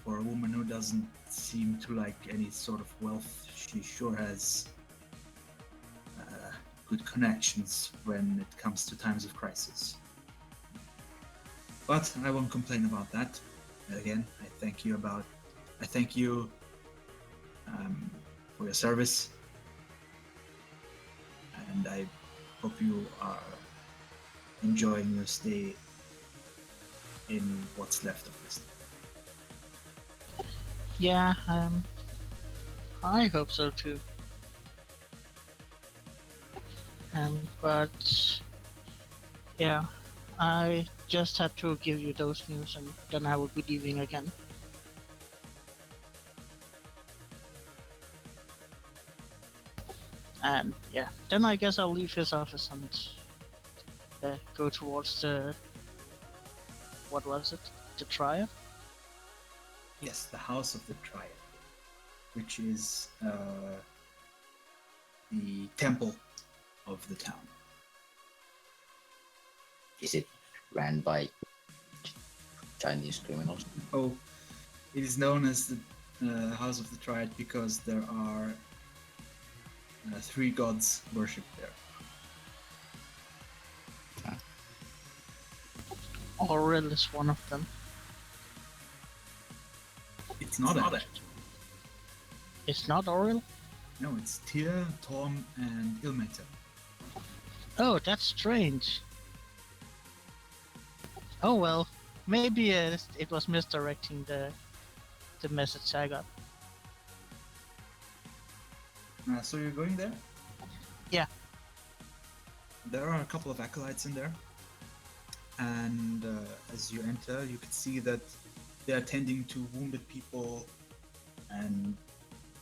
For a woman who doesn't seem to like any sort of wealth, she sure has good connections when it comes to times of crisis. But I won't complain about that. Again, I thank you for your service, and I hope you are enjoying your stay in what's left of this. Yeah, I hope so too. But yeah, I just had to give you those news, and then I will be leaving again. And yeah, then I guess I'll leave his office and go towards the, what was it? The Triad? Yes, the House of the Triad, which is the temple of the town. Is it ran by Chinese criminals? Oh, it is known as the House of the Triad because there are 3 gods worshipped there. Aurel is one of them. It's not it. It's not Aurel? No, it's Tyr, Torm, and Ilmater. Oh, that's strange. Oh well, maybe it was misdirecting the message I got. So you're going there? Yeah. There are a couple of acolytes in there, and as you enter, you can see that they are tending to wounded people and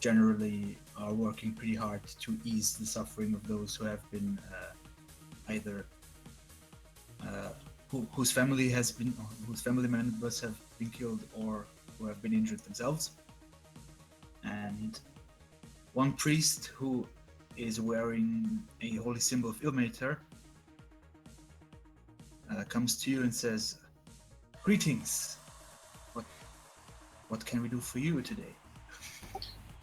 generally are working pretty hard to ease the suffering of those who have been either whose family has been, whose family members have been killed, or who have been injured themselves. And one priest who is wearing a holy symbol of Ilmater comes to you and says, "Greetings. What can we do for you today?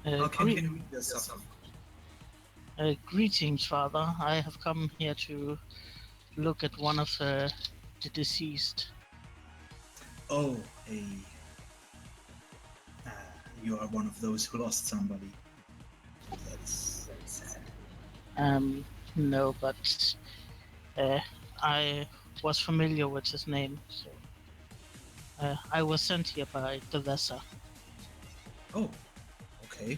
How can we read your suffering?" Greetings, Father. I have come here to look at one of the deceased. Oh, you are one of those who lost somebody. That's sad. No, but I was familiar with his name, so I was sent here by Devesa. Oh, okay.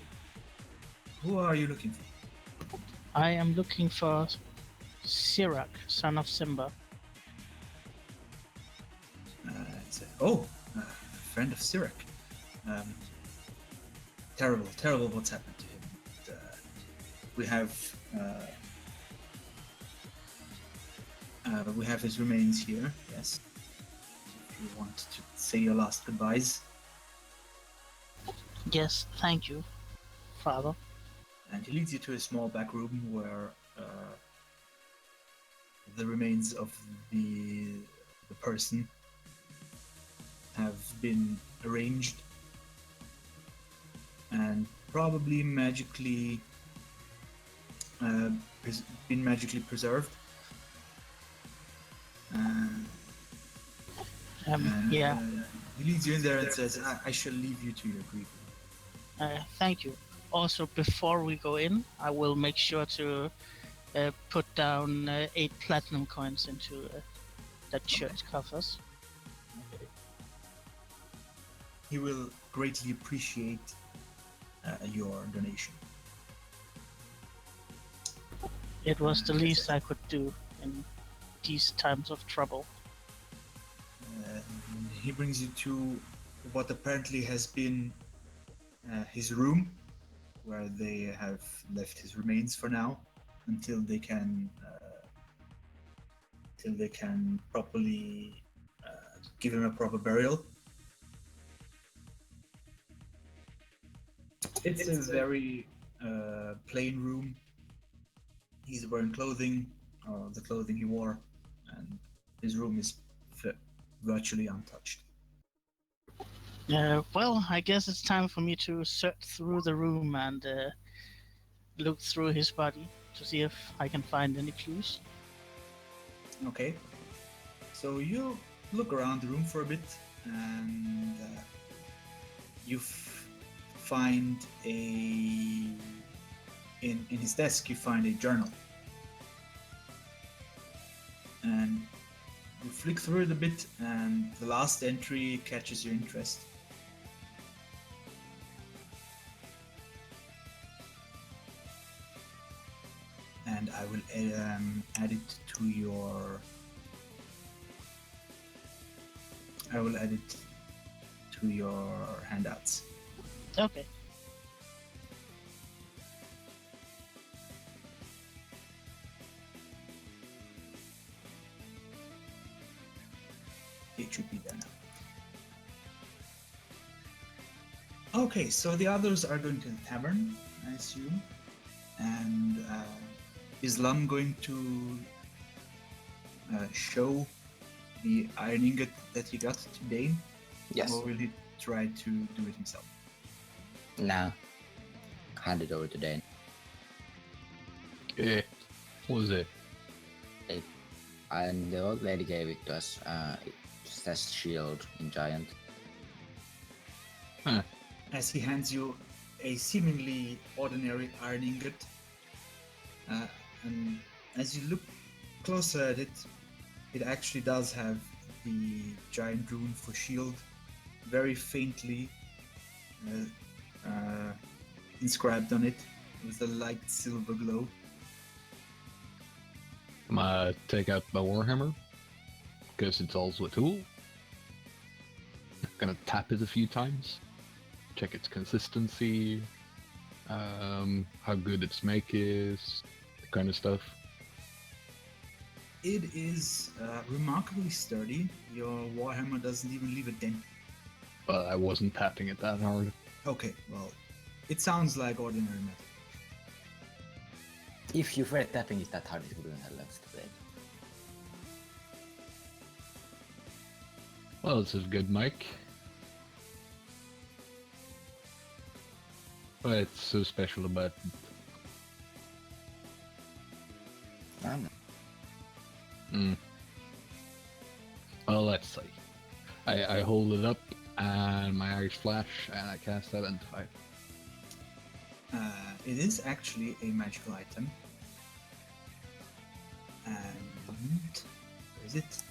Who are you looking for? I am looking for Sirak, son of Simba. Friend of Sirak. Terrible what's happened to him. We have his remains here, yes. If you want to say your last goodbyes. Yes, thank you, Father. And he leads you to a small back room where the remains of the person have been arranged and probably magically been magically preserved. Yeah. He leads you in there and says, I shall leave you to your grief. Thank you. Also, before we go in, I will make sure to put down 8 platinum coins into that shirt covers. Okay. He will greatly appreciate your donation. It was the least I could do in these times of trouble. He brings you to what apparently has been his room, where they have left his remains for now, until they can properly give him a proper burial. It's a very plain room. He's wearing clothing, or the clothing he wore, and his room is virtually untouched. Well, I guess it's time for me to search through the room and look through his body to see if I can find any clues. Okay. So you look around the room for a bit, and you find in his desk you find a journal, and you flick through it a bit, and the last entry catches your interest. And I will add it to your. I will add it to your handouts. Okay. It should be there now. Okay, so the others are going to the tavern, I assume, and is Lum going to show the iron ingot that he got to Dane? Yes. Or will he try to do it himself? Now, hand it over to Dane. What was it? And the old lady gave it to us. It says shield in giant. Huh. As he hands you a seemingly ordinary iron ingot, and as you look closer at it, it actually does have the giant rune for shield very faintly inscribed on it with a light silver glow. take out my Warhammer, because it's also a tool. Gonna tap it a few times, check its consistency, how good its make is, that kind of stuff. It is remarkably sturdy. Your Warhammer doesn't even leave a dent. But I wasn't tapping it that hard. Okay, well, it sounds like ordinary metal. If you were tapping it that hard, it wouldn't have left the blade. Well, this is good, Mike. What's so special about it? I don't know. Well, let's see. I hold it up, and my eyes flash, and I cast Identify. It is actually a magical item. And where is it?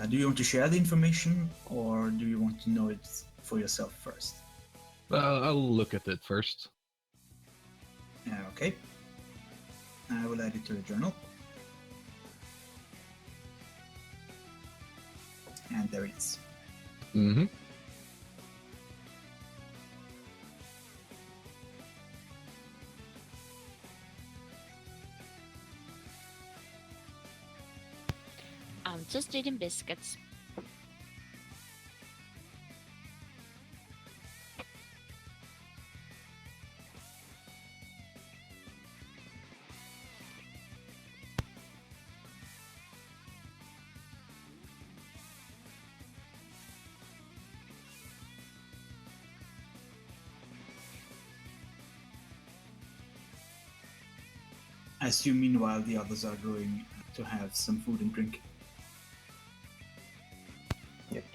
Do you want to share the information, or do you want to know it for yourself first? I'll look at it first. Okay. I will add it to the journal. And there it is. Mm-hmm. I'm just eating biscuits. I assume meanwhile the others are going to have some food and drink. Yep.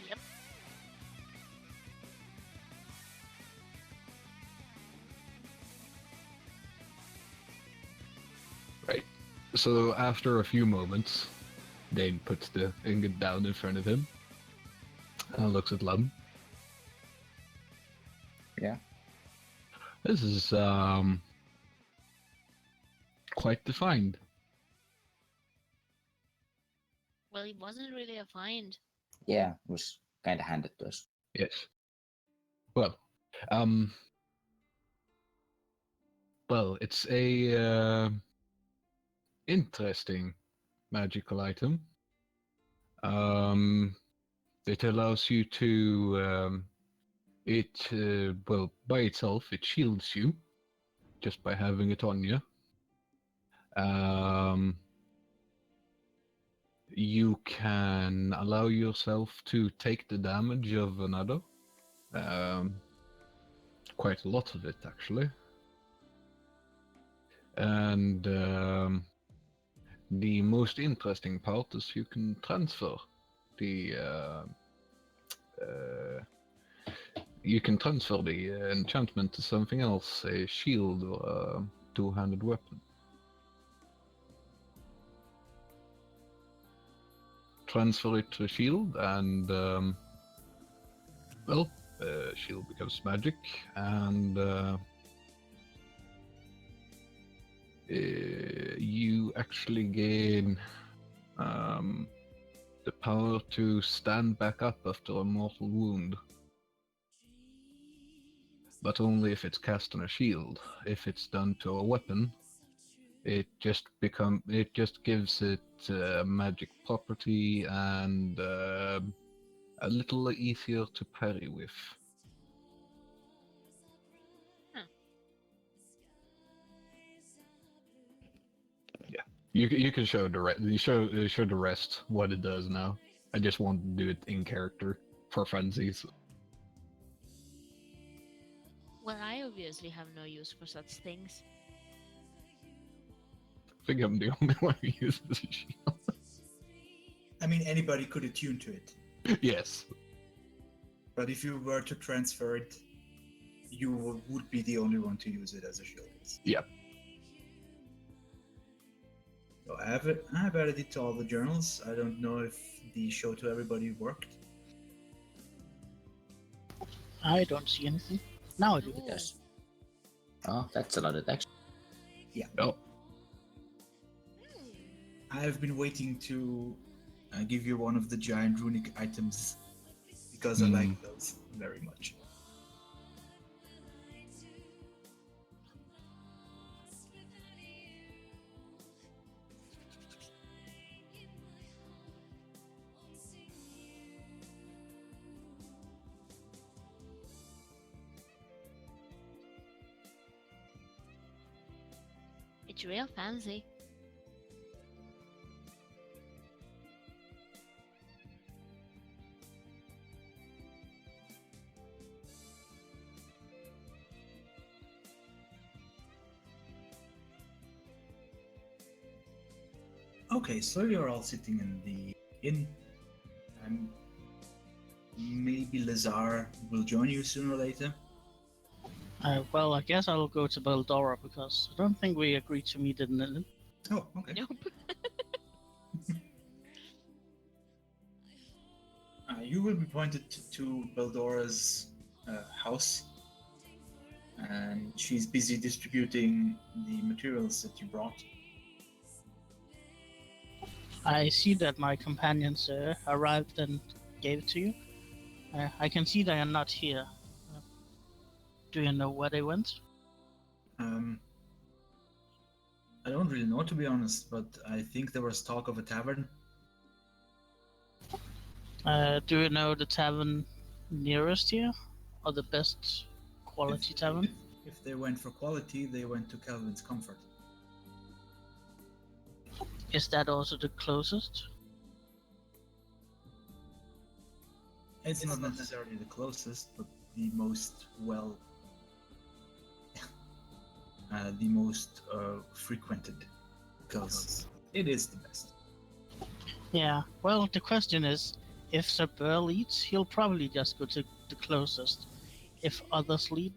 Right. So after a few moments, Dane puts the ingot down in front of him and looks at Lum. Yeah. This is quite defined. Well, it wasn't really a find. Yeah, it was kind of handed to us. Yes. Well, it's a interesting magical item. It allows you to by itself it shields you just by having it on you. You can allow yourself to take the damage of another. Quite a lot of it, actually. And the most interesting part is you can transfer the enchantment to something else, a shield or a two-handed weapon. Transfer it to a shield, and shield becomes magic, and you actually gain the power to stand back up after a mortal wound. But only if it's cast on a shield. If it's done to a weapon, it just gives it magic property and a little easier to parry with. Yeah, you can show the show the rest what it does now. I just want to do it in character for funsies. Well, I obviously have no use for such things. I think I'm the only one who uses a shield. I mean, anybody could attune to it. Yes. But if you were to transfer it, you would be the only one to use it as a shield. Yep. So I have added it to all the journals. I don't know if the show to everybody worked. I don't see anything. Now I do. Ooh. Yes. Oh, that's a lot of text. Oh, I have been waiting to give you one of the giant runic items because I like those very much. It's real fancy. Okay, so you're all sitting in the inn. And maybe Lazar will join you sooner or later. Well, I guess I'll go to Beldora because I don't think we agreed to meet in the. Oh, okay. Nope. You will be pointed to Beldora's house, and she's busy distributing the materials that you brought. I see that my companions arrived and gave it to you. I can see they are not here. Do you know where they went? I don't really know, to be honest, but I think there was talk of a tavern. Do you know the tavern nearest here? Or the best quality tavern? If they went for quality, they went to Calvin's Comfort. Is that also the closest? It's not necessarily the closest, but the most the most frequented, because it is the best. Yeah, well, the question is, if Sir Burr leads, he'll probably just go to the closest. If others lead,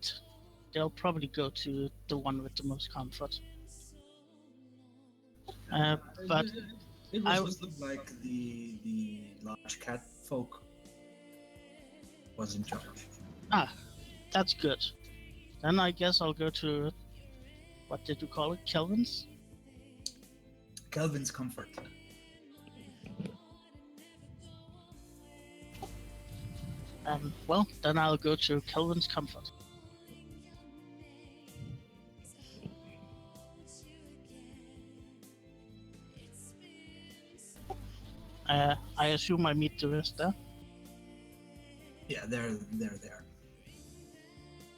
they'll probably go to the one with the most comfort. But It I- was just like the large cat folk was in charge. that's good. Then I guess I'll go to, what did you call it, Kelvin's? Calvin's Comfort. Well, then I'll go to Kelvin's Comfort. I assume I meet the rest there. Yeah, they're there.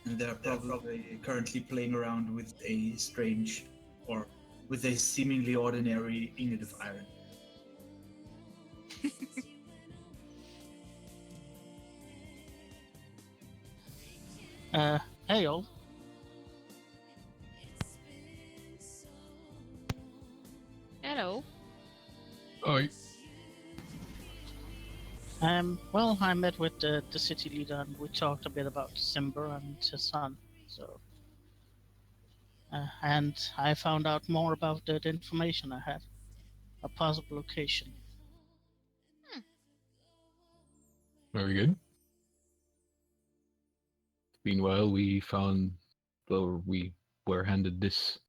And they're probably currently playing around with a strange, or with a seemingly ordinary ingot of iron. Hey all. Hello. oh, Well, I met with the city leader and we talked a bit about Simber and his son. So, and I found out more about the information I had, a possible location. very good. Meanwhile, we were handed this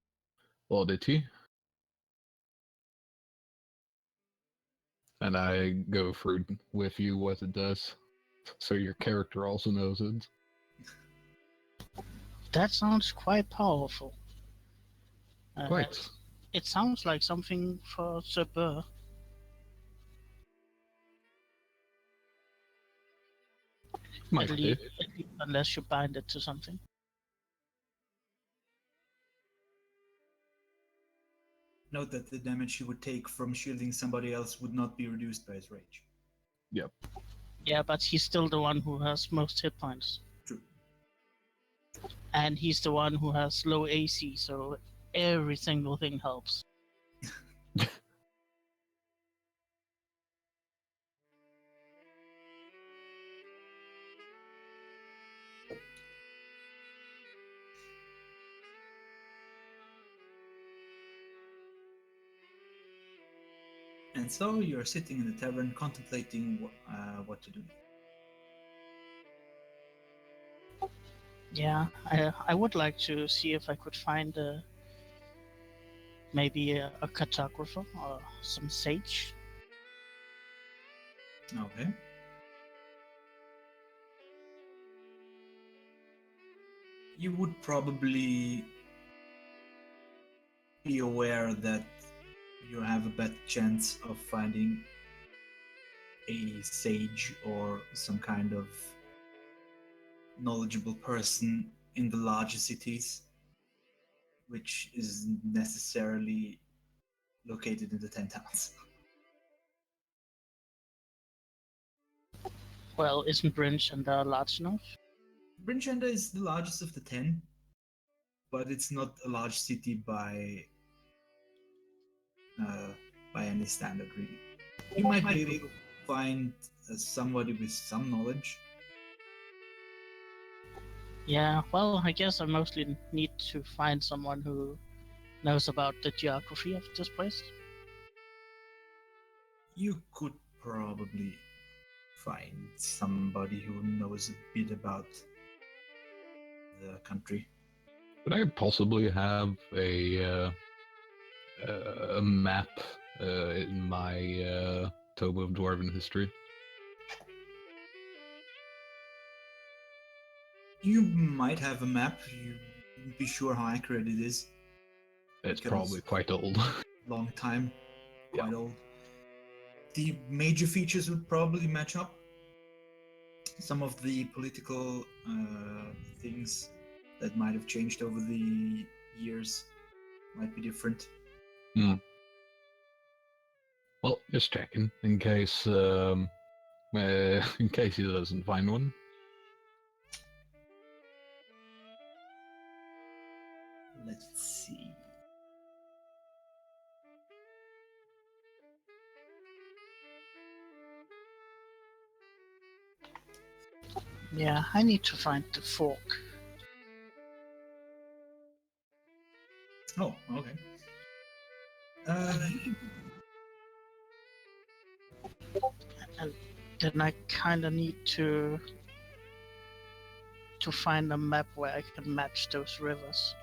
oddity. And I go through with you what it does, so your character also knows it. That sounds quite powerful. Quite. It sounds like something for Sir Burr. Might At be. least, unless you bind it to something. Note that the damage he would take from shielding somebody else would not be reduced by his rage. Yep. Yeah, but he's still the one who has most hit points. True. And he's the one who has low AC, so every single thing helps. And so you're sitting in the tavern contemplating what to do. Yeah, I would like to see if I could find maybe a cartographer or some sage. Okay. You would probably be aware that you have a better chance of finding a sage or some kind of knowledgeable person in the larger cities, which is necessarily located in the 10 towns. Well, isn't Brinchanda large enough? Brinchanda is the largest of the 10, but it's not a large city by any standard, really. You might be able to find somebody with some knowledge. Yeah, well, I guess I mostly need to find someone who knows about the geography of this place. You could probably find somebody who knows a bit about the country. Could I possibly have a map in my Tome of Dwarven History? You might have a map. You wouldn't be sure how accurate it is. It's Because- probably quite old. Long time, Yeah. quite old. The major features would probably match up. Some of the political things that might have changed over the years might be different. Well, just checking in case in case he doesn't find one. Let's see. Yeah, I need to find the fork. Oh, okay. And then I kind of need to find a map where I can match those rivers.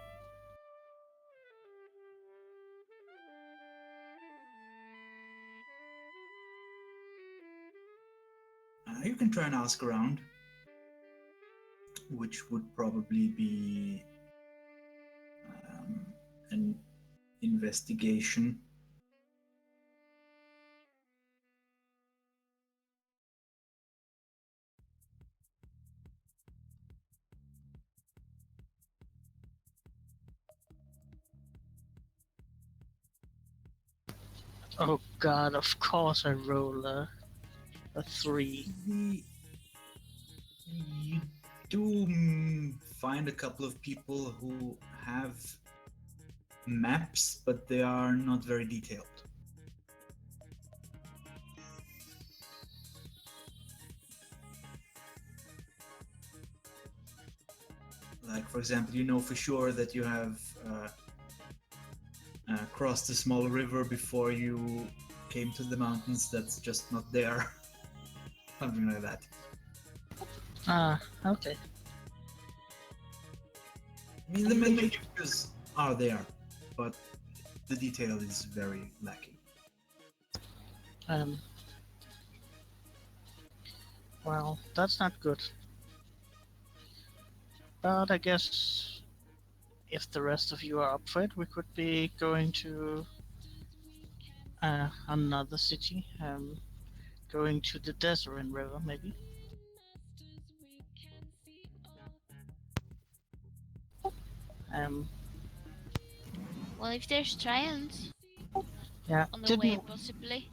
You can try and ask around, which would probably be an investigation. Oh god, of course I roll a 3. You do find a couple of people who have maps, but they are not very detailed. Like, for example, you know for sure that you have crossed a small river before you came to the mountains that's just not there. Something like that. Okay. I mean, the main features are there, but the detail is very lacking. Well, that's not good. But I guess if the rest of you are up for it, we could be going to another city, going to the Desert River, maybe. Well, if there's giants Yeah, on the way, didn't possibly.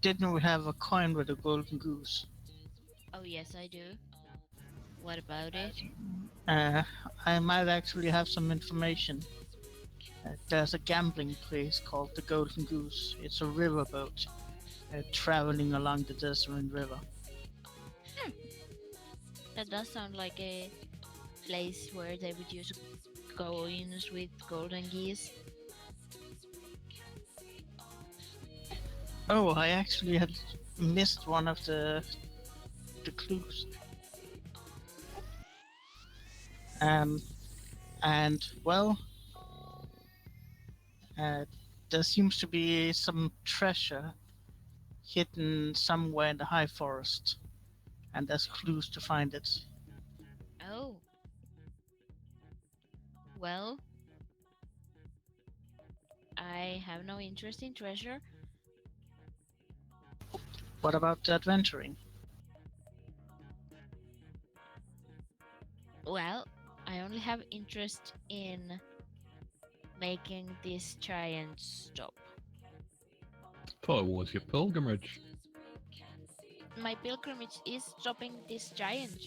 we have a coin with a golden goose? Oh yes, I do. What about it? I might actually have some information. There's a gambling place called the Golden Goose. It's a riverboat traveling along the Desert River. That does sound like a place where they would use coins with golden geese. Oh, I actually had missed one of the clues. And well, uh, there seems to be some treasure hidden somewhere in the high forest, and there's clues to find it. Oh. Well, I have no interest in treasure. What about adventuring? Well, I only have interest in making this giant stop. Thought it was your pilgrimage. My pilgrimage is stopping this giant.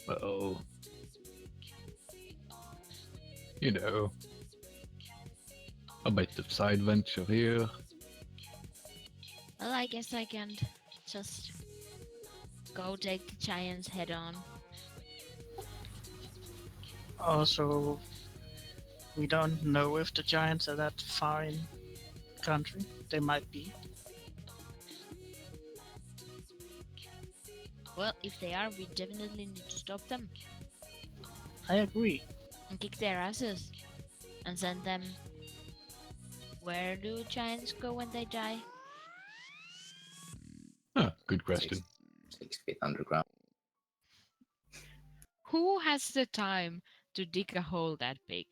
Well, you know, a bit of side venture here. Well, I guess I can just go take the giant's head on. Also, we don't know if the giants are that far in country. They might be. Well, if they are, we definitely need to stop them I agree. and kick their asses and send them. Where do giants go when they die? Ah, good question. 6 feet underground. Who has the time to dig a hole that big?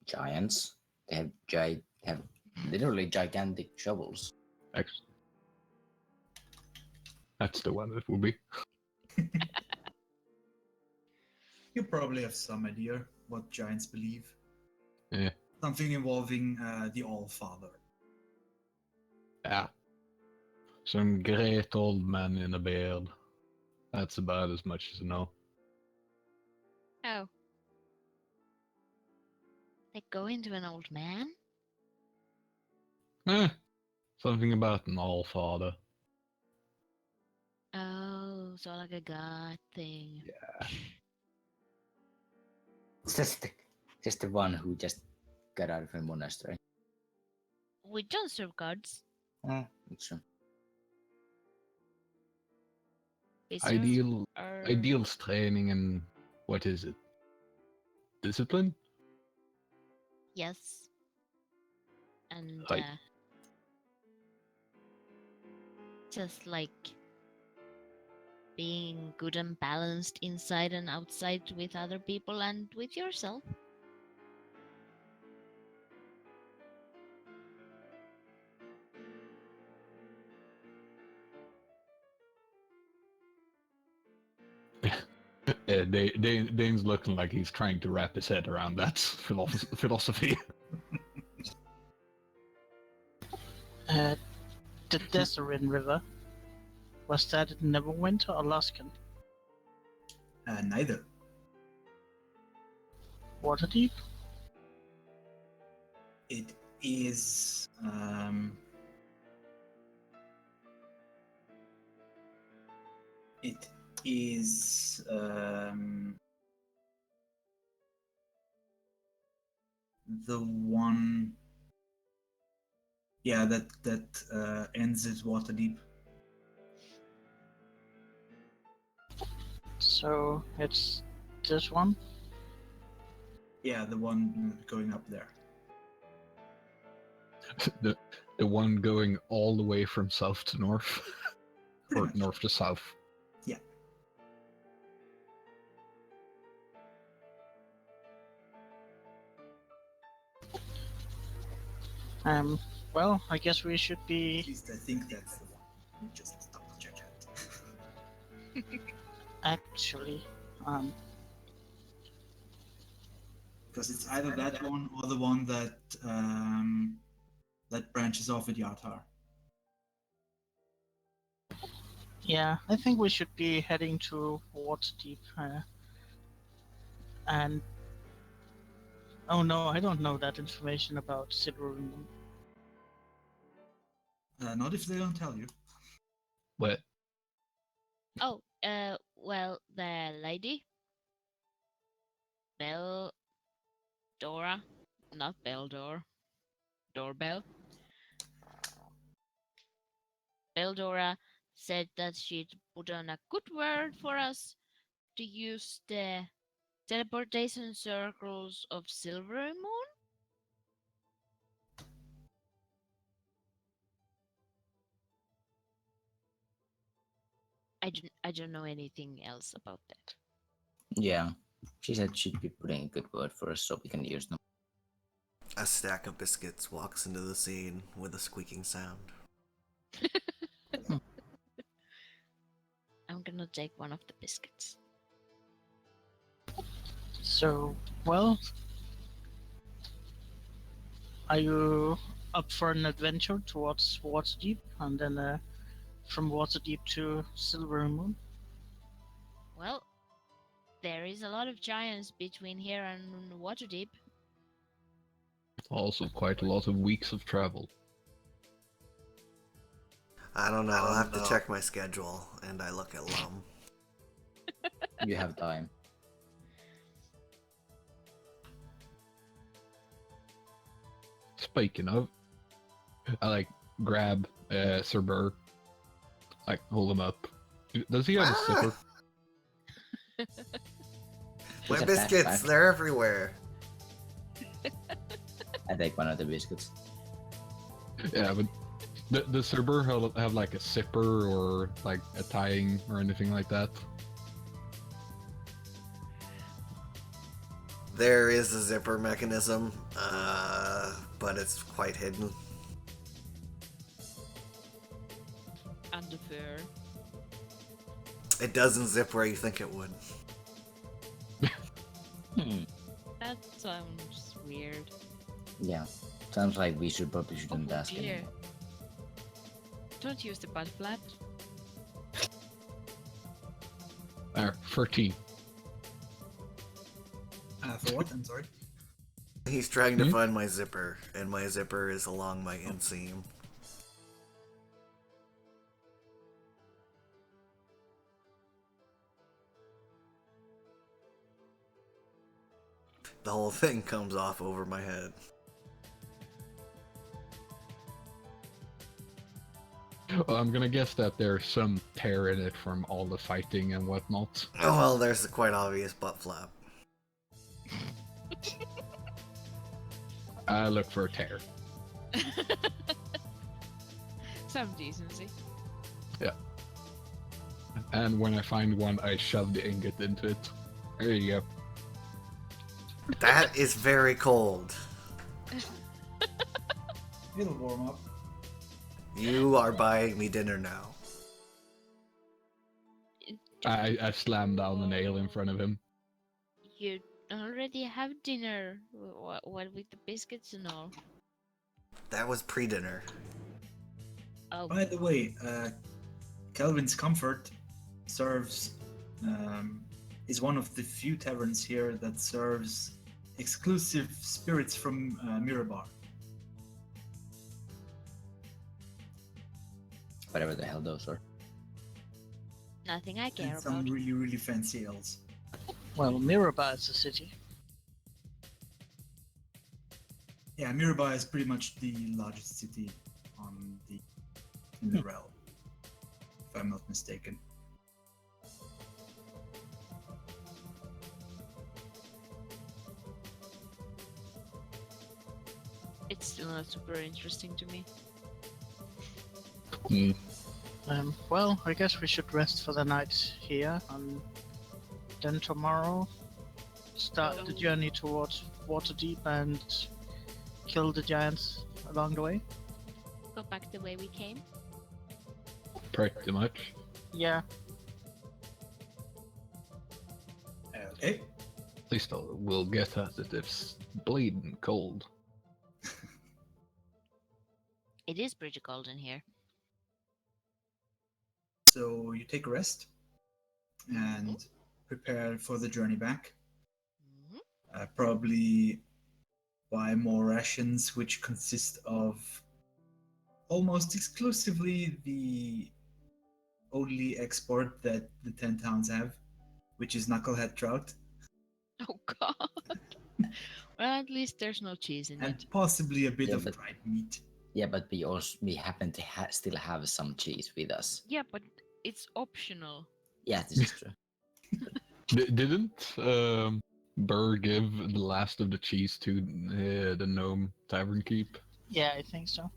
Giants. They have literally gigantic shovels. Excellent. That's the one it will be. You probably have some idea what giants believe. Yeah. Something involving the All-Father. Yeah. Some great old man in a beard. That's about as much as I know. Oh. They go into an old man? Something about an all-father. Oh, so like a god thing. It's just the one who just got out of a monastery. We don't serve gods. It's true. We serve our... Ideals training and what is it? Discipline? Yes. And Right. just like being good and balanced inside and outside with other people and with yourself. Dane's looking like he's trying to wrap his head around that philosophy. The Deseret River. Was that in Neverwinter or Luskan? Neither. Waterdeep? It is it is the one, yeah, that ends at Waterdeep. So it's this one? Yeah, the one going up there. the one going all the way from south to north. Pretty Or much. north to south. Yeah. Well, I guess we should At be least I think that's the one. Let me just double check that. actually, Because it's either that one or the one that that branches off at Yatar. yeah, I think we should be heading to Waterdeep. And oh no, I don't know that information about Silvermoon. Not if they don't tell you. What? Oh, well, the lady, Bell, Dora, not Beldor, Doorbell. Beldora said that she'd put on a good word for us to use the teleportation circles of Silver Moon. I don't know anything else about that. Yeah, she said she'd be putting a good word for us so we can use them. A stack of biscuits walks into the scene with a squeaking sound. I'm gonna take one of the biscuits. So, well, are you up for an adventure towards Waterdeep and then from Waterdeep to Silver Moon? Well, there is a lot of giants between here and Waterdeep. Also, quite a lot of weeks of travel. I don't know, I'll have to check my schedule, and I look at Lum. You have time. Speaking of, I like grab Sir Burr, like hold him up. Does he have a zipper? My It's a biscuits, backpack. they're everywhere. I take one of the biscuits. Yeah, but does Sir Burr have like a zipper or like a tying or anything like that? There is a zipper mechanism, but it's quite hidden. And the fur. It doesn't zip where you think it would. That sounds weird. Yeah, sounds like we probably shouldn't Oh ask dear. anymore. Don't use the butt flap. There, 13. For what? I'm sorry. He's trying to Hmm? find my zipper, and my zipper is along my inseam. The whole thing comes off over my head. Well, I'm gonna guess that there's some tear in it from all the fighting and whatnot. Oh well, there's the quite obvious butt flap. I look for a tear. Some decency. And when I find one, I shove the ingot into it. There you go. That is very cold. It'll warm up. You are buying me dinner now. I slam down the nail in front of him. You already have dinner. What with the biscuits and all? That was pre-dinner. Oh, By the way, Kelvin's Comfort serves is one of the few taverns here that serves exclusive spirits from Mirabar. Whatever the hell those are. nothing I care And some about. really, really fancy ales. Well, Mirabar is a city. Yeah, Mirabar is pretty much the largest city in the realm, if I'm not mistaken. It's still not super interesting to me. Hmm. Well, I guess we should rest for the night here, and then tomorrow start the journey towards Waterdeep and kill the giants along the way. Go back the way we came. Pretty much. Yeah, Okay. At least we'll get at it. It's bleeding cold. It is pretty cold in here. So you take a rest and prepare for the journey back. Mhm. Probably buy more rations, which consist of almost exclusively the only export that the 10 towns have, which is knucklehead trout, Oh god. Well, at least there's no cheese in and it. possibly a bit Yeah, of but- dried meat. Yeah, but we happen to still have some cheese with us. Yeah, but it's optional. Yeah, this is true. Didn't Burr give the last of the cheese to the gnome tavern keep? Yeah, I think so.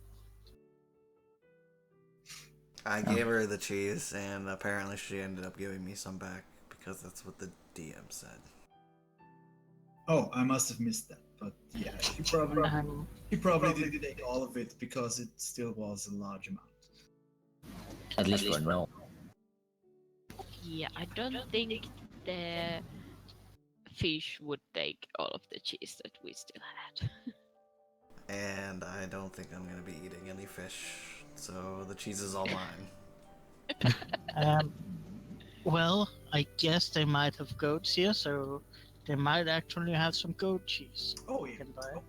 I Oh. gave her the cheese, and apparently she ended up giving me some back because that's what the DM said. Oh, I must have missed that. But yeah, he probably didn't take all of it because it still was a large amount. At least for no. Yeah, I don't think the fish would take all of the cheese that we still had. And I don't think I'm gonna be eating any fish, so the cheese is all mine. Um, well, I guess they might have goats here, so they might actually have some goat cheese. Oh we yeah. can buy.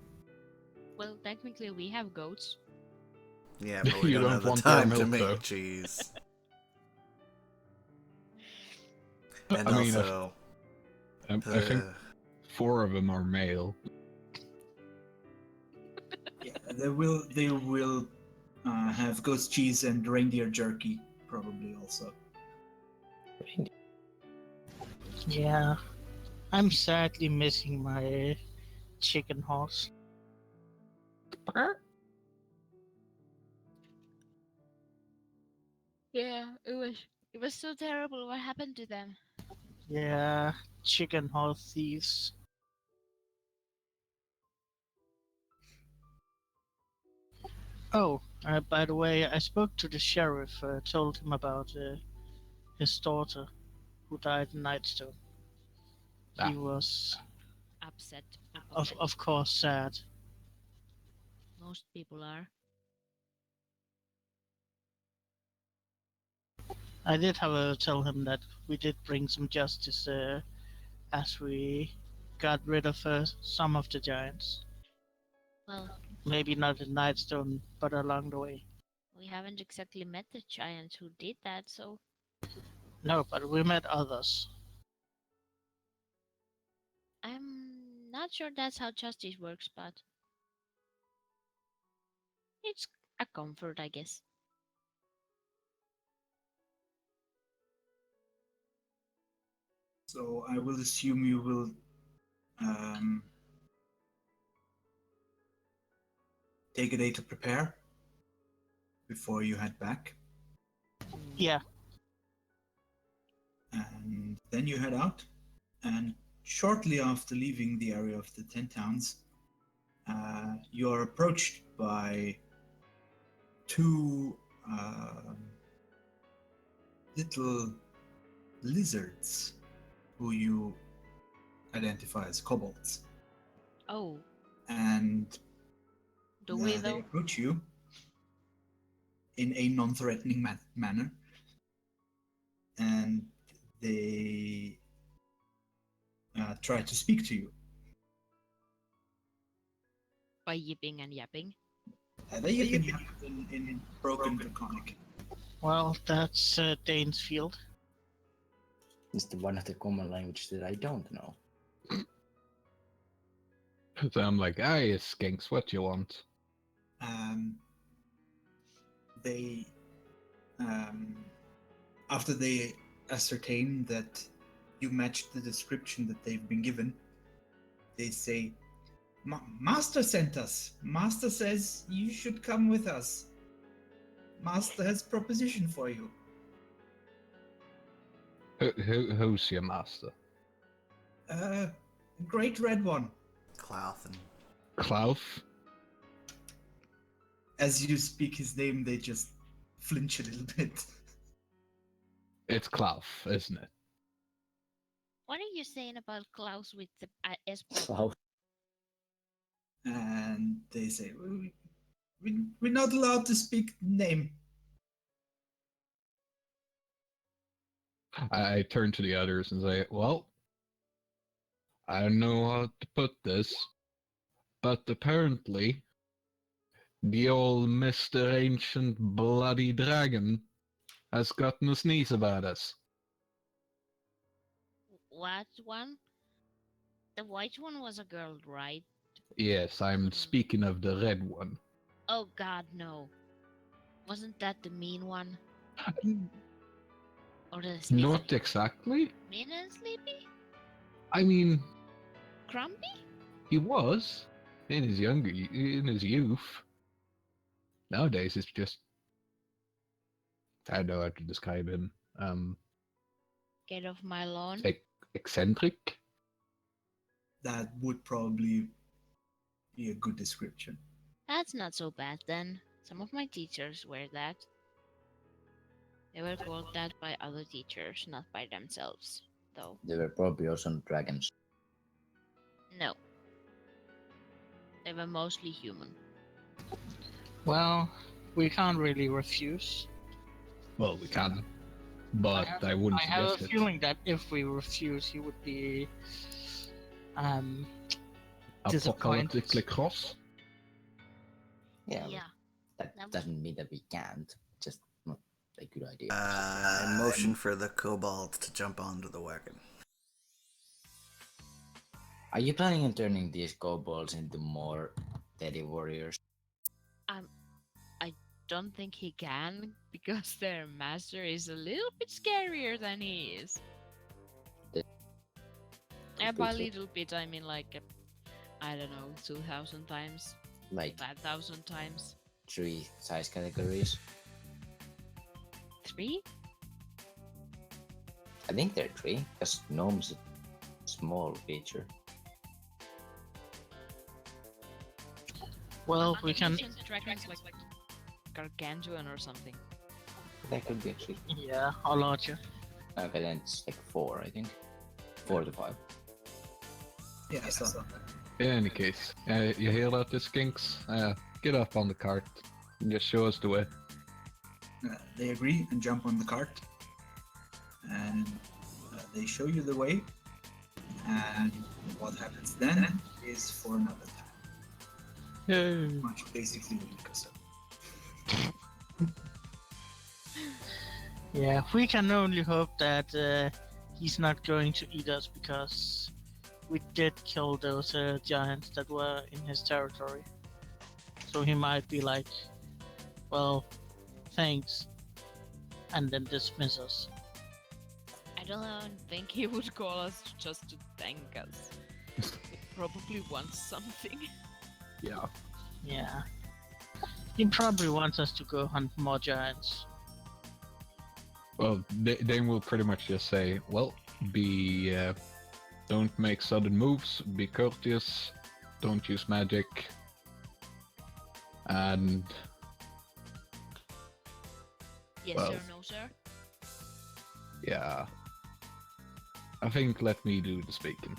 Well, technically we have goats. Yeah, but we You don't don't have the want their time to milk, make though. cheese. And I mean, also, I think 4 of them are male. Yeah, they will have goat's cheese and reindeer jerky probably also. Yeah, I'm sadly missing my chicken horse. Yeah, it was so terrible. What happened to them? Yeah, chicken horse thieves. Oh, by the way, I spoke to the sheriff, told him about his daughter who died in Nightstone. Ah. He was, Upset. Probably. of course, sad. Most people are. I did, however, tell him that we did bring some justice as we got rid of some of the giants. Well, Maybe not in Nightstone, but along the way. we haven't exactly met the giants who did that, so No, but we met others. I'm not sure that's how justice works, but it's a comfort, I guess. So I will assume you will take a day to prepare before you head back, Yeah, and then you head out. And shortly after leaving the area of the 10 towns, you are approached by 2 little lizards who you identify as kobolds. Oh, And do we they though? approach you in a non-threatening manner, and they try to speak to you. By yipping and yapping. They yip in broken draconic. well, that's Dane's field. It's the one of the common languages that I don't know. So I'm like, "Aye, skinks, what you want?" They, after they ascertain that you matched the description that they've been given, they say, Master sent us. Master says you should come with us. Master has proposition for you. Who's your master? Great red one. Clouthen. Klaus? As you speak his name, they just flinch a little bit. It's Klaus, isn't it? What are you saying about Klaus with the S? Wow. And they say, we're not allowed to speak name. I turn to the others and say, "Well, I don't know how to put this, but apparently the old Mr. Ancient Bloody Dragon has gotten a sneeze about us." What one? The white one was a girl, right? Yes, I'm speaking of the red one. Oh God, no! Wasn't that the mean one or the sleepy? Not exactly. Mean and sleepy? I mean, Grumpy? he was in his youth. Nowadays, it's just I don't know how to describe him. Get off my lawn. Eccentric. That would probably be a good description. That's not so bad then. Some of my teachers wear that. They were called that by other teachers, not by themselves, though. There were probably also dragons. No. They were mostly human. Well, we can't really refuse. Well, we can, but I wouldn't I have a suggest it. feeling that if we refuse, he would be disappointed. Apocalyptically cross. Yeah, Yeah. that That- doesn't mean that we can't. Just not a good idea. I motion for the kobold to jump onto the wagon. Are you planning on turning these kobolds into more teddy warriors? Don't think he can because their master is a little bit scarier than he is. And by Completely. little bit, I mean like, I don't know, 2,000 times, Like 5,000 times. 3 size categories? 3? I think they're 3, because gnome's a small feature. Well, we can. Dragons like gargantuan or something. That could be actually. Yeah, or larger. Okay, then it's like 4, I think. 4 to 5. Yeah, I saw that. In any case, you hear about the skinks? Get up on the cart and just show us the way. They agree and jump on the cart, and they show you the way. And what happens then is for another time. Yay. Much basically what Mika said. Yeah, we can only hope that he's not going to eat us because we did kill those giants that were in his territory. So he might be like, well, thanks, and then dismiss us. I don't think he would call us just to thank us. He probably wants something. Yeah. Yeah. He probably wants us to go hunt more giants. Well, Dane will pretty much just say, well, don't make sudden moves, be courteous, don't use magic, and Yes, Well. sir, no, sir. yeah. I think let me do the speaking.